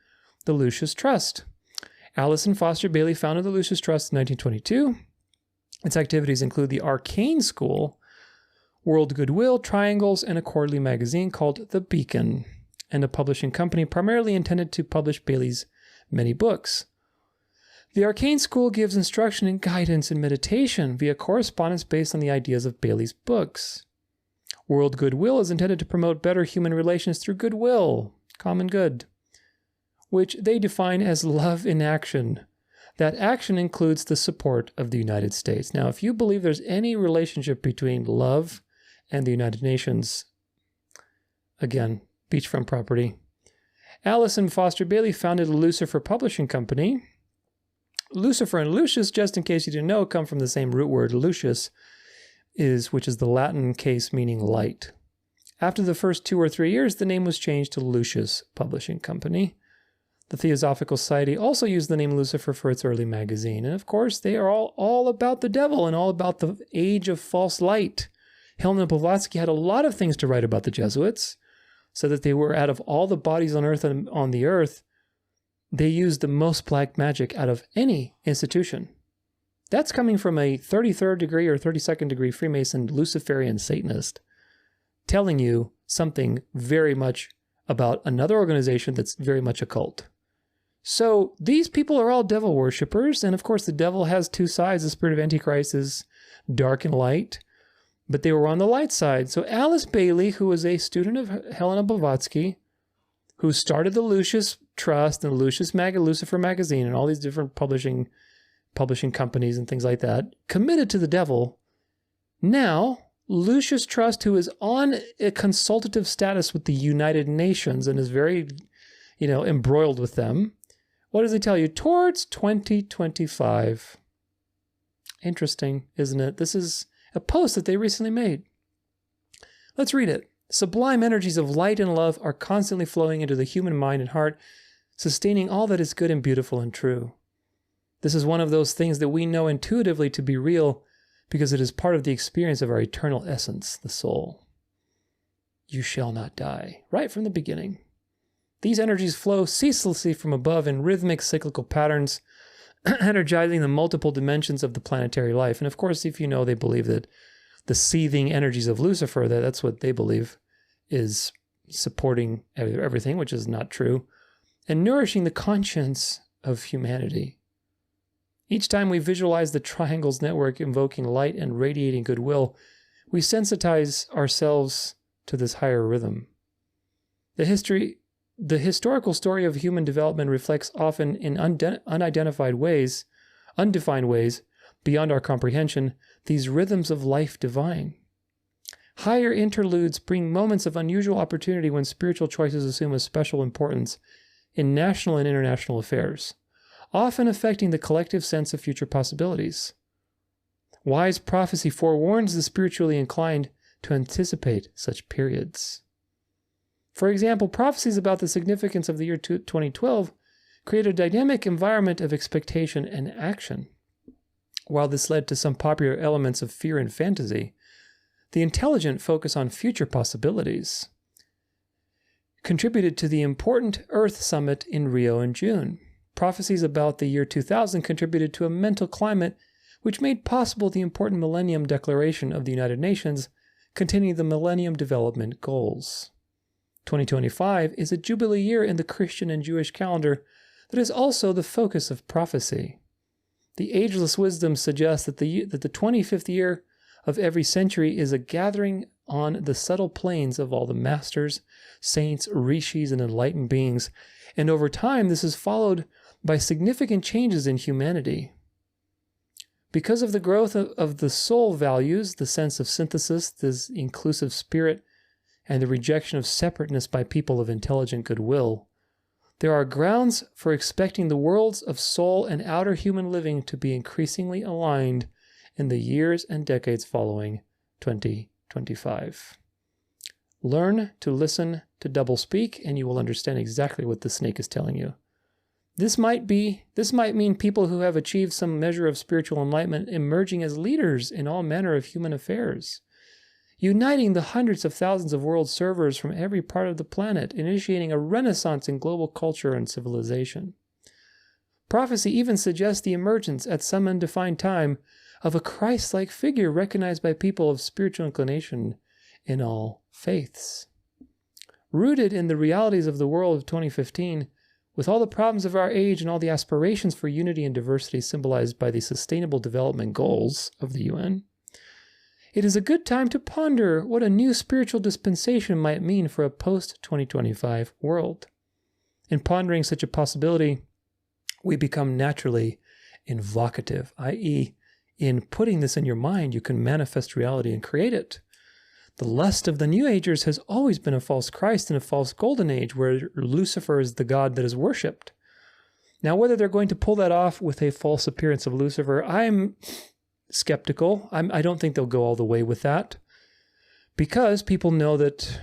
the Lucis Trust. Allison Foster Bailey founded the Lucis Trust in 1922. Its activities include the Arcane School, World Goodwill, Triangles, and a quarterly magazine called The Beacon, and a publishing company primarily intended to publish Bailey's many books. The Arcane School gives instruction and guidance in meditation via correspondence based on the ideas of Bailey's books. World Goodwill is intended to promote better human relations through goodwill, common good, which they define as love in action. That action includes the support of the United States. Now, if you believe there's any relationship between love and the United Nations, again, beachfront property. Allison Foster Bailey founded a Lucifer publishing company. Lucifer and Lucius, just in case you didn't know, come from the same root word, Lucius, which is the Latin case meaning light. After the first 2 or 3 years, the name was changed to Lucius Publishing Company. The Theosophical Society also used the name Lucifer for its early magazine. And of course, they are all about the devil and all about the age of false light. Helena Blavatsky had a lot of things to write about the Jesuits, so that they were, out of all the bodies on earth and on the earth, they used the most black magic out of any institution. That's coming from a 33rd degree or 32nd degree Freemason Luciferian Satanist telling you something very much about another organization that's very much occult. So these people are all devil worshippers, and of course the devil has two sides. The spirit of Antichrist is dark and light, but they were on the light side. So Alice Bailey, who was a student of Helena Blavatsky, who started the Lucius Trust and Lucifer Magazine and all these different publishing companies and things like that, committed to the devil. Now, Lucius Trust, who is on a consultative status with the United Nations and is very, embroiled with them, what does he tell you? Towards 2025. Interesting, isn't it? This is a post that they recently made. Let's read it. Sublime energies of light and love are constantly flowing into the human mind and heart, sustaining all that is good and beautiful and true. This is one of those things that we know intuitively to be real because it is part of the experience of our eternal essence, the soul. You shall not die, right from the beginning. These energies flow ceaselessly from above in rhythmic cyclical patterns, energizing the multiple dimensions of the planetary life. And of course, if you know, they believe that the seething energies of Lucifer, that's what they believe is supporting everything, which is not true, and nourishing the conscience of humanity. Each time we visualize the triangles network invoking light and radiating goodwill, we sensitize ourselves to this higher rhythm. The historical story of human development reflects often in undefined ways, beyond our comprehension, these rhythms of life divine. Higher interludes bring moments of unusual opportunity when spiritual choices assume a special importance in national and international affairs, often affecting the collective sense of future possibilities. Wise prophecy forewarns the spiritually inclined to anticipate such periods. For example, prophecies about the significance of the year 2012 create a dynamic environment of expectation and action. While this led to some popular elements of fear and fantasy, the intelligent focus on future possibilities contributed to the important Earth Summit in Rio in June. Prophecies about the year 2000 contributed to a mental climate which made possible the important Millennium Declaration of the United Nations containing the Millennium Development Goals. 2025 is a jubilee year in the Christian and Jewish calendar that is also the focus of prophecy. The ageless wisdom suggests that the 25th year of every century is a gathering on the subtle planes of all the masters, saints, rishis, and enlightened beings, and over time this is followed by significant changes in humanity. Because of the growth of the soul values, the sense of synthesis, this inclusive spirit, and the rejection of separateness by people of intelligent goodwill, there are grounds for expecting the worlds of soul and outer human living to be increasingly aligned in the years and decades following 2025. Learn to listen to doublespeak, and you will understand exactly what the snake is telling you. This might mean people who have achieved some measure of spiritual enlightenment emerging as leaders in all manner of human affairs, uniting the hundreds of thousands of world servers from every part of the planet, initiating a renaissance in global culture and civilization. Prophecy even suggests the emergence, at some undefined time, of a Christ-like figure recognized by people of spiritual inclination in all faiths. Rooted in the realities of the world of 2015, with all the problems of our age and all the aspirations for unity and diversity symbolized by the Sustainable Development Goals of the UN, it is a good time to ponder what a new spiritual dispensation might mean for a post-2025 world. In pondering such a possibility, we become naturally invocative, i.e., in putting this in your mind, you can manifest reality and create it. The lust of the New Agers has always been a false Christ and a false golden age where Lucifer is the god that is worshipped. Now, whether they're going to pull that off with a false appearance of Lucifer, I'm skeptical. I don't think they'll go all the way with that because people know that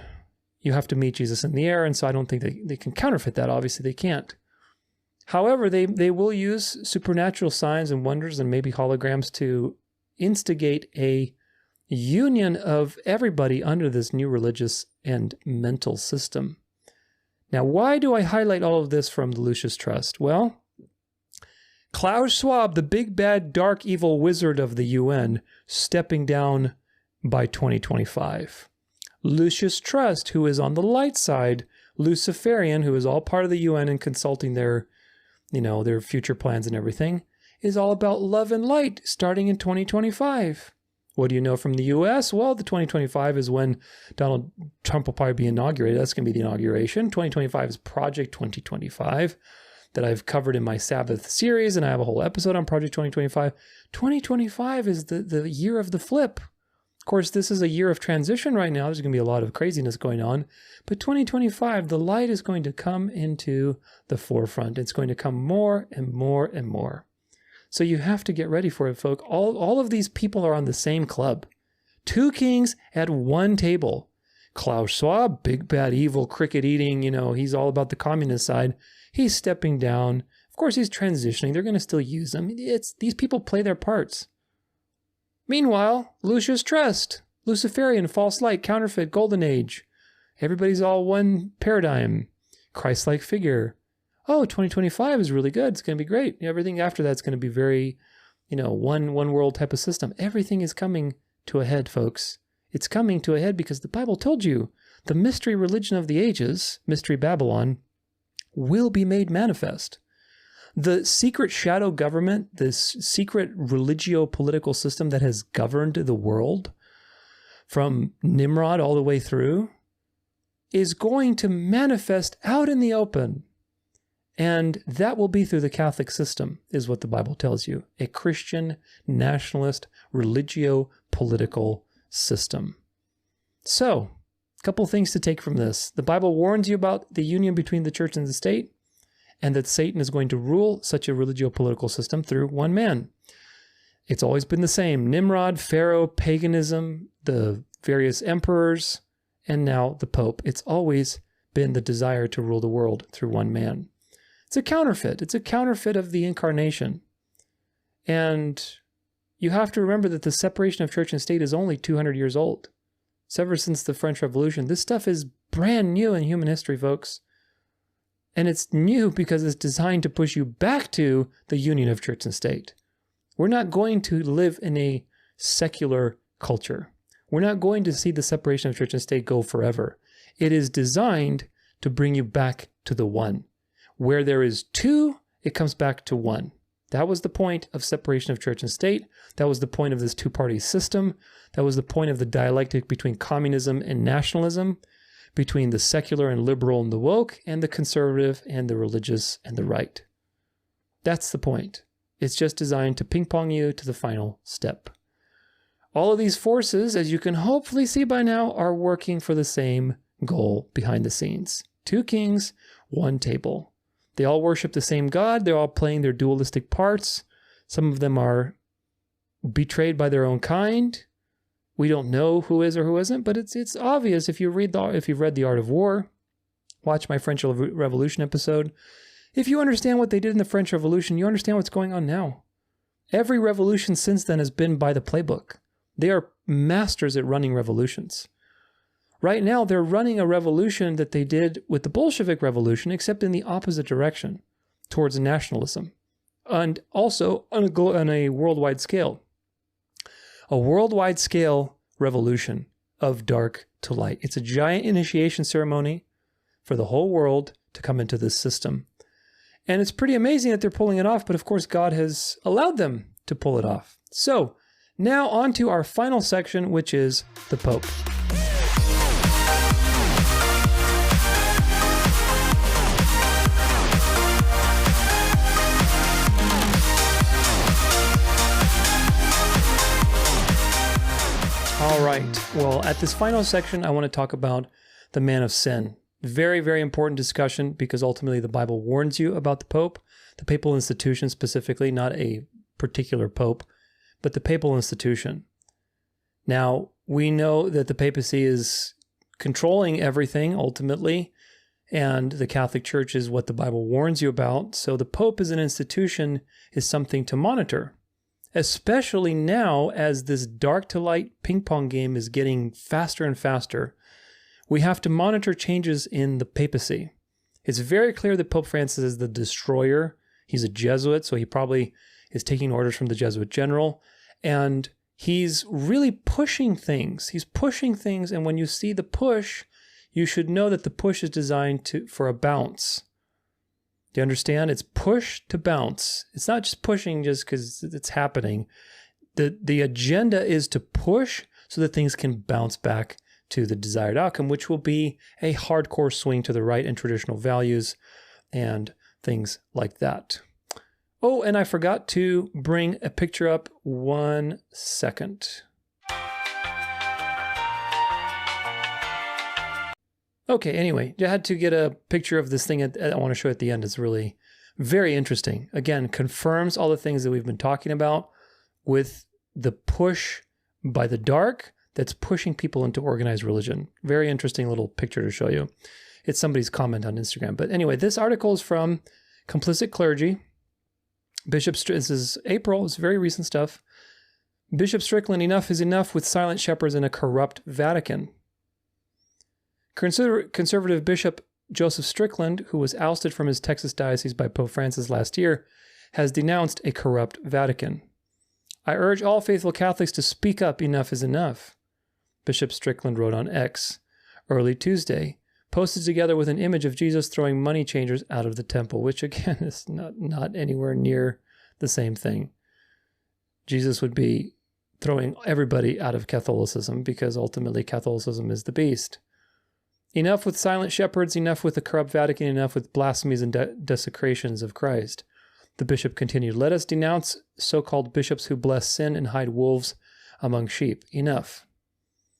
you have to meet Jesus in the air, and so I don't think they can counterfeit that. Obviously, they can't. However, they will use supernatural signs and wonders and maybe holograms to instigate a union of everybody under this new religious and mental system. Now, why do I highlight all of this from the Lucius Trust? Well, Klaus Schwab, the big bad dark evil wizard of the UN, stepping down by 2025. Lucius Trust, who is on the light side, Luciferian, who is all part of the UN and consulting their future plans and everything, is all about love and light starting in 2025. What do you know from the U.S.? Well, the 2025 is when Donald Trump will probably be inaugurated. That's going to be the inauguration. 2025 is Project 2025 that I've covered in my Sabbath series, and I have a whole episode on Project 2025. 2025 is the year of the flip. Of course, this is a year of transition right now. There's going to be a lot of craziness going on. But 2025, the light is going to come into the forefront. It's going to come more and more and more. So you have to get ready for it, folks. All of these people are on the same club. Two kings at one table. Klaus Schwab, big bad evil cricket eating, he's all about the communist side. He's stepping down. Of course, he's transitioning. They're going to still use him. These people play their parts. Meanwhile, Lucius Trust, Luciferian, false light, counterfeit, golden age. Everybody's all one paradigm. Christ-like figure. Oh, 2025 is really good. It's going to be great. Everything after that's going to be very, one world type of system. Everything is coming to a head, folks. It's coming to a head because the Bible told you the mystery religion of the ages, Mystery Babylon, will be made manifest. The secret shadow government, this secret religio-political system that has governed the world from Nimrod all the way through is going to manifest out in the open. And that will be through the Catholic system, is what the Bible tells you. A Christian, nationalist, religio-political system. So, a couple things to take from this. The Bible warns you about the union between the church and the state, and that Satan is going to rule such a religio-political system through one man. It's always been the same. Nimrod, Pharaoh, paganism, the various emperors, and now the Pope. It's always been the desire to rule the world through one man. It's a counterfeit. It's a counterfeit of the incarnation. And you have to remember that the separation of church and state is only 200 years old. It's ever since the French Revolution. This stuff is brand new in human history, folks. And it's new because it's designed to push you back to the union of church and state. We're not going to live in a secular culture. We're not going to see the separation of church and state go forever. It is designed to bring you back to the one. Where there is two, it comes back to one. That was the point of separation of church and state. That was the point of this two-party system. That was the point of the dialectic between communism and nationalism, between the secular and liberal and the woke, and the conservative and the religious and the right. That's the point. It's just designed to ping-pong you to the final step. All of these forces, as you can hopefully see by now, are working for the same goal behind the scenes. Two kings, one table. They all worship the same God. They're all playing their dualistic parts. Some of them are betrayed by their own kind. We don't know who is or who isn't, but it's obvious if you've read The Art of War. Watch my French Revolution episode. If you understand what they did in the French Revolution, you understand what's going on now. Every revolution since then has been by the playbook. They are masters at running revolutions. Right now, they're running a revolution that they did with the Bolshevik Revolution, except in the opposite direction, towards nationalism, and also on a worldwide scale. a worldwide scale revolution of dark to light. It's a giant initiation ceremony for the whole world to come into this system. And it's pretty amazing that they're pulling it off, but of course God has allowed them to pull it off. So now on to our final section, which is the Pope. All right. Well, at this final section, I want to talk about the man of sin. Very, very important discussion because ultimately the Bible warns you about the Pope, the papal institution specifically, not a particular Pope, but the papal institution. Now, we know that the papacy is controlling everything ultimately, and the Catholic Church is what the Bible warns you about. So the Pope as an institution is something to monitor. Especially now as this dark to light ping pong game is getting faster and faster, we have to monitor changes in the papacy. It's very clear that Pope Francis is the destroyer. He's a Jesuit, so he probably is taking orders from the Jesuit general, and he's really pushing things. He's pushing things, and when you see the push, you should know that the push is designed for a bounce. Do you understand? It's push to bounce. It's not just pushing just because it's happening. The agenda is to push so that things can bounce back to the desired outcome, which will be a hardcore swing to the right in traditional values and things like that. Oh, and I forgot to bring a picture up. 1 second. Okay, anyway, I had to get a picture of this thing I want to show at the end. It's really very interesting. Again, confirms all the things that we've been talking about with the push by the dark that's pushing people into organized religion. Very interesting little picture to show you. It's somebody's comment on Instagram. But anyway, this article is from Complicit Clergy. This is April. It's very recent stuff. Bishop Strickland, enough is enough with silent shepherds in a corrupt Vatican. Conservative Bishop Joseph Strickland, who was ousted from his Texas diocese by Pope Francis last year, has denounced a corrupt Vatican. I urge all faithful Catholics to speak up. Enough is enough, Bishop Strickland wrote on X early Tuesday, posted together with an image of Jesus throwing money changers out of the temple, which again is not anywhere near the same thing. Jesus would be throwing everybody out of Catholicism because ultimately Catholicism is the beast. Enough with silent shepherds, enough with the corrupt Vatican, enough with blasphemies and desecrations of Christ. The bishop continued, let us denounce so-called bishops who bless sin and hide wolves among sheep. Enough.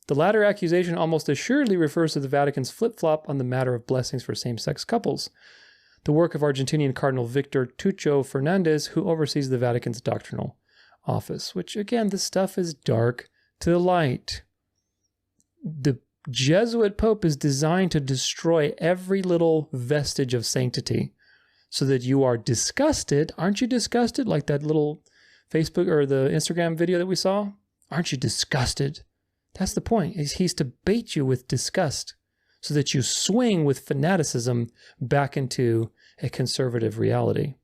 The latter accusation almost assuredly refers to the Vatican's flip-flop on the matter of blessings for same-sex couples, the work of Argentinian Cardinal Victor Tucho Fernandez, who oversees the Vatican's doctrinal office, which again, this stuff is dark to the light. The Jesuit Pope is designed to destroy every little vestige of sanctity so that you are disgusted. Aren't you disgusted? Like that little Facebook or the Instagram video that we saw? Aren't you disgusted? That's the point. He's to bait you with disgust so that you swing with fanaticism back into a conservative reality.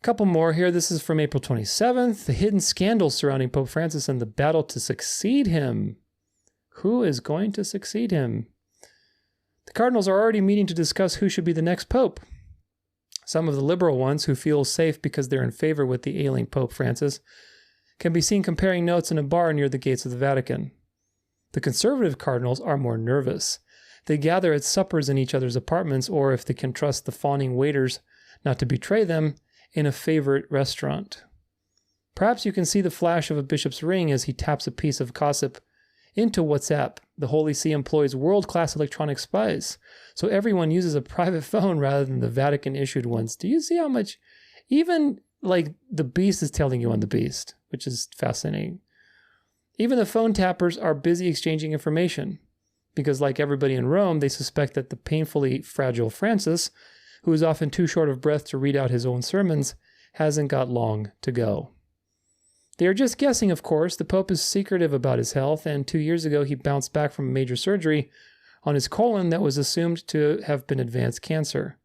A couple more here. This is from April 27th. The hidden scandals surrounding Pope Francis and the battle to succeed him. Who is going to succeed him? The cardinals are already meeting to discuss who should be the next pope. Some of the liberal ones, who feel safe because they're in favor with the ailing Pope Francis, can be seen comparing notes in a bar near the gates of the Vatican. The conservative cardinals are more nervous. They gather at suppers in each other's apartments, or if they can trust the fawning waiters not to betray them, in a favorite restaurant. Perhaps you can see the flash of a bishop's ring as he taps a piece of gossip into WhatsApp. The Holy See employs world-class electronic spies, so everyone uses a private phone rather than the Vatican-issued ones. Do you see how much, even like the beast is telling you on the beast, which is fascinating. Even the phone tappers are busy exchanging information, because like everybody in Rome, they suspect that the painfully fragile Francis, who is often too short of breath to read out his own sermons, hasn't got long to go. They are just guessing, of course. The Pope is secretive about his health, and 2 years ago he bounced back from a major surgery on his colon that was assumed to have been advanced cancer.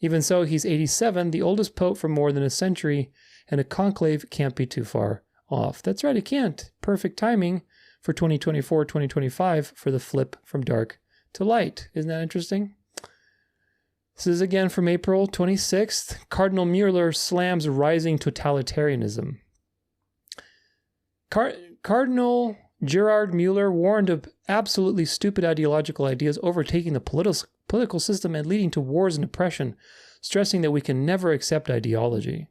Even so, he's 87, the oldest pope for more than a century, and a conclave can't be too far off. That's right, it can't. Perfect timing for 2024, 2025 for the flip from dark to light. Isn't that interesting? This is again from April 26th. Cardinal Mueller slams rising totalitarianism. Cardinal Gerard Mueller warned of absolutely stupid ideological ideas overtaking the political system and leading to wars and oppression, stressing that we can never accept ideology.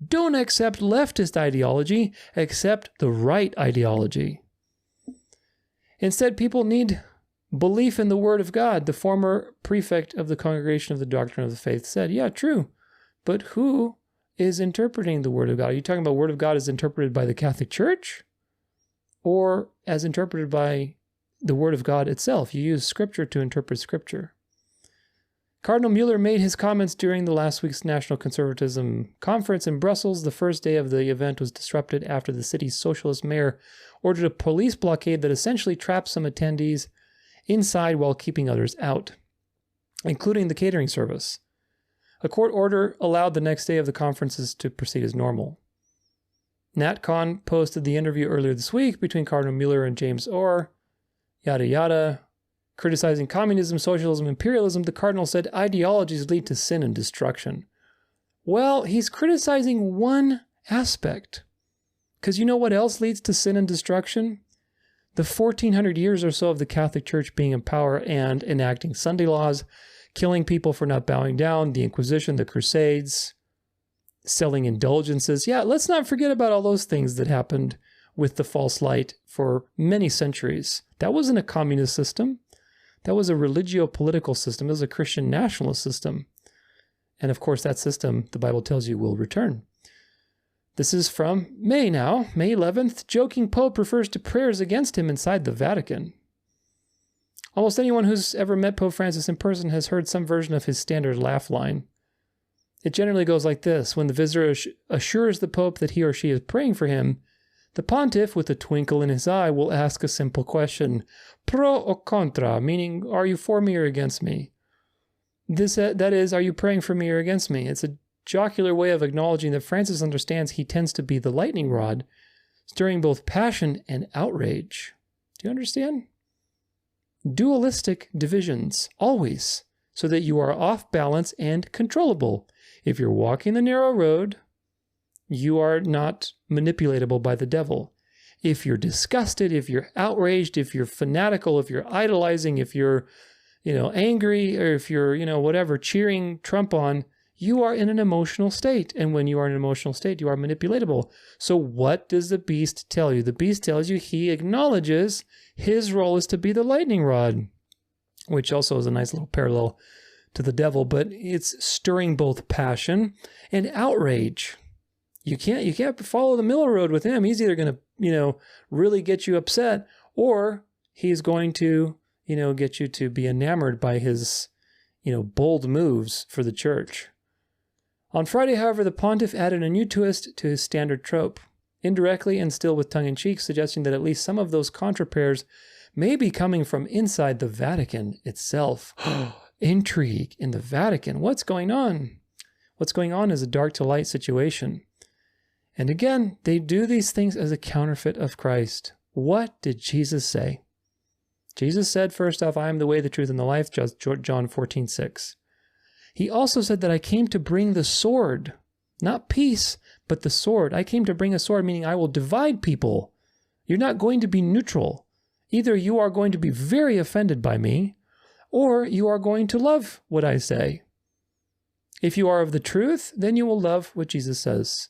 Don't accept leftist ideology, accept the right ideology. Instead, people need belief in the Word of God. The former prefect of the Congregation of the Doctrine of the Faith said, yeah, true, but who is interpreting the Word of God? Are you talking about Word of God as interpreted by the Catholic Church or as interpreted by the Word of God itself? You use Scripture to interpret Scripture. Cardinal Mueller made his comments during the last week's National Conservatism Conference in Brussels. The first day of the event was disrupted after the city's socialist mayor ordered a police blockade that essentially trapped some attendees inside while keeping others out, including the catering service. A court order allowed the next day of the conferences to proceed as normal. NatCon posted the interview earlier this week between Cardinal Mueller and James Orr, yada yada. Criticizing communism, socialism, imperialism, the cardinal said ideologies lead to sin and destruction. Well, he's criticizing one aspect. Because you know what else leads to sin and destruction? The 1400 years or so of the Catholic Church being in power and enacting Sunday laws, killing people for not bowing down, the Inquisition, the Crusades, selling indulgences. Yeah, let's not forget about all those things that happened with the false light for many centuries. That wasn't a communist system. That was a religio-political system. It was a Christian nationalist system. And of course, that system, the Bible tells you, will return. This is from May now, May 11th. Joking Pope refers to prayers against him inside the Vatican. Almost anyone who's ever met Pope Francis in person has heard some version of his standard laugh line. It generally goes like this. When the visitor assures the Pope that he or she is praying for him, the pontiff, with a twinkle in his eye, will ask a simple question, pro o contra, meaning, are you for me or against me? That is, are you praying for me or against me? It's a jocular way of acknowledging that Francis understands he tends to be the lightning rod, stirring both passion and outrage. Do you understand? Dualistic divisions, always, so that you are off balance and controllable. If you're walking the narrow road, you are not manipulatable by the devil. If you're disgusted, if you're outraged, if you're fanatical, if you're idolizing, if you're, angry, or if you're, whatever, cheering Trump on, you are in an emotional state. And when you are in an emotional state, you are manipulatable. So what does the beast tell you? The beast tells you he acknowledges his role is to be the lightning rod, which also is a nice little parallel to the devil, but it's stirring both passion and outrage. You can't follow the middle road with him. He's either going to, really get you upset, or he's going to, get you to be enamored by his, bold moves for the church. On Friday, however, the pontiff added a new twist to his standard trope, indirectly and still with tongue-in-cheek, suggesting that at least some of those contra prayers may be coming from inside the Vatican itself. Intrigue in the Vatican. What's going on? What's going on is a dark to light situation. And again, they do these things as a counterfeit of Christ. What did Jesus say? Jesus said, first off, I am the way, the truth, and the life, John 14:6. He also said that I came to bring the sword, not peace, but the sword. I came to bring a sword, meaning I will divide people. You're not going to be neutral. Either you are going to be very offended by me, or you are going to love what I say. If you are of the truth, then you will love what Jesus says.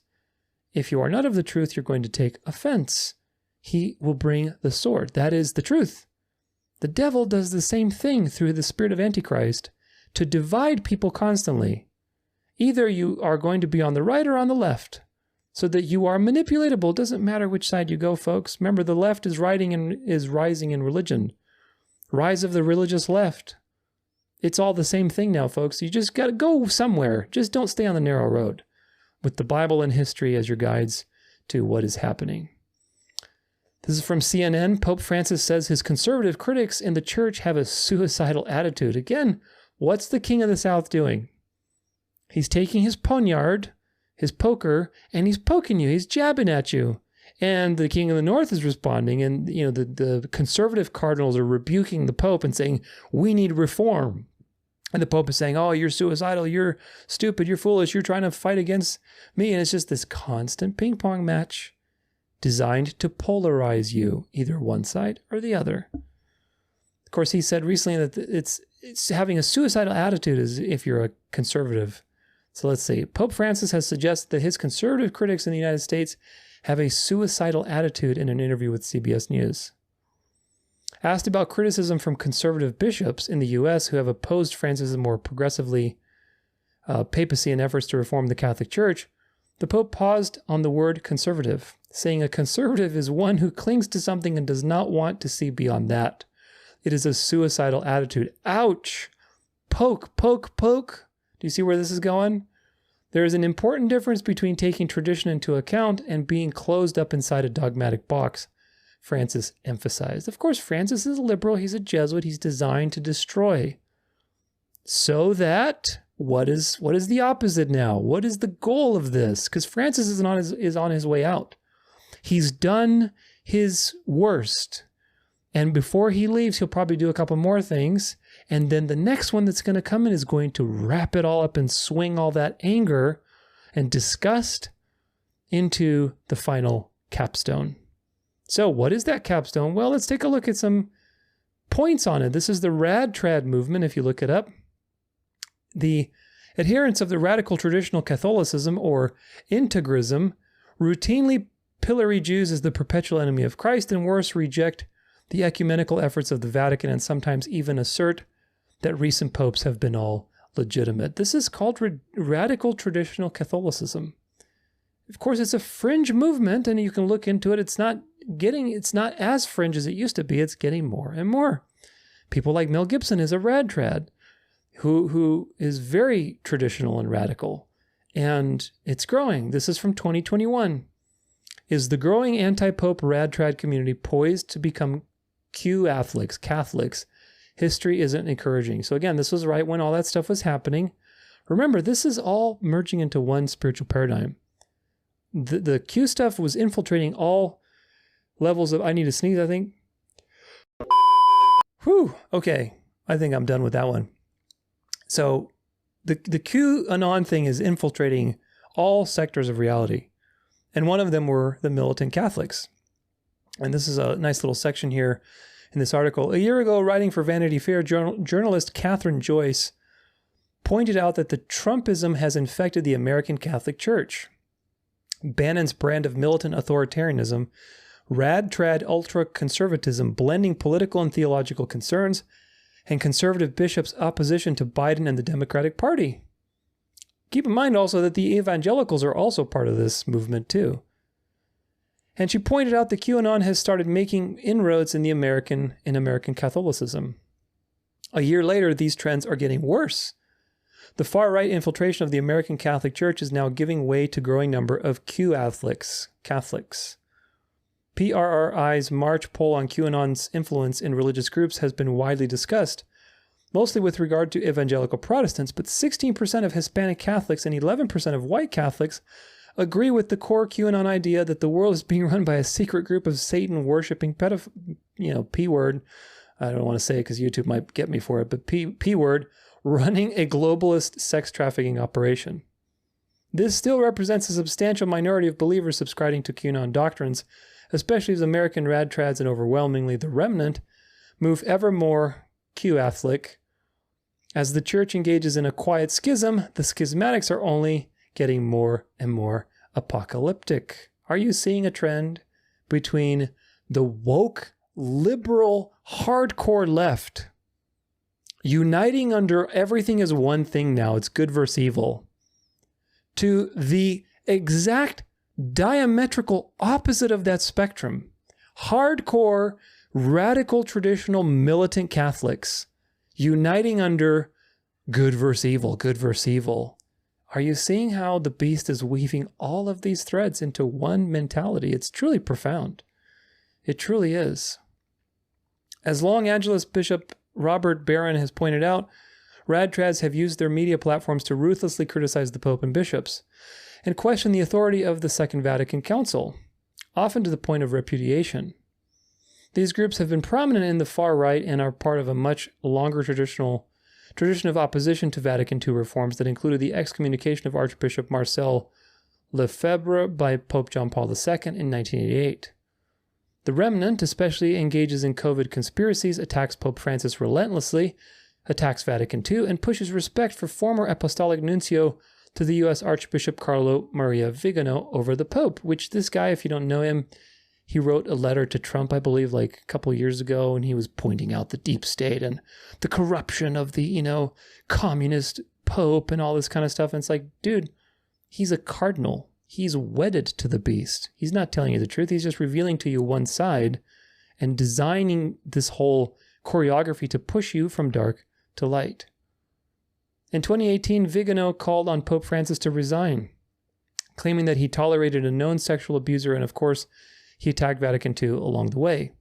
If you are not of the truth, you're going to take offense. He will bring the sword. That is the truth. The devil does the same thing through the spirit of Antichrist to divide people constantly. Either you are going to be on the right or on the left, so that you are manipulatable. It doesn't matter which side you go, folks. Remember, the left is rising in religion. Rise of the religious left. It's all the same thing now, folks. You just got to go somewhere. Just don't stay on the narrow road, with the Bible and history as your guides to what is happening. This is from CNN. Pope Francis says his conservative critics in the church have a suicidal attitude. Again, what's the King of the South doing? He's taking his poniard, his poker, and he's poking you. He's jabbing at you. And the King of the North is responding, and the conservative cardinals are rebuking the Pope and saying, we need reform. And the Pope is saying, oh, you're suicidal, you're stupid, you're foolish, you're trying to fight against me. And it's just this constant ping pong match designed to polarize you, either one side or the other. Of course, he said recently that it's having a suicidal attitude as if you're a conservative. So let's see. Pope Francis has suggested that his conservative critics in the United States have a suicidal attitude in an interview with CBS News. Asked about criticism from conservative bishops in the U.S. who have opposed Francis' more progressively papacy and efforts to reform the Catholic Church, the Pope paused on the word conservative, saying a conservative is one who clings to something and does not want to see beyond that. It is a suicidal attitude. Ouch! Poke, poke, poke. Do you see where this is going? There is an important difference between taking tradition into account and being closed up inside a dogmatic box, Francis emphasized. Of course, Francis is a liberal. He's a Jesuit. He's designed to destroy. So that, what is the opposite now? What is the goal of this? Because Francis is on his way out. He's done his worst. And before he leaves, he'll probably do a couple more things. And then the next one that's going to come in is going to wrap it all up and swing all that anger and disgust into the final capstone. So what is that capstone? Well, let's take a look at some points on it. This is the Rad-Trad movement, if you look it up. The adherents of the radical traditional Catholicism, or integrism, routinely pillory Jews as the perpetual enemy of Christ, and worse, reject the ecumenical efforts of the Vatican and sometimes even assert that recent popes have been all legitimate. This is called radical traditional Catholicism. Of course, it's a fringe movement, and you can look into it. It's not as fringe as it used to be. It's getting more and more. People like Mel Gibson is a rad-trad who is very traditional and radical, and it's growing. This is from 2021. Is the growing anti-pope rad-trad community poised to become Catholics? History isn't encouraging. So again, this was right when all that stuff was happening. Remember, this is all merging into one spiritual paradigm. The Q stuff was infiltrating all levels of, I need to sneeze, I think. Whew, okay. I think I'm done with that one. So the QAnon thing is infiltrating all sectors of reality. And one of them were the militant Catholics. And this is a nice little section here in this article. A year ago, writing for Vanity Fair, journalist Catherine Joyce pointed out that the Trumpism has infected the American Catholic Church. Bannon's brand of militant authoritarianism, rad-trad ultra-conservatism, blending political and theological concerns, and conservative bishops' opposition to Biden and the Democratic Party. Keep in mind also that the evangelicals are also part of this movement too. And she pointed out that QAnon has started making inroads in American Catholicism. A year later, these trends are getting worse. The far-right infiltration of the American Catholic Church is now giving way to a growing number of Catholics. PRRI's March poll on QAnon's influence in religious groups has been widely discussed, mostly with regard to evangelical Protestants, but 16% of Hispanic Catholics and 11% of white Catholics agree with the core QAnon idea that the world is being run by a secret group of Satan-worshipping P-word. I don't want to say it because YouTube might get me for it, but P-word, running a globalist sex trafficking operation. This still represents a substantial minority of believers subscribing to QAnon doctrines, especially as American rad-trads and overwhelmingly the remnant move ever more Q-Catholic. As the church engages in a quiet schism, the schismatics are only getting more and more apocalyptic. Are you seeing a trend between the woke, liberal, hardcore left uniting under everything is one thing now, it's good versus evil, to the exact diametrical opposite of that spectrum, hardcore, radical, traditional, militant Catholics uniting under good versus evil, good versus evil? Are you seeing how the beast is weaving all of these threads into one mentality? It's truly profound. It truly is. As Los Angeles Bishop Robert Berean has pointed out, rad-trads have used their media platforms to ruthlessly criticize the Pope and bishops and question the authority of the Second Vatican Council. often to the point of repudiation. These groups have been prominent in the far right and are part of a much longer tradition of opposition to Vatican II reforms that included the excommunication of Archbishop Marcel Lefebvre by Pope John Paul II in 1988. The remnant especially engages in COVID conspiracies, attacks Pope Francis relentlessly, attacks Vatican II, and pushes respect for former apostolic nuncio to the U.S. Archbishop Carlo Maria Vigano over the Pope, which this guy, if you don't know him, he wrote a letter to Trump, I believe, like a couple years ago, and he was pointing out the deep state and the corruption of the, communist Pope and all this kind of stuff. And it's like, dude, he's a cardinal. He's wedded to the beast. He's not telling you the truth. He's just revealing to you one side and designing this whole choreography to push you from dark to light. In 2018, Vigano called on Pope Francis to resign, claiming that he tolerated a known sexual abuser, and of course, he attacked Vatican II along the way.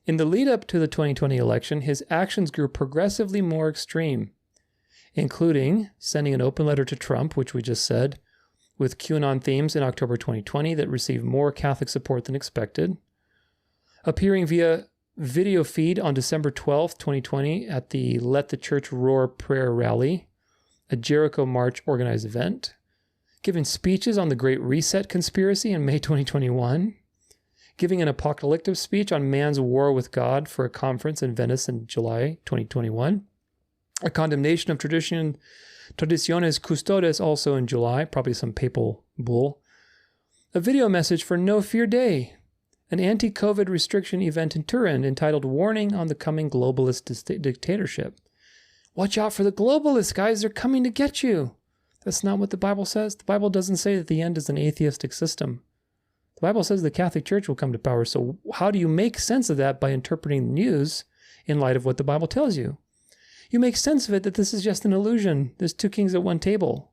In the lead up to the 2020 election, his actions grew progressively more extreme, including sending an open letter to Trump, which we just said, with QAnon themes in October 2020 that received more Catholic support than expected, appearing via video feed on December 12, 2020 at the Let the Church Roar prayer rally, a Jericho March organized event, giving speeches on the Great Reset conspiracy in May 2021, giving an apocalyptic speech on man's war with God for a conference in Venice in July 2021, a condemnation of Traditiones Custodes also in July, probably some papal bull, a video message for No Fear Day, an anti-COVID restriction event in Turin entitled Warning on the Coming Globalist Dictatorship. Watch out for the globalists, guys. They're coming to get you. That's not what the Bible says. The Bible doesn't say that the end is an atheistic system. The Bible says the Catholic Church will come to power. So how do you make sense of that by interpreting the news in light of what the Bible tells you? You make sense of it that this is just an illusion. There's two kings at one table.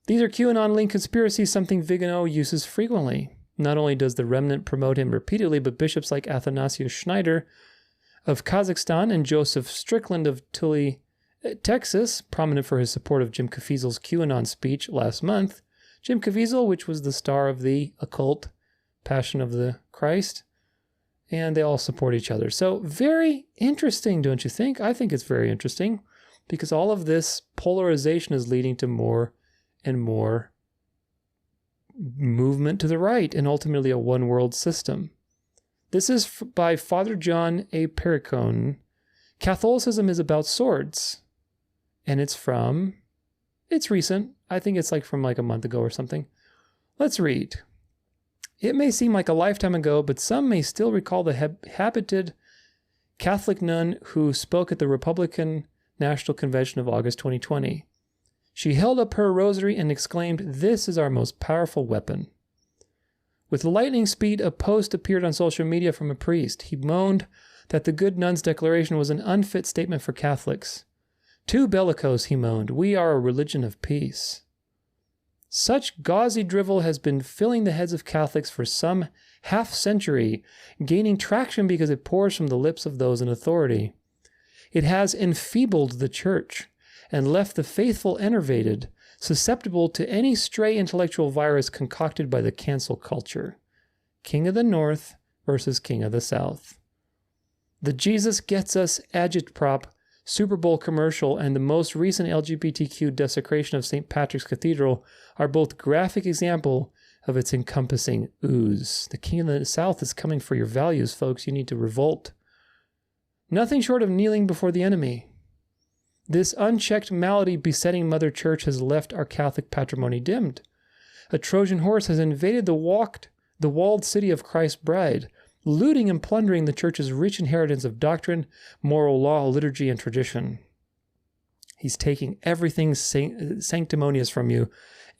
These are QAnon-linked conspiracies, something Vigano uses frequently. Not only does the remnant promote him repeatedly, but bishops like Athanasius Schneider of Kazakhstan and Joseph Strickland of Tully, Texas, prominent for his support of Jim Caviezel's QAnon speech last month. Jim Caviezel, which was the star of the occult Passion of the Christ, and they all support each other. So very interesting, don't you think? I think it's very interesting because all of this polarization is leading to more and more movement to the right and ultimately a one world system. This is by Father John A. Perricone. Catholicism is about swords, and it's recent. I think it's from a month ago or something. Let's read. It may seem like a lifetime ago, but some may still recall the habited Catholic nun who spoke at the Republican National Convention of August 2020. She held up her rosary and exclaimed, "This is our most powerful weapon." With lightning speed, a post appeared on social media from a priest. He moaned that the good nun's declaration was an unfit statement for Catholics. "Too bellicose," he moaned. "We are a religion of peace." Such gauzy drivel has been filling the heads of Catholics for some half-century, gaining traction because it pours from the lips of those in authority. It has enfeebled the Church and left the faithful enervated, susceptible to any stray intellectual virus concocted by the cancel culture. King of the North versus King of the South. The Jesus Gets Us agitprop Super Bowl commercial and the most recent LGBTQ desecration of St. Patrick's Cathedral are both graphic example of its encompassing ooze. The King of the South is coming for your values, folks. You need to revolt. Nothing short of kneeling before the enemy. This unchecked malady besetting Mother Church has left our Catholic patrimony dimmed. A Trojan horse has invaded the walled city of Christ's bride, looting and plundering the Church's rich inheritance of doctrine, moral law, liturgy, and tradition. He's taking everything sanctimonious from you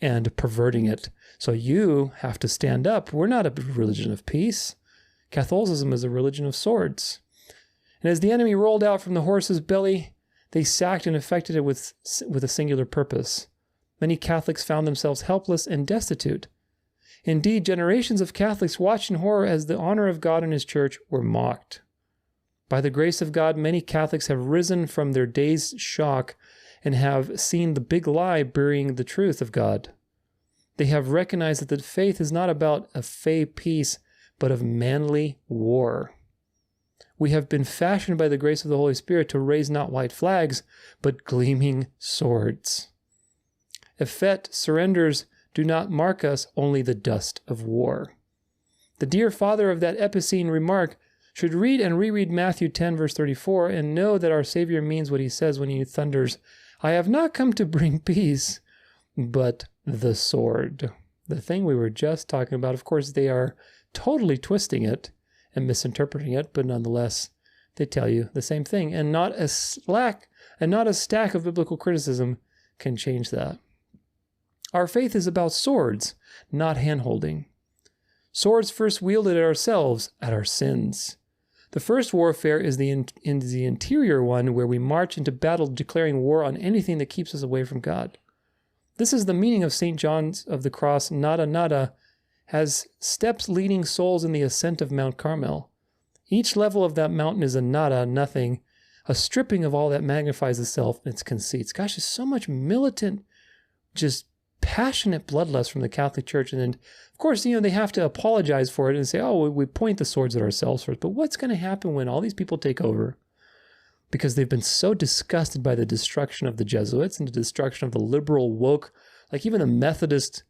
and perverting it. So you have to stand up. We're not a religion of peace. Catholicism is a religion of swords. And as the enemy rolled out from the horse's belly, they sacked and affected it with a singular purpose. Many Catholics found themselves helpless and destitute. Indeed, generations of Catholics watched in horror as the honor of God and His Church were mocked. By the grace of God, many Catholics have risen from their dazed shock and have seen the big lie burying the truth of God. They have recognized that the faith is not about a fey peace, but of manly war. We have been fashioned by the grace of the Holy Spirit to raise not white flags, but gleaming swords. Effete surrenders do not mark us, only the dust of war. The dear father of that epicene remark should read and reread Matthew 10, verse 34, and know that our Savior means what he says when he thunders, I have not come to bring peace, but the sword. The thing we were just talking about. Of course, they are totally twisting it and misinterpreting it, but nonetheless, they tell you the same thing. And not a stack of biblical criticism can change that. Our faith is about swords, not hand-holding. Swords first wielded at ourselves, at our sins. The first warfare is the interior one, where we march into battle declaring war on anything that keeps us away from God. This is the meaning of St. John's of the Cross, nada nada, has steps leading souls in the ascent of Mount Carmel. Each level of that mountain is a nada, nothing, a stripping of all that magnifies the self and its conceits. Gosh, there's so much militant, just passionate bloodlust from the Catholic Church. And then, of course, they have to apologize for it and say, oh, we point the swords at ourselves first. But what's going to happen when all these people take over? Because they've been so disgusted by the destruction of the Jesuits and the destruction of the liberal woke, like even the Methodist,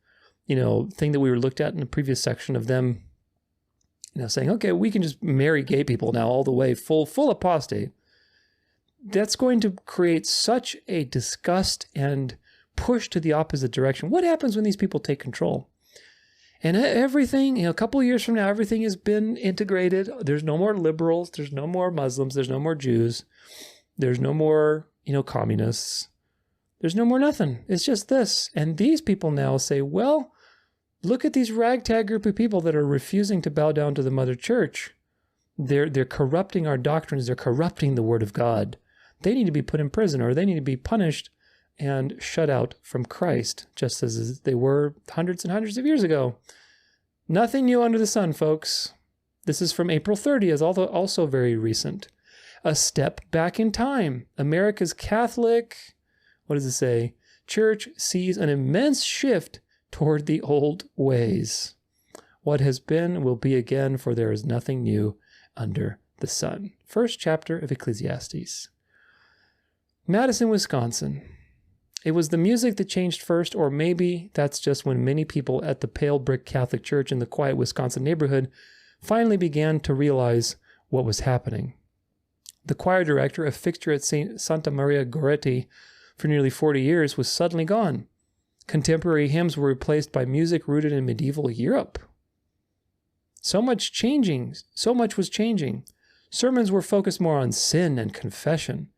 thing that we were looked at in the previous section of them, saying, okay, we can just marry gay people now all the way, full apostate. That's going to create such a disgust and push to the opposite direction. What happens when these people take control? And everything, a couple of years from now, everything has been integrated. There's no more liberals. There's no more Muslims. There's no more Jews. There's no more, communists. There's no more nothing. It's just this. And these people now say, well, look at these ragtag group of people that are refusing to bow down to the Mother Church. They're corrupting our doctrines. They're corrupting the Word of God. They need to be put in prison, or they need to be punished and shut out from Christ, just as they were hundreds and hundreds of years ago. Nothing new under the sun, folks. This is from April 30th, although also very recent. A step back in time. America's Catholic, what does it say? Church sees an immense shift toward the old ways. What has been will be again, for there is nothing new under the sun. First chapter of Ecclesiastes. Madison, Wisconsin. It was the music that changed first, or maybe that's just when many people at the pale brick Catholic church in the quiet Wisconsin neighborhood finally began to realize what was happening. The choir director, a fixture at Santa Maria Goretti for nearly 40 years, was suddenly gone. Contemporary hymns were replaced by music rooted in medieval Europe. So much was changing. Sermons were focused more on sin and confession.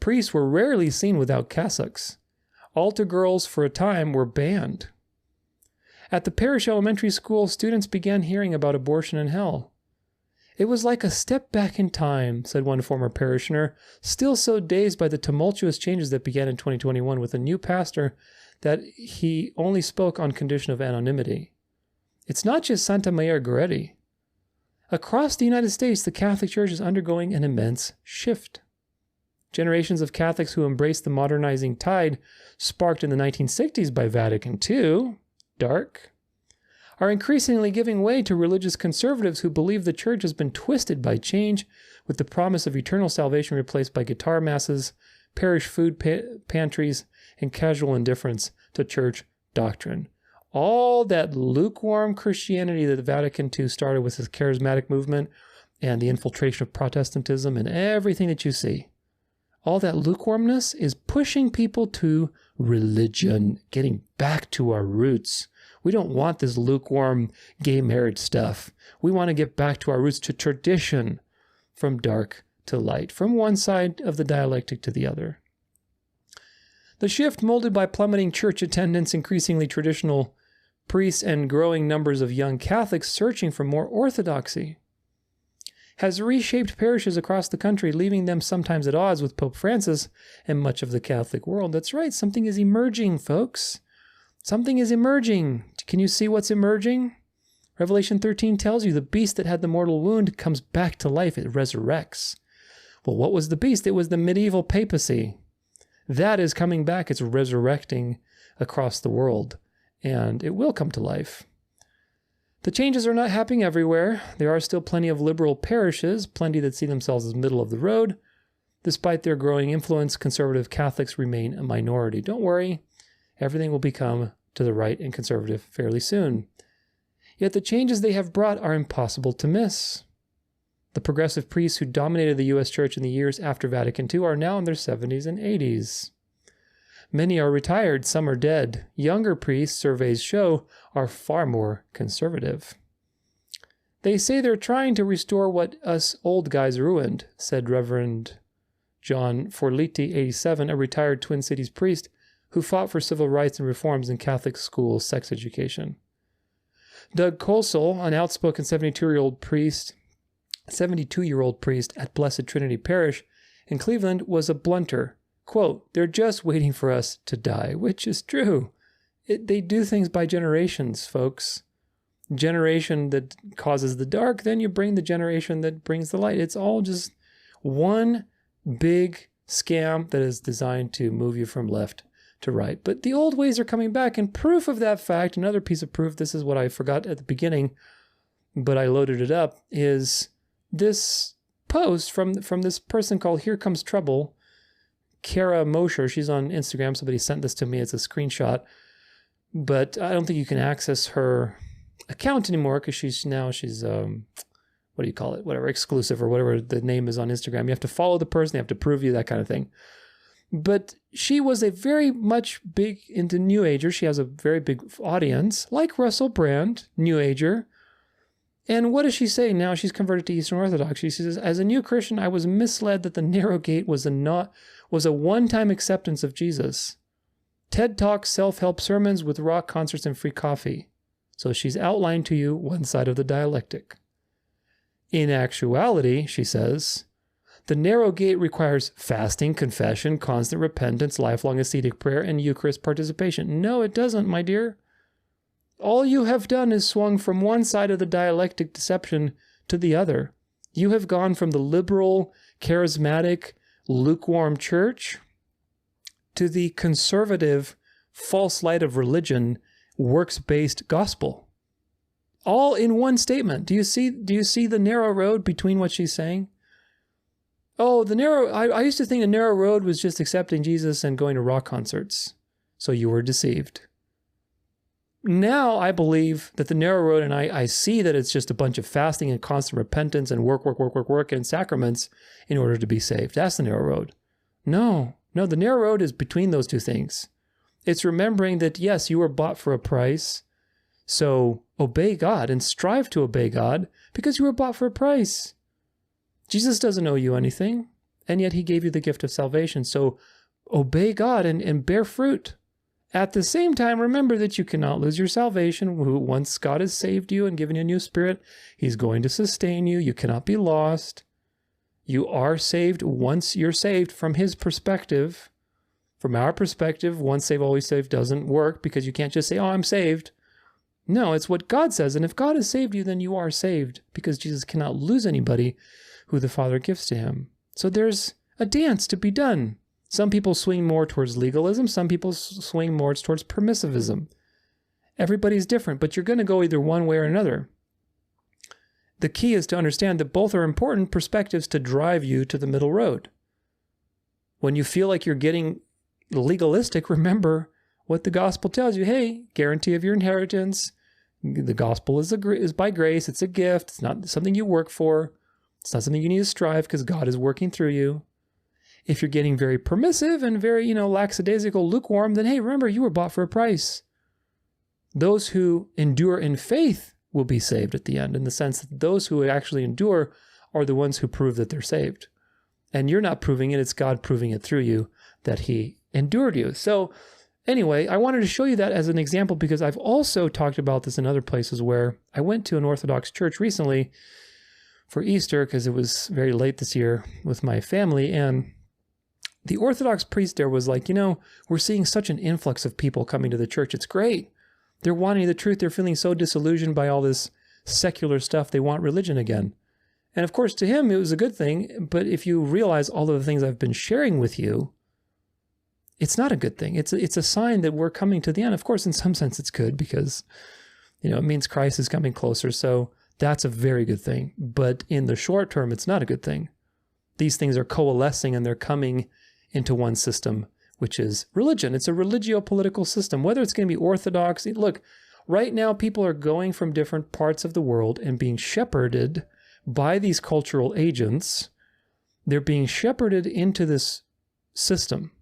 Priests were rarely seen without cassocks. Altar girls, for a time, were banned. At the parish elementary school, students began hearing about abortion and hell. It was like a step back in time, said one former parishioner, still so dazed by the tumultuous changes that began in 2021 with a new pastor that he only spoke on condition of anonymity. It's not just Santa Maria Goretti. Across the United States, the Catholic Church is undergoing an immense shift. Generations of Catholics who embraced the modernizing tide, sparked in the 1960s by Vatican II, dark, are increasingly giving way to religious conservatives who believe the church has been twisted by change, with the promise of eternal salvation replaced by guitar masses, parish food pantries, and casual indifference to church doctrine. All that lukewarm Christianity that the Vatican II started with his charismatic movement and the infiltration of Protestantism and everything that you see. All that lukewarmness is pushing people to religion, getting back to our roots. We don't want this lukewarm gay marriage stuff. We want to get back to our roots, to tradition, from dark to light, from one side of the dialectic to the other. The shift, molded by plummeting church attendance, increasingly traditional priests, and growing numbers of young Catholics searching for more orthodoxy, has reshaped parishes across the country, leaving them sometimes at odds with Pope Francis and much of the Catholic world. That's right, something is emerging, folks. Something is emerging. Can you see what's emerging? Revelation 13 tells you the beast that had the mortal wound comes back to life. It resurrects. Well, what was the beast? It was the medieval papacy. That is coming back. It's resurrecting across the world. and it will come to life. The changes are not happening everywhere. There are still plenty of liberal parishes, plenty that see themselves as middle of the road. Despite their growing influence, conservative Catholics remain a minority. Don't worry, everything will become to the right and conservative fairly soon. Yet the changes they have brought are impossible to miss. The progressive priests who dominated the U.S. Church in the years after Vatican II are now in their 70s and 80s. Many are retired, some are dead. Younger priests, surveys show, are far more conservative. They say they're trying to restore what us old guys ruined, said Reverend John Forliti, 87, a retired Twin Cities priest who fought for civil rights and reforms in Catholic school sex education. Doug Colsell, an outspoken 72-year-old priest at Blessed Trinity Parish in Cleveland, was a blunter. Quote, "They're just waiting for us to die," which is true. They do things by generations, folks. Generation that causes the dark, then you bring the generation that brings the light. It's all just one big scam that is designed to move you from left to right. But the old ways are coming back, and proof of that fact, another piece of proof, this is what I forgot at the beginning, but I loaded it up, is this post from this person called Here Comes Trouble, Kara Mosher. She's on Instagram. Somebody sent this to me. It's a screenshot, but I don't think you can access her account anymore because she's what do you call it? Whatever, exclusive or whatever the name is on Instagram. You have to follow the person. They have to prove you, that kind of thing. But she was a very much big into New Ager. She has a very big audience, like Russell Brand, New Ager. And what does she say now? She's converted to Eastern Orthodoxy. She says, as a new Christian, I was misled that the narrow gate was a one-time acceptance of Jesus. TED Talks, self-help sermons with rock concerts and free coffee. So she's outlined to you one side of the dialectic. In actuality, she says, the narrow gate requires fasting, confession, constant repentance, lifelong ascetic prayer, and Eucharist participation. No, it doesn't, my dear. All you have done is swung from one side of the dialectic deception to the other. You have gone from the liberal, charismatic, lukewarm church to the conservative, false light of religion, works-based gospel. All in one statement. Do you see the narrow road between what she's saying? Oh, I used to think the narrow road was just accepting Jesus and going to rock concerts. So you were deceived. Now I believe that the narrow road, and I see that it's just a bunch of fasting and constant repentance and work, and sacraments in order to be saved. That's the narrow road. No, the narrow road is between those two things. It's remembering that, yes, you were bought for a price. So obey God and strive to obey God because you were bought for a price. Jesus doesn't owe you anything, and yet he gave you the gift of salvation. So obey God and bear fruit. At the same time, remember that you cannot lose your salvation. Once God has saved you and given you a new spirit, he's going to sustain you. You cannot be lost. You are saved once you're saved from his perspective. From our perspective, once saved, always saved doesn't work because you can't just say, oh, I'm saved. No, it's what God says. And if God has saved you, then you are saved because Jesus cannot lose anybody who the Father gives to him. So there's a dance to be done. Some people swing more towards legalism. Some people swing more towards permissivism. Everybody's different, but you're going to go either one way or another. The key is to understand that both are important perspectives to drive you to the middle road. When you feel like you're getting legalistic, remember what the gospel tells you. Hey, guarantee of your inheritance. The gospel is by grace. It's a gift. It's not something you work for. It's not something you need to strive because God is working through you. If you're getting very permissive and very, lackadaisical, lukewarm, then hey, remember, you were bought for a price. Those who endure in faith will be saved at the end, in the sense that those who actually endure are the ones who prove that they're saved. And you're not proving it, it's God proving it through you that he endured you. So anyway, I wanted to show you that as an example because I've also talked about this in other places where I went to an Orthodox church recently for Easter because it was very late this year with my family, and the Orthodox priest there was like, we're seeing such an influx of people coming to the church. It's great. They're wanting the truth. They're feeling so disillusioned by all this secular stuff. They want religion again. And of course, to him, it was a good thing. But if you realize all of the things I've been sharing with you, it's not a good thing. It's a sign that we're coming to the end. Of course, in some sense, it's good because, it means Christ is coming closer. So that's a very good thing. But in the short term, it's not a good thing. These things are coalescing and they're coming into one system, which is religion. It's a religio-political system, whether it's going to be orthodox. Look, right now, people are going from different parts of the world and being shepherded by these cultural agents. They're being shepherded into this system.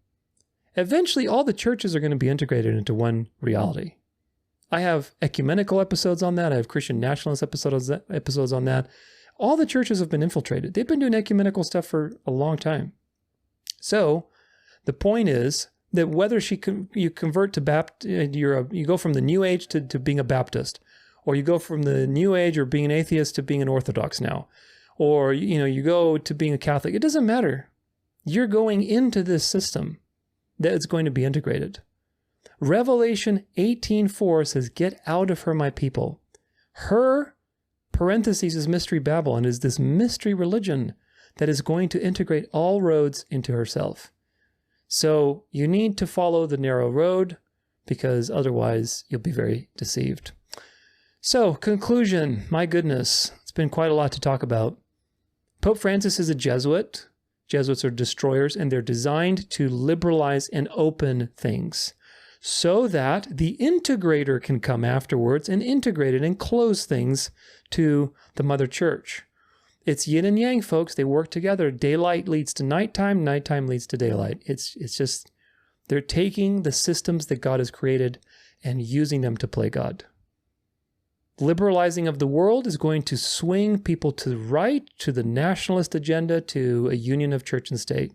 Eventually, all the churches are going to be integrated into one reality. I have ecumenical episodes on that. I have Christian nationalist episodes on that. All the churches have been infiltrated. They've been doing ecumenical stuff for a long time. So the point is that whether you convert to you go from the New Age to being a Baptist, or you go from the New Age or being an atheist to being an Orthodox now, or you go to being a Catholic. It doesn't matter. You're going into this system that is going to be integrated. Revelation 18:4 says, "Get out of her, my people." Her, parentheses, is Mystery Babylon, is this mystery religion that is going to integrate all roads into herself. So you need to follow the narrow road because otherwise you'll be very deceived. So, conclusion, my goodness, it's been quite a lot to talk about. Pope Francis is a Jesuit. Jesuits are destroyers, and they're designed to liberalize and open things so that the integrator can come afterwards and integrate it and close things to the Mother Church. It's yin and yang, folks. They work together. Daylight leads to nighttime. Nighttime leads to daylight. It's just, they're taking the systems that God has created and using them to play God. Liberalizing of the world is going to swing people to the right, to the nationalist agenda, to a union of church and state.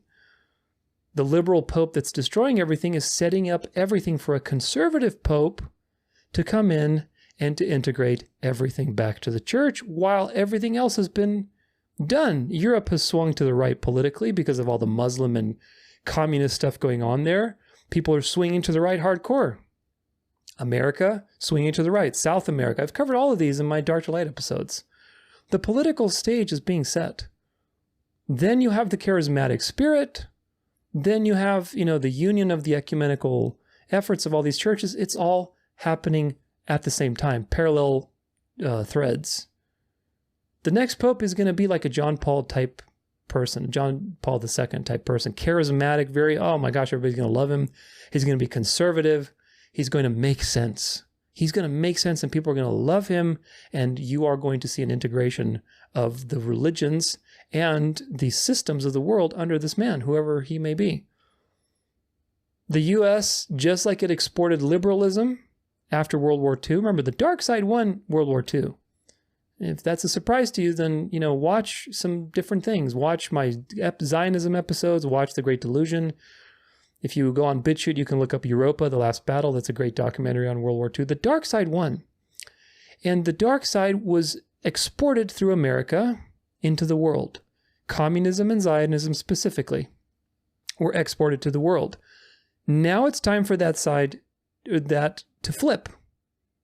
The liberal pope that's destroying everything is setting up everything for a conservative pope to come in and to integrate everything back to the church while everything else has been done. Europe has swung to the right politically because of all the Muslim and communist stuff going on there. People are swinging to the right hardcore. America, swinging to the right. South America. I've covered all of these in my Dark to Light episodes. The political stage is being set. Then you have the charismatic spirit. Then you have, the union of the ecumenical efforts of all these churches. It's all happening at the same time, parallel threads. The next pope is going to be like a John Paul type person, John Paul II type person, charismatic, very, oh my gosh, everybody's going to love him. He's going to be conservative. He's going to make sense. He's going to make sense and people are going to love him. And you are going to see an integration of the religions and the systems of the world under this man, whoever he may be. The U.S., just like it exported liberalism after World War II, remember the dark side won World War II. If that's a surprise to you, then, watch some different things. Watch my Zionism episodes, watch The Great Delusion. If you go on BitChute, you can look up Europa, The Last Battle. That's a great documentary on World War II. The dark side won. And the dark side was exported through America into the world. Communism and Zionism specifically were exported to the world. Now it's time for that to flip.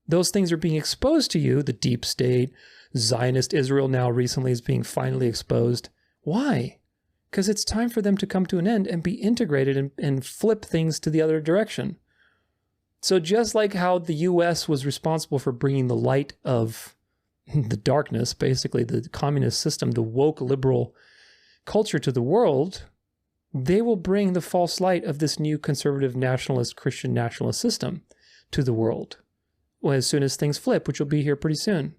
Those things are being exposed to you. The deep state, Zionist Israel now recently is being finally exposed. Why? Because it's time for them to come to an end and be integrated and flip things to the other direction. So just like how the U.S. was responsible for bringing the light of the darkness, basically the communist system, the woke liberal culture to the world, they will bring the false light of this new conservative nationalist, Christian nationalist system to the world as soon as things flip, which will be here pretty soon.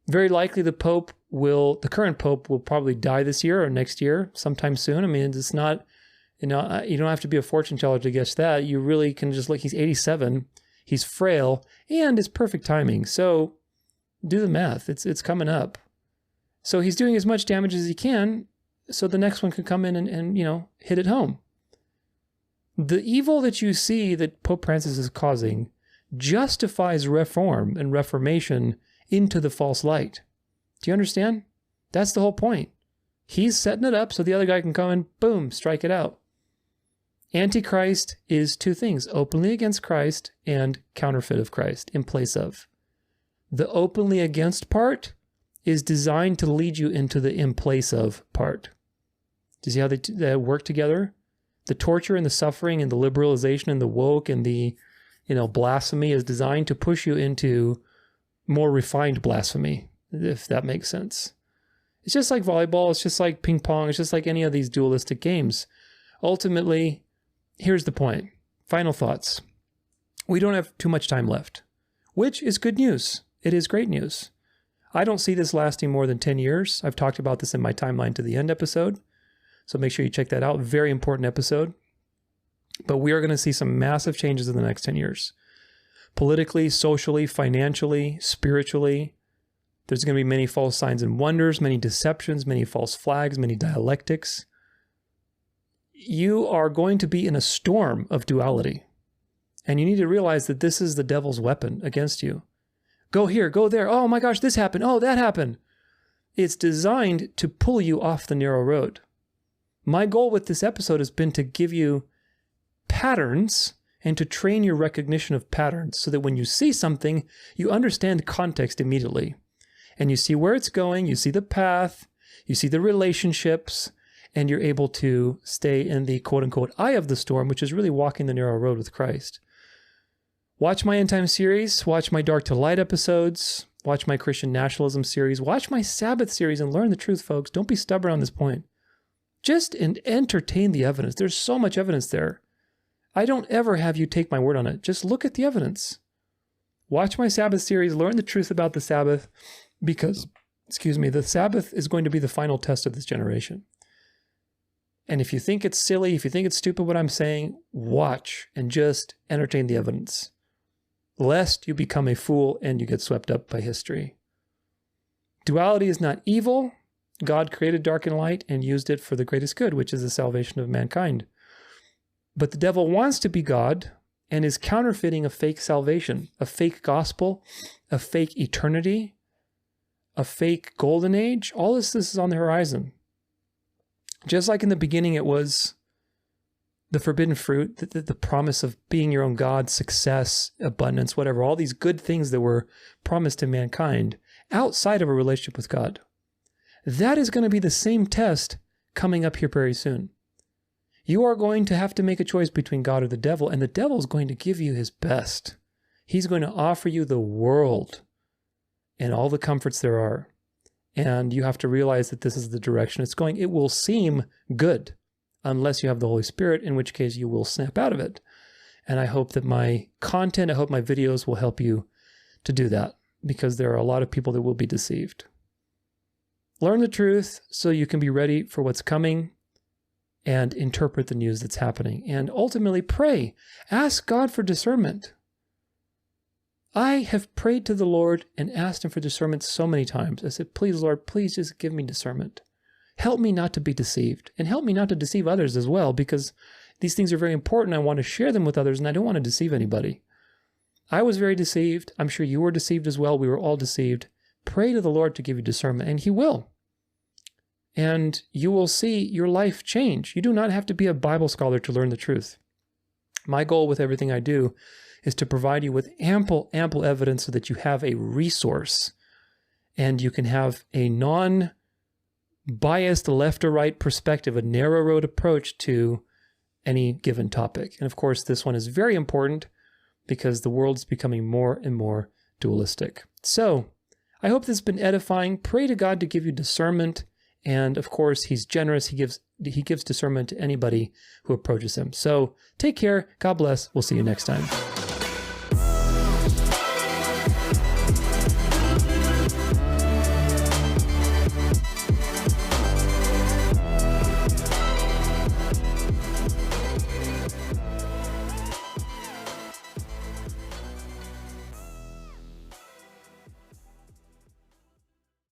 Very likely the current pope will probably die this year or next year, sometime soon. I mean, it's not, you don't have to be a fortune teller to guess that. You really can just look, he's 87, he's frail, and it's perfect timing. So do the math, it's coming up. So he's doing as much damage as he can, so the next one can come in and hit it home. The evil that you see that Pope Francis is causing justifies reform and reformation into the false light. Do you understand? That's the whole point. He's setting it up so the other guy can come and boom, strike it out. Antichrist is two things, openly against Christ and counterfeit of Christ in place of. The openly against part is designed to lead you into the in place of part. Do you see how they work together? The torture and the suffering and the liberalization and the woke and the, blasphemy is designed to push you into more refined blasphemy, if that makes sense. It's just like volleyball. It's just like ping pong. It's just like any of these dualistic games. Ultimately, here's the point. Final thoughts. We don't have too much time left, which is good news. It is great news. I don't see this lasting more than 10 years. I've talked about this in my Timeline to the End episode. So make sure you check that out. Very important episode. But we are going to see some massive changes in the next 10 years. Politically, socially, financially, spiritually. There's going to be many false signs and wonders, many deceptions, many false flags, many dialectics. You are going to be in a storm of duality. And you need to realize that this is the devil's weapon against you. Go here, go there. Oh my gosh, this happened. Oh, that happened. It's designed to pull you off the narrow road. My goal with this episode has been to give you patterns and to train your recognition of patterns so that when you see something, you understand context immediately. And you see where it's going, you see the path, you see the relationships, and you're able to stay in the quote-unquote eye of the storm, which is really walking the narrow road with Christ. Watch my End Time series, watch my Dark to Light episodes, watch my Christian Nationalism series, watch my Sabbath series, and learn the truth, folks. Don't be stubborn on this point. Just entertain the evidence. There's so much evidence there. I don't ever have you take my word on it. Just look at the evidence. Watch my Sabbath series, learn the truth about the Sabbath, because, the Sabbath is going to be the final test of this generation. And if you think it's silly, if you think it's stupid what I'm saying, watch and just entertain the evidence, lest you become a fool and you get swept up by history. Duality is not evil. God created dark and light and used it for the greatest good, which is the salvation of mankind. But the devil wants to be God and is counterfeiting a fake salvation, a fake gospel, a fake eternity, a fake golden age. All this is on the horizon. Just like in the beginning, it was the forbidden fruit, the promise of being your own God, success, abundance, whatever, all these good things that were promised to mankind outside of a relationship with God. That is going to be the same test coming up here very soon. You are going to have to make a choice between God or the devil, and the devil is going to give you his best. He's going to offer you the world and all the comforts there are. And you have to realize that this is the direction it's going. It will seem good unless you have the Holy Spirit, in which case you will snap out of it. And I hope that my content, I hope my videos will help you to do that, because there are a lot of people that will be deceived. Learn the truth so you can be ready for what's coming and interpret the news that's happening. And ultimately pray. Ask God for discernment. I have prayed to the Lord and asked him for discernment so many times. I said, please, Lord, please just give me discernment. Help me not to be deceived, and help me not to deceive others as well, because these things are very important. I want to share them with others, and I don't want to deceive anybody. I was very deceived. I'm sure you were deceived as well. We were all deceived. Pray to the Lord to give you discernment, and he will. And you will see your life change. You do not have to be a Bible scholar to learn the truth. My goal with everything I do is to provide you with ample evidence so that you have a resource and you can have a non-biased left or right perspective, a narrow road approach to any given topic. And of course, this one is very important because the world is becoming more and more dualistic. So I hope this has been edifying. Pray to God to give you discernment. And of course, he's generous. He gives discernment to anybody who approaches him. So take care. God bless. We'll see you next time.